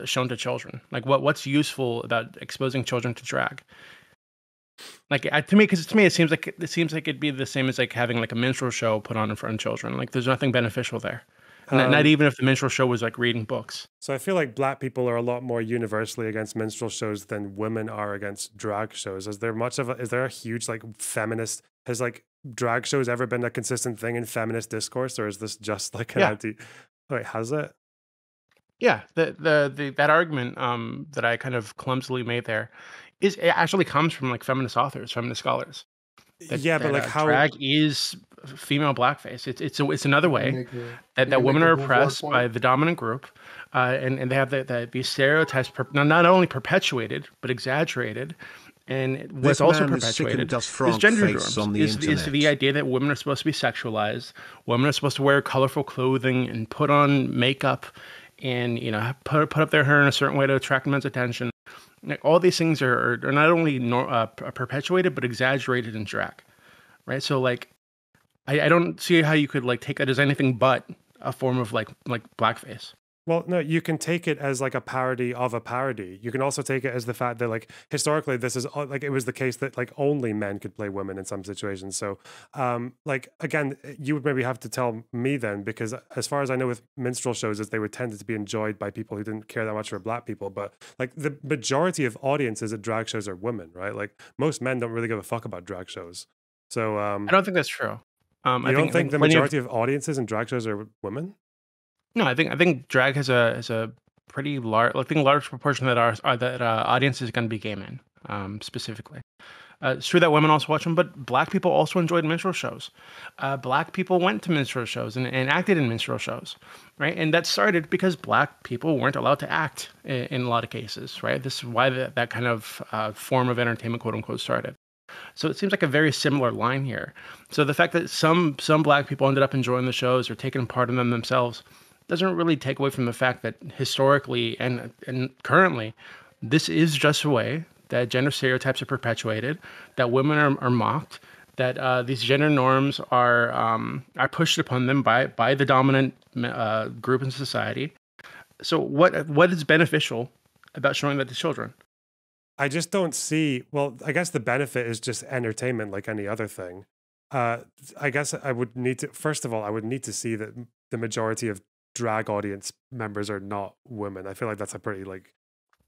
shown to children? Like, what's useful about exposing children to drag? Like to me, it seems like it'd be the same as like having like a minstrel show put on in front of children. Like, there's nothing beneficial there. Not even if the minstrel show was like reading books. So I feel like black people are a lot more universally against minstrel shows than women are against drag shows. Is there a huge like feminist, has like drag shows ever been a consistent thing in feminist discourse, or is this just like an wait, has it? Yeah, that argument that I kind of clumsily made there it actually comes from like feminist authors, feminist scholars. But like how drag is female blackface. It's another way that women are oppressed by the dominant group, and they have these stereotypes not only perpetuated but exaggerated. And what's also perpetuated is gender norms. Is the idea that women are supposed to be sexualized, women are supposed to wear colorful clothing and put on makeup, and put up their hair in a certain way to attract men's attention. Like, all these things are not only perpetuated but exaggerated in drag, right? So like, I don't see how you could like take it as anything but a form of like blackface. Well, no, you can take it as like a parody of a parody. You can also take it as the fact that like historically this is like it was the case that like only men could play women in some situations. So like again, you would maybe have to tell me then, because as far as I know with minstrel shows is they were tended to be enjoyed by people who didn't care that much for black people. But like the majority of audiences at drag shows are women, right? Like most men don't really give a fuck about drag shows. So I don't think that's true. I think the majority of audiences in drag shows are women? No, I think drag has a pretty large, large proportion that audience is going to be gay men, specifically. It's true that women also watch them, but black people also enjoyed minstrel shows. Black people went to minstrel shows and acted in minstrel shows, right? And that started because black people weren't allowed to act in a lot of cases, right? This is why that kind of form of entertainment, quote unquote, started. So it seems like a very similar line here. So the fact that some black people ended up enjoying the shows or taking part in them themselves doesn't really take away from the fact that historically and currently, this is just a way that gender stereotypes are perpetuated, that women are mocked, that these gender norms are pushed upon them by the dominant group in society. So what is beneficial about showing that to children? I just don't see. Well, I guess the benefit is just entertainment, like any other thing. I guess I would need to. First of all, I would need to see that the majority of drag audience members are not women. I feel like that's a pretty like.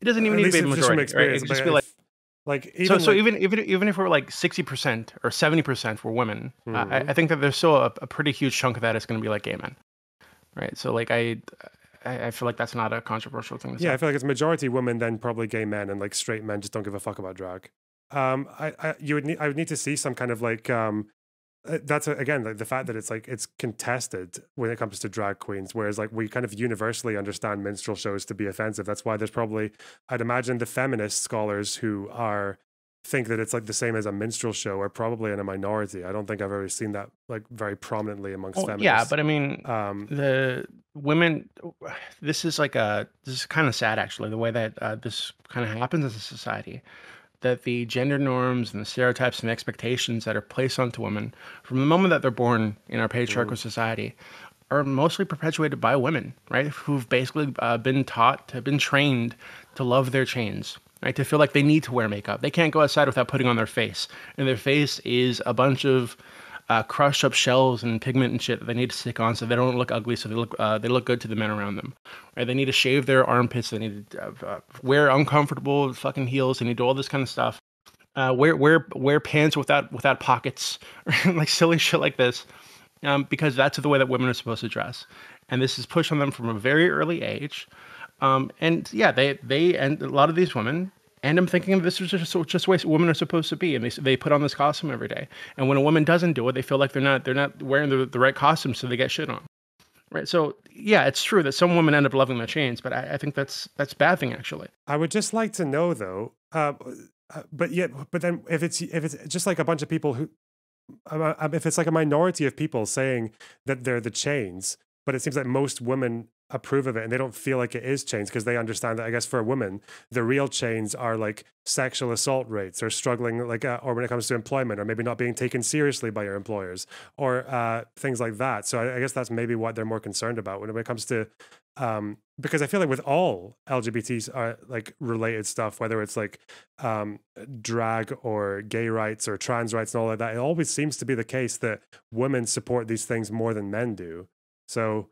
It doesn't even need to be the majority, right? It could just be like even so even if we're like 60% or 70% were women, I think that there's still a pretty huge chunk of that is going to be like gay men, right? So like I feel like that's not a controversial thing to say. Yeah, I feel like it's majority women, then probably gay men, and like straight men just don't give a fuck about drag. I would need to see some kind of like that's again like the fact that it's like it's contested when it comes to drag queens, whereas like we kind of universally understand minstrel shows to be offensive. That's why there's probably, I'd imagine, the feminist scholars who are think that it's like the same as a minstrel show are probably in a minority. I don't think I've ever seen that like very prominently amongst Well, feminists. yeah, but I mean, Um, the women. This is kind of sad, actually, the way that this kind of happens as a society. That the gender norms and the stereotypes and expectations that are placed onto women from the moment that they're born in our patriarchal society are mostly perpetuated by women, right? Who've basically been trained to love their chains, right? To feel like they need to wear makeup. They can't go outside without putting on their face. And their face is a bunch of crushed up shells and pigment and shit that they need to stick on so they don't look ugly, so they look good to the men around them. Right? They need to shave their armpits. They need to wear uncomfortable fucking heels. They need to do all this kind of stuff. Wear pants without pockets, like silly shit like this, because that's the way that women are supposed to dress, and this is pushed on them from a very early age. And yeah, they and a lot of these women end up thinking this is just the way women are supposed to be, and they put on this costume every day. And when a woman doesn't do it, they feel like they're not wearing the right costume, so they get shit on. Right. So yeah, it's true that some women end up loving their chains, but I think that's a bad thing, actually. I would just like to know though, but then if it's just like a bunch of people who, if it's like a minority of people saying that they're the chains, but it seems like most women approve of it and they don't feel like it is chains because they understand that I guess for a woman the real chains are like sexual assault rates or struggling like or when it comes to employment or maybe not being taken seriously by your employers or things like that. So I guess that's maybe what they're more concerned about when it comes to because I feel like with all LGBT like related stuff, whether it's like drag or gay rights or trans rights and all of that, it always seems to be the case that women support these things more than men do. So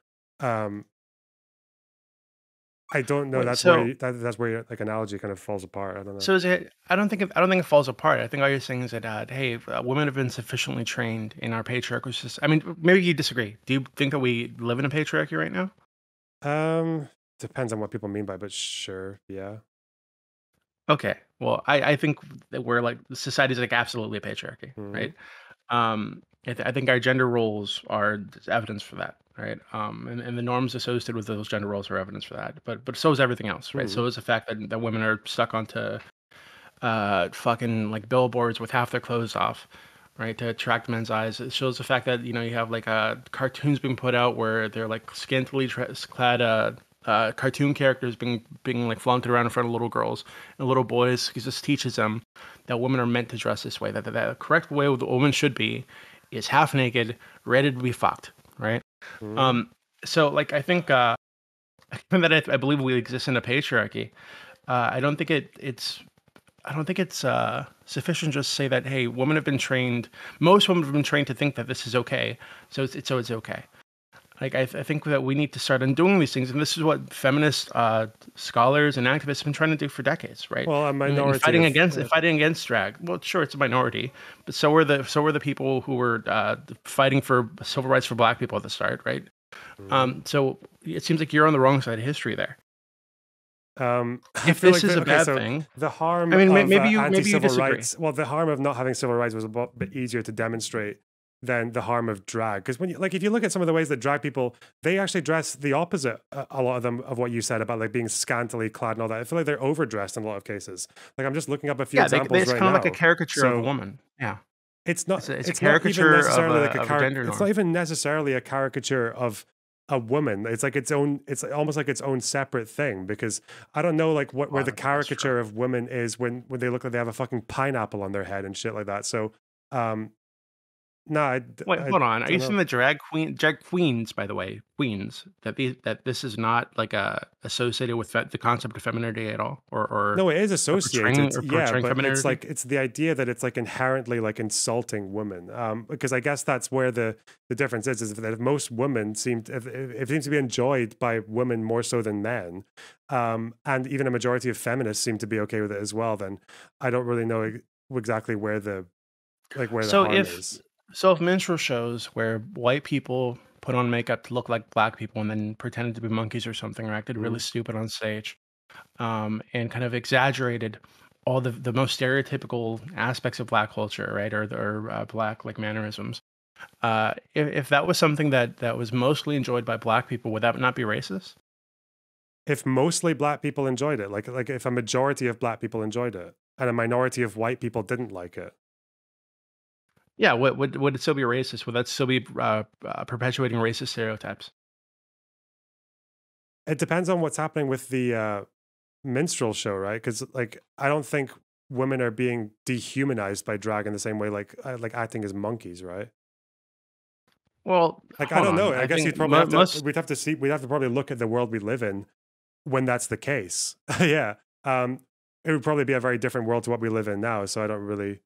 I don't know. Wait, That's so where that's where your like analogy kind of falls apart. I don't know. so is it? I don't think it falls apart. I think all you're saying is that hey, women have been sufficiently trained in our patriarchal system. I mean, maybe you disagree. Do you think that we live in a patriarchy right now? Depends on what people mean by, but sure, yeah. Okay. Well, I think that we're like society's like absolutely a patriarchy, Mhm. right? I think our gender roles are evidence for that, right? And the norms associated with those gender roles are evidence for that. But so is everything else, right? Mhm. So is the fact that women are stuck onto fucking like billboards with half their clothes off, right, to attract men's eyes. It shows the fact that you have like cartoons being put out where they're like scantily clad cartoon characters being like flaunted around in front of little girls and little boys. Because this teaches them that women are meant to dress this way. That the correct way the woman should be is half naked, ready to be fucked, right? Mhm. So like I think given that I believe we exist in a patriarchy, I don't think it's sufficient just to say that hey, women have been trained. Most women have been trained to think that this is okay, so it's okay. Like I think that we need to start undoing these things, and this is what feminist scholars and activists have been trying to do for decades, right? Well, a And minority fighting of against drag. Well, sure, it's a minority, but so were the people who were fighting for civil rights for Black people at the start, right? Mhm. So it seems like you're on the wrong side of history there. I If feel this like is a okay, bad so thing, the harm I mean, of maybe you anti-civil disagree. rights, well, the harm of not having civil rights was a bit easier to demonstrate than the harm of drag. Because when you like, if you look at some of the ways that drag people, they actually dress the opposite. A lot of them of what you said about like being scantily clad and all that. I feel like they're overdressed in a lot of cases. Like I'm just looking up a few Yeah, examples it's right kind of like a now. caricature of a So woman. Yeah, it's not it's a it's not even caricature of necessarily like a gender it's norm. not even necessarily a caricature of a woman. It's like its own, it's almost like its own separate thing because I don't know like Well, where I the don't think that's true. caricature of women is when they look like they have a fucking pineapple on their head and shit like that. So no, Wait, I hold on. Are you don't saying know. the drag queens, by the way, queens, that this is not like associated with the concept of femininity at all, No, it is associated, yeah, portraying but it's femininity? like it's the idea that it's like inherently like insulting women. Because I guess that's where the difference is that if most women if it seems to be enjoyed by women more so than men, and even a majority of feminists seem to be okay with it as well, then I don't really know exactly where the So harm if is. if minstrel shows where white people put on makeup to look like black people and then pretended to be monkeys or something or acted really Mhm. stupid on stage, and kind of exaggerated all the most stereotypical aspects of black culture, right, or black like mannerisms. If that was something that was mostly enjoyed by black people, would that not be racist? If mostly black people enjoyed it, like if a majority of black people enjoyed it and a minority of white people didn't like it, Yeah, would it still be racist? Would that still be perpetuating racist stereotypes? it depends on what's happening with the minstrel show, right? Because like I don't think women are being dehumanized by drag in the same way like acting as monkeys, right? Well, Like I hold don't on. know. I guess think you'd probably have to. most. We'd have to probably look at the world we live in when that's the case. Yeah. It would probably be a very different world to what we live in now. So I don't really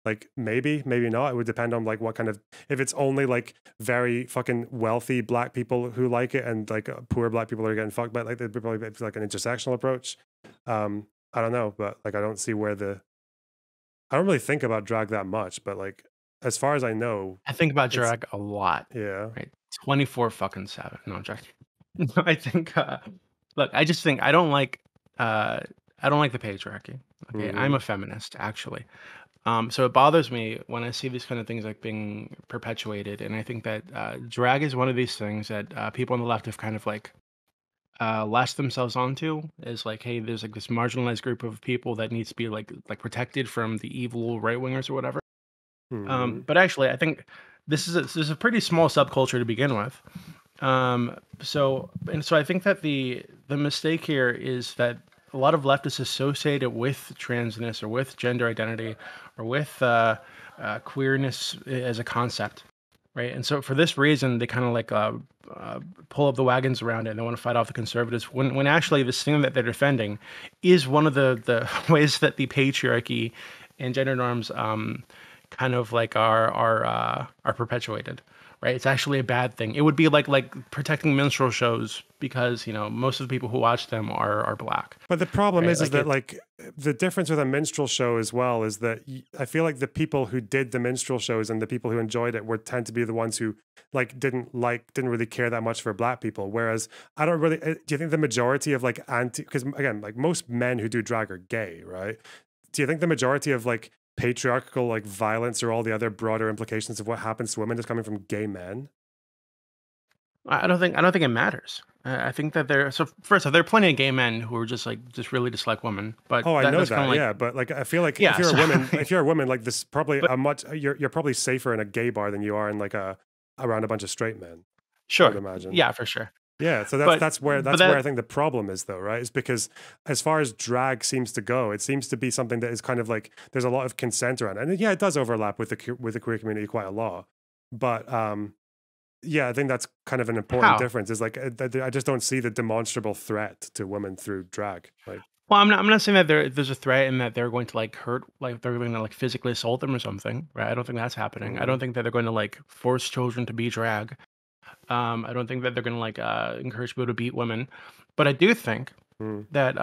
like maybe not. It would depend on like what kind of if it's only like very fucking wealthy black people who like it and like poor black people are getting fucked by it, like it'd probably be like an intersectional approach. I don't know, but like I don't see where I don't really think about drag that much, but like as far as I know, I think about it's drag a lot. yeah. Right, 24/7. No, I'm joking. No, I think. Look, I just think I don't like the patriarchy. Okay, I'm Hmm. a feminist actually. So it bothers me when I see these kind of things like being perpetuated, and I think that drag is one of these things that people on the left have kind of like latched themselves onto. Is like, hey, there's like this marginalized group of people that needs to be like protected from the evil right wingers or whatever. Hmm. But actually, I think this is a pretty small subculture to begin with. So I think that the mistake here is that a lot of leftists associate it with transness or with gender identity or with queerness as a concept, right? And so for this reason, they kind of like pull up the wagons around it and they want to fight off the conservatives when actually this thing that they're defending is one of the ways that the patriarchy and gender norms kind of like are perpetuated, right? It's actually a bad thing. It would be like protecting minstrel shows because most of the people who watch them are black, But the problem right? is Like that it. like the difference with a minstrel show as well is that I feel like the people who did the minstrel shows and the people who enjoyed it were tend to be the ones who didn't really care that much for black people. Whereas I don't really. Do you think the majority of like because again like most men who do drag are gay, right? Do you think the majority of like patriarchal like violence or all the other broader implications of what happens to women is coming from gay men? I don't think it matters. I think that so first off, there are plenty of gay men who are just really dislike women, but Oh, I know that's kind of that, like yeah, but like I feel like yeah. So if you're a woman, like this is probably but a much you're probably safer in a gay bar than you are in like a around a bunch of straight men, I would sure, imagine. yeah, for sure. Yeah, so But that's where I that think the problem is though, right? Is because as far as drag seems to go, it seems to be something that is kind of like there's a lot of consent around it. And yeah, it does overlap with the queer community quite a lot. But yeah, I think that's kind of an important how? difference. Is like I just don't see the demonstrable threat to women through drag. Like, Well, I'm not saying that there's a threat and that they're going to like hurt, like they're going to like physically assault them or something, right? I don't think that's happening. I mm, don't think that they're going to like force children to be drag. I don't think that they're going to like encourage people to beat women, but I do think mm, that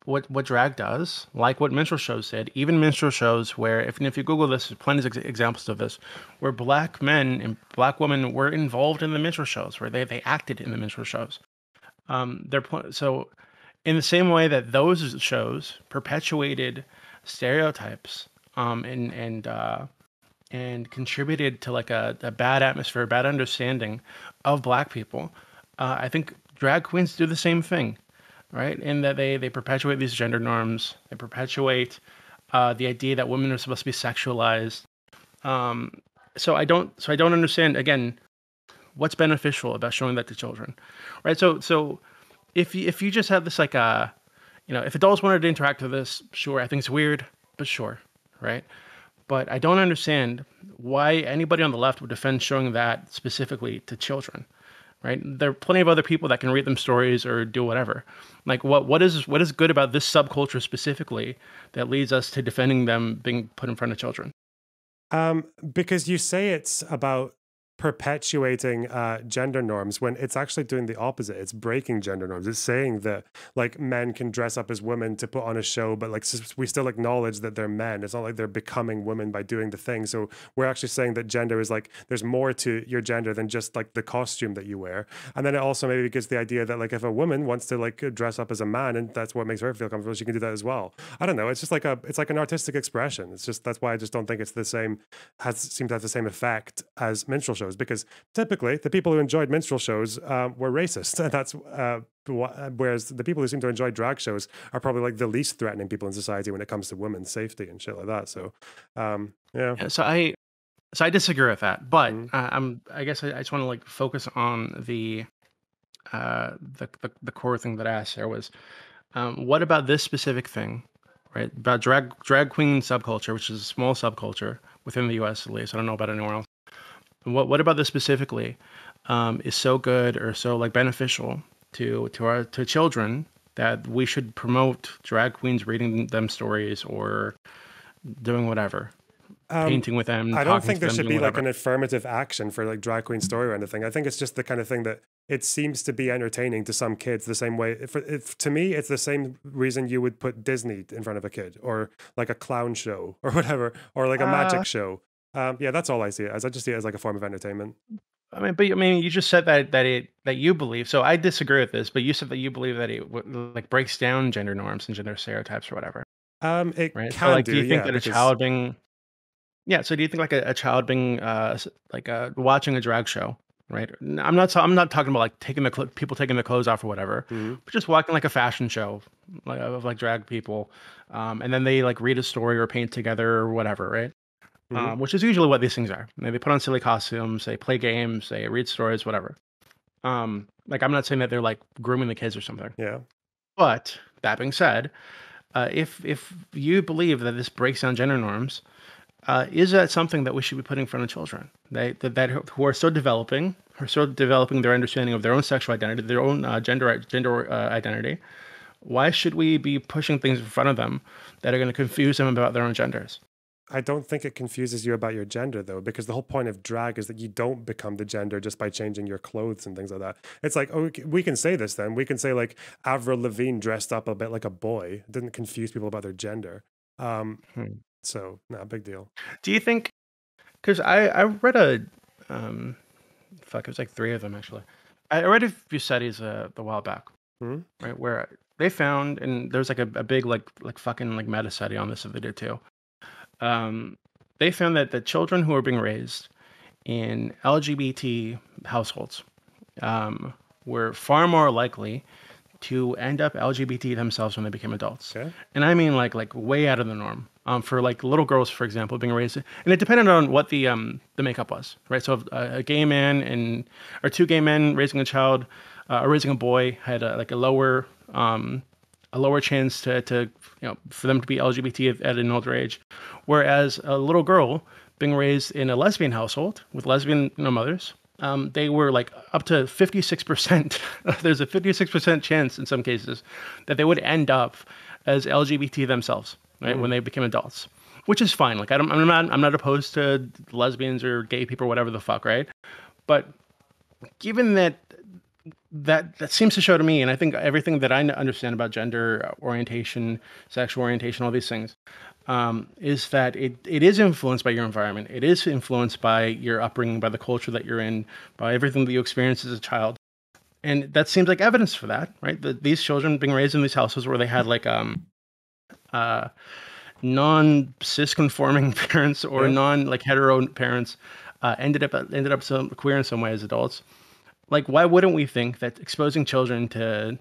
what drag does, like what minstrel shows did, even minstrel shows where if you Google this, there's plenty of examples of this, where black men and black women were involved in the minstrel shows, where they acted in the minstrel shows. So in the same way that those shows perpetuated stereotypes and contributed to like a bad atmosphere, a bad understanding of black people, I think drag queens do the same thing, right? In that they perpetuate these gender norms, they perpetuate the idea that women are supposed to be sexualized. Um, so I don't understand again what's beneficial about showing that to children, right? So if you just have this like if adults wanted to interact with this, sure, I think it's weird, but sure, right? But I don't understand why anybody on the left would defend showing that specifically to children, right? There are plenty of other people that can read them stories or do whatever. Like what is good about this subculture specifically that leads us to defending them being put in front of children? because you say it's about perpetuating gender norms when it's actually doing the opposite. It's breaking gender norms. It's saying that like men can dress up as women to put on a show, but like we still acknowledge that they're men. It's not like they're becoming women by doing the thing. So we're actually saying that gender is like there's more to your gender than just like the costume that you wear. And then it also maybe gives the idea that like if a woman wants to like dress up as a man and that's what makes her feel comfortable, she can do that as well. I don't know. It's just like it's like an artistic expression. It's just that's why I just don't think it's the same seem to have the same effect as minstrel shows. Because typically the people who enjoyed minstrel shows were racist, and that's whereas the people who seem to enjoy drag shows are probably like the least threatening people in society when it comes to women's safety and shit like that. So, yeah. So I disagree with that, but I guess I just want to like focus on the core thing that I asked there was, what about this specific thing, right? About drag queen subculture, which is a small subculture within the U.S. at least. I don't know about anywhere else. What about this specifically is so good or so like beneficial to children that we should promote drag queens reading them stories or doing whatever, painting with them? I don't think there should be like an affirmative action for like drag queen story or anything. I think it's just the kind of thing that it seems to be entertaining to some kids the same way. If to me, it's the same reason you would put Disney in front of a kid or like a clown show or whatever, or like a magic show. Yeah, that's all I see it as. I just see it as like a form of entertainment. You just said that you believe. So I disagree with this, but you said that you believe that it like breaks down gender norms and gender stereotypes or whatever. It right? can So like, do. do you think Yeah, that a child being, So do you think like a child being watching a drag show, right? I'm not talking about like people taking their clothes off or whatever, but just watching like a fashion show of like drag people, and then they like read a story or paint together or whatever, right? Which is usually what these things are. They put on silly costumes, they play games, they read stories, whatever. Like I'm not saying that they're like grooming the kids or something. Yeah. But that being said, if you believe that this breaks down gender norms, is that something that we should be putting in front of children? That who are still developing their understanding of their own sexual identity, their own gender identity. Why should we be pushing things in front of them that are going to confuse them about their own genders? I don't think it confuses you about your gender, though, because the whole point of drag is that you don't become the gender just by changing your clothes and things like that. It's like, oh, we can say this then. We can say, like, Avril Lavigne dressed up a bit like a boy. It didn't confuse people about their gender. So, no, big deal. Do you think, because I read it was like 3 of them, actually. I read a few studies a while back, right, where they found, and there's like a big, like fucking, like, meta study on this that they did too. They found that the children who are being raised in LGBT households were far more likely to end up LGBT themselves when they became adults. Okay. And I mean like way out of the norm. For like little girls, for example, being raised, and it depended on what the makeup was, right? So if a gay man or 2 gay men raising a child or raising a boy had a lower chance to for them to be LGBT at an older age, whereas a little girl being raised in a lesbian household with lesbian mothers, they were like up to 56%. There's a 56% chance in some cases that they would end up as LGBT themselves, right, when they became adults, which is fine. Like I'm not opposed to lesbians or gay people or whatever the fuck, right? But given that seems to show to me, and I think everything that I understand about gender orientation, sexual orientation, all these things, is that it is influenced by your environment. It is influenced by your upbringing, by the culture that you're in, by everything that you experienced as a child. And that seems like evidence for that, right? These children being raised in these houses where they had like non-cis conforming parents or non like hetero parents ended up some queer in some way as adults. Like, why wouldn't we think that exposing children to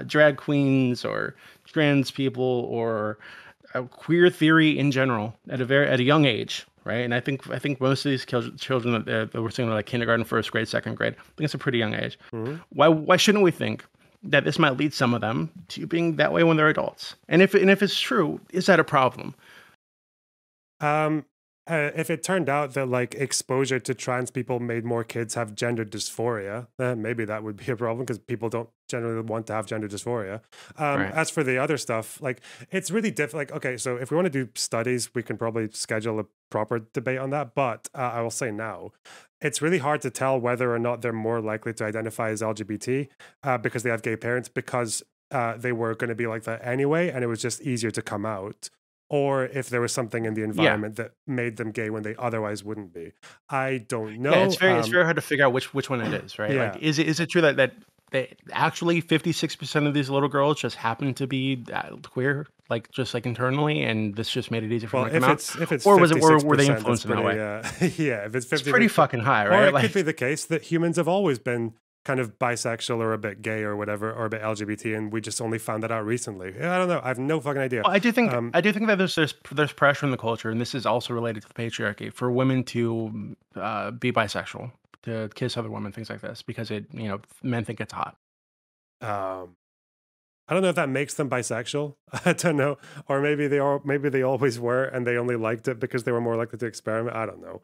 drag queens or trans people or queer theory in general at a young age, right? And I think most of these children that we're seeing like kindergarten, first grade, second grade, I think it's a pretty young age. Why shouldn't we think that this might lead some of them to being that way when they're adults? And if it's true, is that a problem? if it turned out that like exposure to trans people made more kids have gender dysphoria, then maybe that would be a problem because people don't generally want to have gender dysphoria. Right. As for the other stuff, like it's really difficult. Like, okay, so if we want to do studies, we can probably schedule a proper debate on that. But I will say now, it's really hard to tell whether or not they're more likely to identify as LGBT because they have gay parents because they were going to be like that anyway, and it was just easier to come out. Or if there was something in the environment that made them gay when they otherwise wouldn't be. I don't know. Yeah, it's very hard to figure out which one it is, right? Yeah. Like, is it true that actually 56% of these little girls just happen to be queer, like just like internally, and this just made it easier for them to come out? If it's or was it, or were they 56%, influenced in that way? yeah, if it's 50, It's pretty fucking high, or right? it could be the case that humans have always been kind of bisexual or a bit gay or whatever, or a bit LGBT, and we just only found that out recently. I don't know. I have no fucking idea. Well, I do think that there's pressure in the culture, and this is also related to the patriarchy, for women to be bisexual, to kiss other women, things like this, because men think it's hot. I don't know if that makes them bisexual. I don't know, or maybe they always were, and they only liked it because they were more likely to experiment. I don't know.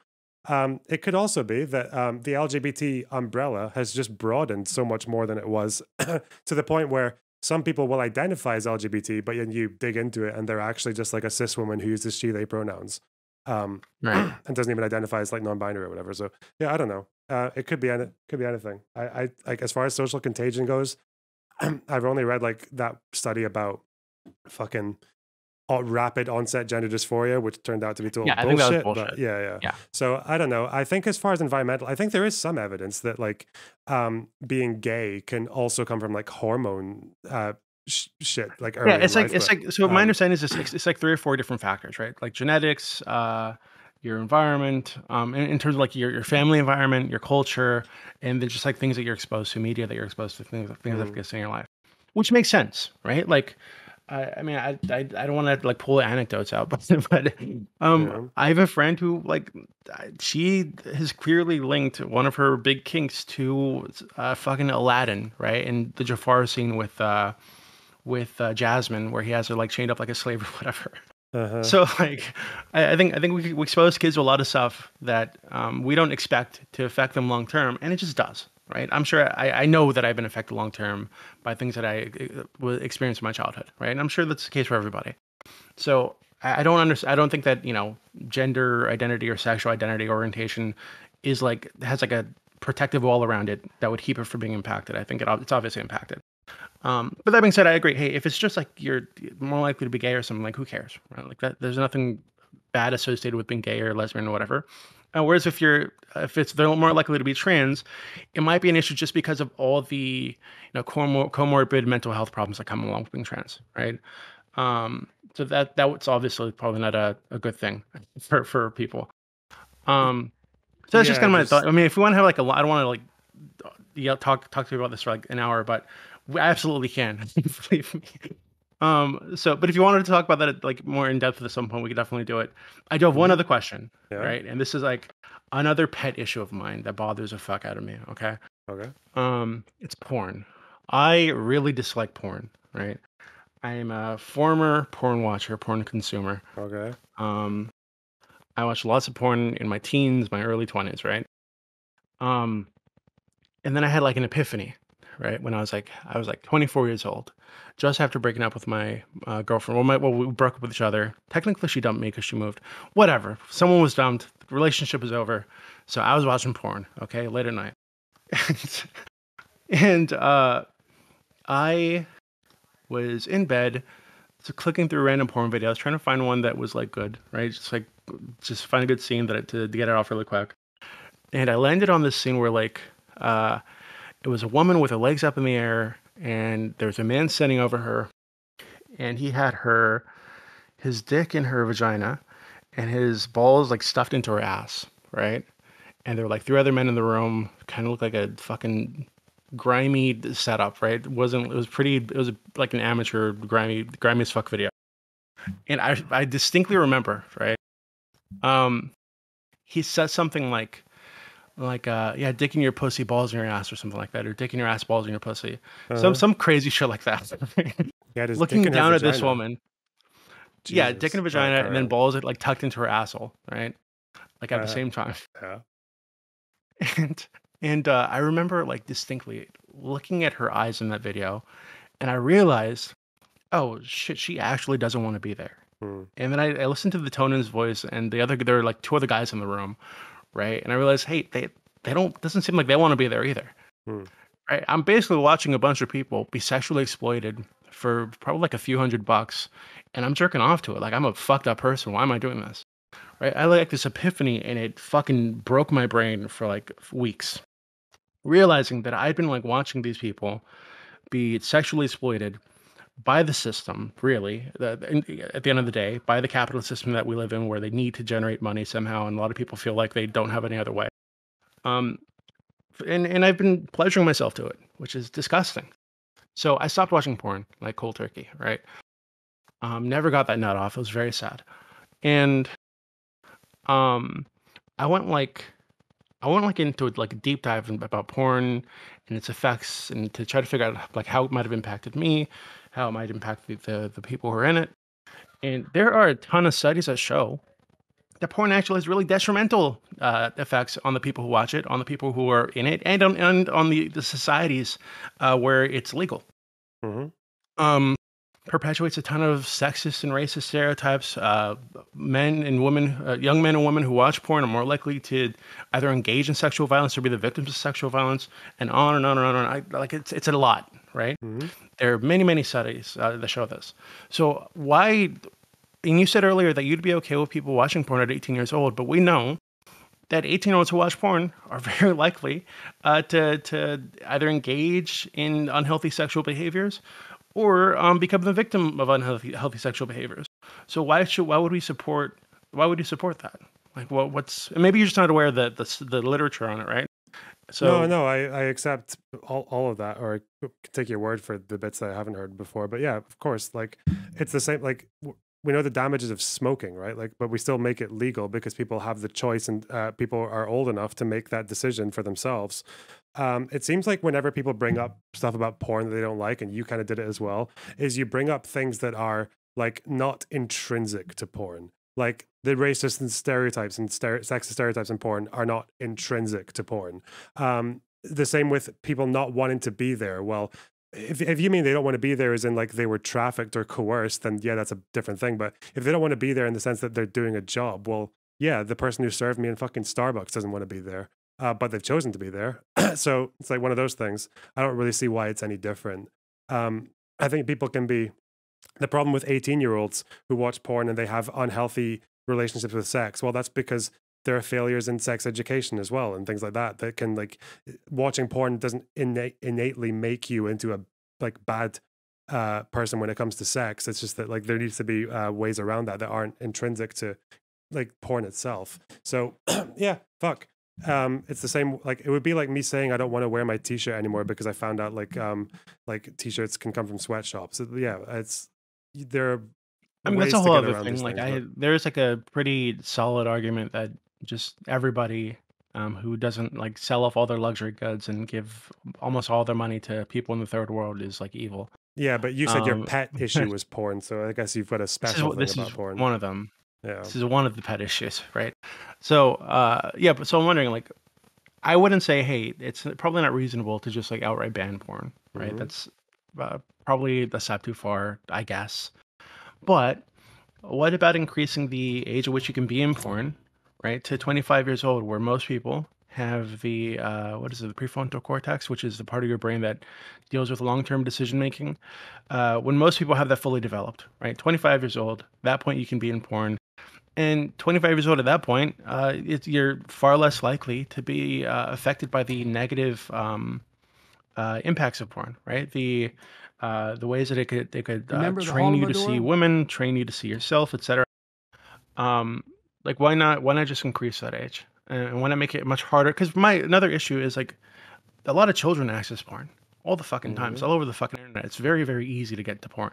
It could also be that the LGBT umbrella has just broadened so much more than it was to the point where some people will identify as LGBT, but then you dig into it and they're actually just like a cis woman who uses she, they pronouns Right. and doesn't even identify as like non-binary or whatever. So yeah, I don't know. It could be anything. I like, as far as social contagion goes, I've only read like that study about fucking rapid onset gender dysphoria, which turned out to be total Yeah, I bullshit. think that was bullshit. But yeah. Yeah. So I don't know. I think as far as environmental, I think there is some evidence that like being gay can also come from like hormone shit. Like early Yeah, it's in like life, but, so. My understanding is it's like 3 or 4 different factors, right? Like genetics, your environment, in terms of like your family environment, your culture, and then just like things that you're exposed to, media that you're exposed to, things that get in your life, which makes sense, right? Like, I mean, I don't want to like pull anecdotes out, but I have a friend who like she has clearly linked one of her big kinks to fucking Aladdin, right? And the Jafar scene with Jasmine, where he has her like chained up like a slave or whatever. So like, I think we expose kids to a lot of stuff that we don't expect to affect them long term, and it just does, right? I'm sure I know that I've been affected long term by things that I experienced in my childhood, right? And I'm sure that's the case for everybody. So I don't understand. I don't think that gender identity or sexual identity orientation is like has like a protective wall around it that would keep it from being impacted. I think it's obviously impacted. But that being said, I agree. Hey, if it's just like you're more likely to be gay or something, like who cares, right? Like that, there's nothing bad associated with being gay or lesbian or whatever. Whereas if they're more likely to be trans, it might be an issue just because of all the comorbid mental health problems that come along with being trans, right? So that's obviously probably not a good thing for people. So that's just kind of my thought. I mean, if we want to have like I don't want to like talk to you about this for like an hour, but we absolutely can. Believe me. But if you wanted to talk about that like more in depth at some point, we could definitely do it. I do have one other question, right? And this is like another pet issue of mine that bothers the fuck out of me. Okay. It's porn. I really dislike porn, right? I am a former porn watcher, porn consumer. Okay. I watched lots of porn in my teens, my early 20s, right? And then I had like an epiphany, right? When I was like 24 years old, just after breaking up with my girlfriend. Well, we broke up with each other. Technically, she dumped me because she moved. Whatever. Someone was dumped. The relationship was over. So I was watching porn, okay, late at night. and I was in bed, so clicking through random porn videos, trying to find one that was like good, right? Just find a good scene to get it off really quick. And I landed on this scene where like it was a woman with her legs up in the air, and there's a man standing over her, and he had his dick in her vagina, and his balls like stuffed into her ass, right? And there were like 3 other men in the room, kind of looked like a fucking grimy setup, right? It was like an amateur grimy as fuck video. And I distinctly remember, right? He said something like dick in your pussy, balls in your ass, or something like that, or dick in your ass, balls in your pussy. Some crazy shit like that. Looking down at this woman. Jesus. Yeah, dick in a vagina, and then balls like tucked into her asshole, right? like at the same time. Yeah. And I remember like distinctly looking at her eyes in that video, and I realized, oh shit, she actually doesn't want to be there. Hmm. And then I listened to the tone in his voice, and there were like two other guys in the room, right? And I realized, hey, they don't doesn't seem like they want to be there either. Hmm. Right? I'm basically watching a bunch of people be sexually exploited for probably like a few $100, and I'm jerking off to it. Like I'm a fucked up person. Why am I doing this? Right? I like this epiphany, and it fucking broke my brain for like weeks. Realizing that I'd been like watching these people be sexually exploited by the system, really, at the end of the day, by the capitalist system that we live in, where they need to generate money somehow, and a lot of people feel like they don't have any other way. And I've been pleasuring myself to it, which is disgusting. So I stopped watching porn like cold turkey, right? Never got that nut off. It was very sad. And I went like into like a deep dive about porn and its effects, and to try to figure out like how it might have impacted me, how it might impact the people who are in it. And there are a ton of studies that show that porn actually has really detrimental effects on the people who watch it, on the people who are in it, and on the societies where it's legal. Mm-hmm. Perpetuates a ton of sexist and racist stereotypes. Men and women, young men and women who watch porn are more likely to either engage in sexual violence or be the victims of sexual violence, and on and on and on. Like it's a lot, right? Mm-hmm. There are many studies that show this. So why? And you said earlier that you'd be okay with people watching porn at 18 years old, but we know that 18-year-olds who watch porn are very likely to either engage in unhealthy sexual behaviors or become the victim of unhealthy sexual behaviors. So why would you support that? Like what's maybe you're just not aware of the literature on it, right? So No, I accept all of that, or I can take your word for the bits that I haven't heard before. But yeah, of course, like it's the same. Like we know the damages of smoking, right? Like, but we still make it legal because people have the choice, and people are old enough to make that decision for themselves. It seems like whenever people bring up stuff about porn that they don't like, and you kind of did it as well, is you bring up things that are like not intrinsic to porn. Like the racist and stereotypes and sexist stereotypes in porn are not intrinsic to porn. The same with people not wanting to be there. Well, if you mean they don't want to be there as in like they were trafficked or coerced, then yeah, that's a different thing. But if they don't want to be there in the sense that they're doing a job, well, yeah, the person who served me in fucking Starbucks doesn't want to be there, but they've chosen to be there. So it's like one of those things. I don't really see why it's any different. I think people can be... The problem with 18-year-olds who watch porn and they have unhealthy relationships with sex, well, that's because there are failures in sex education as well and things like that. That can, like, watching porn doesn't innately make you into a like bad person when it comes to sex. It's just that like there needs to be ways around that aren't intrinsic to like porn itself. So yeah, fuck. It's the same. Like it would be like me saying I don't want to wear my t-shirt anymore because I found out like t-shirts can come from sweatshops. So, yeah, it's there. I mean, that's a whole other thing. Like there's like a pretty solid argument that just everybody who doesn't like sell off all their luxury goods and give almost all their money to people in the third world is like evil. Yeah, but you said your pet issue was porn, so I guess you've got a special thing about porn. One of them. Yeah. This is one of the pet issues, right? So yeah, but so I'm wondering, like, I wouldn't say, hey, it's probably not reasonable to just like outright ban porn, right? Mhm. That's probably a step too far, I guess. But what about increasing the age at which you can be in porn, right, to 25 years old, where most people have the the prefrontal cortex, which is the part of your brain that deals with long-term decision making. When most people have that fully developed, right, 25 years old, at that point you can be in porn. And 25 years old at that point, you're far less likely to be affected by the negative impacts of porn, right? The ways that it could Remember the train you to see Holodomor? women, train you to see yourself, etc. Like why not just increase that age? And why not make it much harder? Because another issue is like a lot of children access porn all the fucking time. It's all over the fucking internet. It's very, very easy to get to porn,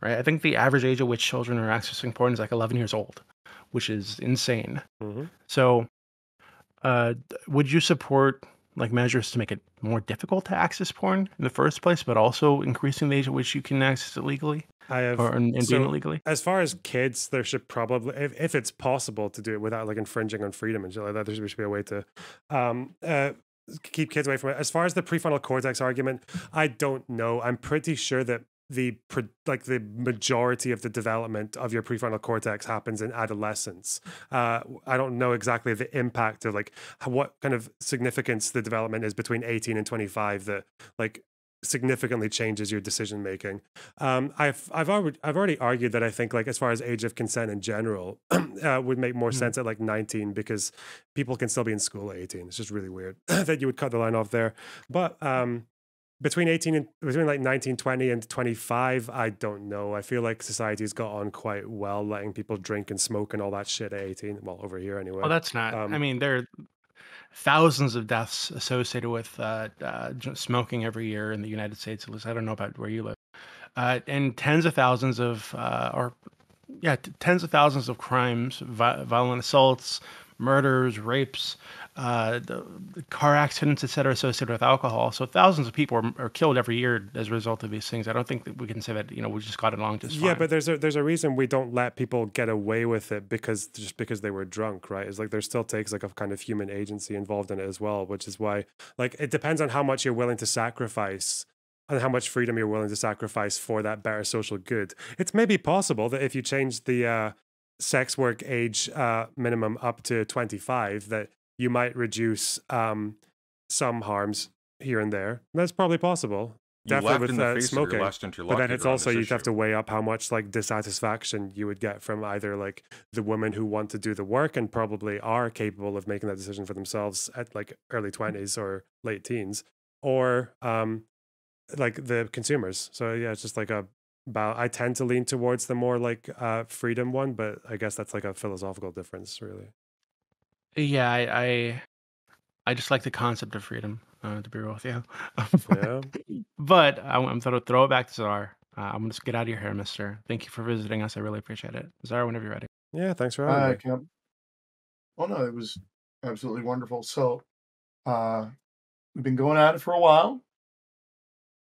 right? I think the average age at which children are accessing porn is like 11 years old, which is insane. Mhm. So, would you support like measures to make it more difficult to access porn in the first place, but also increasing the age at which you can access it legally? I have or and doing it so legally? as far as kids, there should probably, if it's possible to do it without like infringing on freedom and shit like that, there should be a way to um uh keep kids away from it. As far as the prefrontal cortex argument, I don't know. I'm pretty sure that the majority of the development of your prefrontal cortex happens in adolescence. I don't know exactly the impact of like what kind of significance the development is between 18 and 25 that like significantly changes your decision making. I've already argued that I think like as far as age of consent in general would make more sense at like 19 because people can still be in school at 18. It's just really weird that you would cut the line off there. But between like 19, 20 and 25, I don't know. I feel like society's got on quite well, letting people drink and smoke and all that shit at 18. Well, over here anyway. Well, that's not. I mean, there are thousands of deaths associated with smoking every year in the United States. At least I don't know about where you live, and tens of thousands of tens of thousands of crimes, violent assaults, murders, rapes, the car accidents, etc., associated with alcohol. So thousands of people are killed every year as a result of these things. I don't think that we can say that we just got along just fine. Yeah, but there's a reason we don't let people get away with it because they were drunk, right? It's like there still takes like a kind of human agency involved in it as well, which is why like it depends on how much you're willing to sacrifice and how much freedom you're willing to sacrifice for that better social good. It's maybe possible that if you change the sex work age minimum up to 25, that you might reduce some harms here and there. That's probably possible. Definitely with smoking. But then it's also you'd have to weigh up how much like dissatisfaction you would get from either like the women who want to do the work and probably are capable of making that decision for themselves at like early 20s or late teens, or like the consumers. So yeah, it's just like I tend to lean towards the more like freedom one, but I guess that's like a philosophical difference, really. Yeah, I just like the concept of freedom, to be real with you. Yeah. But I'm going to throw it back to Czar. I'm going to get out of your hair, mister. Thank you for visiting us. I really appreciate it. Czar, whenever you're ready. Yeah, thanks for having me. Camp. Oh no, it was absolutely wonderful. So we've been going at it for a while,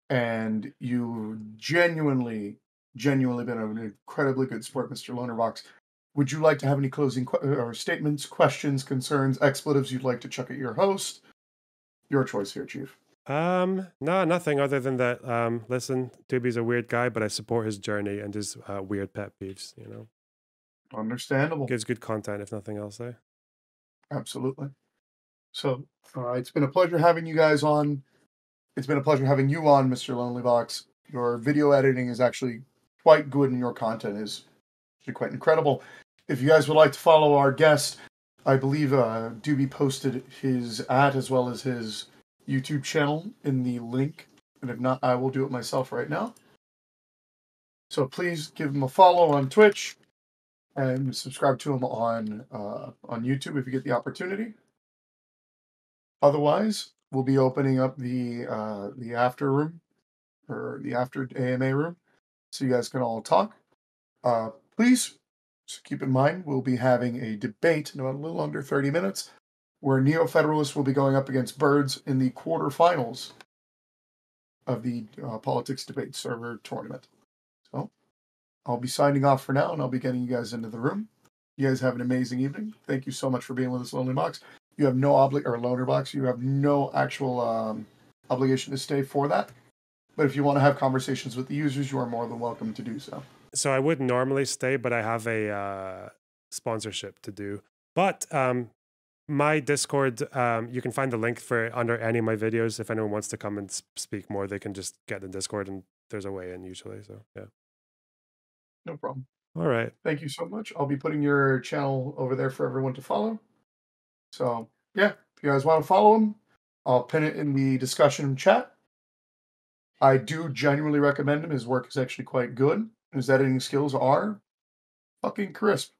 and you genuinely been an incredibly good sport, Mr. Lonerbox. Would you like to have any closing or statements, questions, concerns, expletives you'd like to chuck at your host? Your choice here, Chief. No, nothing other than that. Listen, Doobie's a weird guy, but I support his journey and his weird pet peeves. Understandable. Gives good content, if nothing else. Absolutely. So, it's been a pleasure having you guys on. It's been a pleasure having you on, Mr. Lonelybox. Your video editing is actually quite good, and your content is actually quite incredible. If you guys would like to follow our guest, I believe Doobie posted his as well as his YouTube channel in the link. And if not, I will do it myself right now. So please give him a follow on Twitch and subscribe to him on YouTube if you get the opportunity. Otherwise, we'll be opening up the after room or the after AMA room so you guys can all talk. Please. So keep in mind, we'll be having a debate in about a little under 30 minutes where Neo-Federalists will be going up against Birds in the quarterfinals of the Politics Debate Server Tournament. So I'll be signing off for now, and I'll be getting you guys into the room. You guys have an amazing evening. Thank you so much for being with us, Lonelybox. You have no Lonerbox. You have no actual obligation to stay for that. But if you want to have conversations with the users, you are more than welcome to do so. So I would normally stay, but I have a sponsorship to do. But my Discord, you can find the link for under any of my videos. If anyone wants to come and speak more, they can just get the Discord, and there's a way in usually. So yeah, no problem. All right. Thank you so much. I'll be putting your channel over there for everyone to follow. So yeah, if you guys want to follow him, I'll pin it in the discussion chat. I do genuinely recommend him. His work is actually quite good. His editing skills are fucking crisp.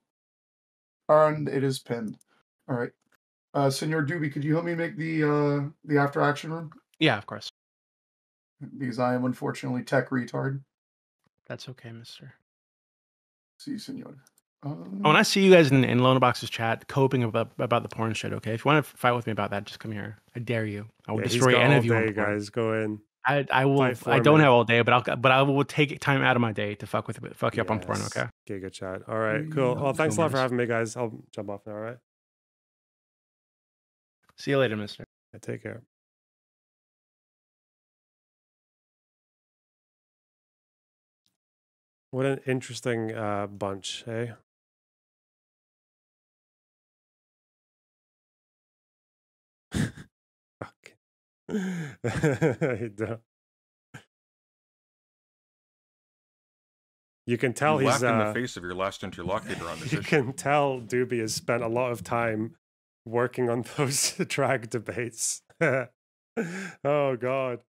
And it is pinned. All right. Senor Doobie, could you help me make the after action room? Yeah, of course. Because I am unfortunately tech retard. That's okay, mister. See, senor. When I see you guys in Lonerbox's chat coping about the porn shit, okay? If you want to fight with me about that, just come here. I dare you. I will destroy any of you. Day, guys, go in. I will. Fight for I don't me. have all day, but I will take time out of my day to fuck you up on porn. Yes. Okay. Giga chat. All right, cool. Well, thanks a lot for Boomers. having me, guys. I'll jump off now. All right. See you later, Mister. Yeah, take care. What an interesting bunch, eh? Fuck. I don't. You can tell You he's laughed in the face of your last interlocutor on this you issue. can tell Doobie has spent a lot of time working on those drag debates. Oh god.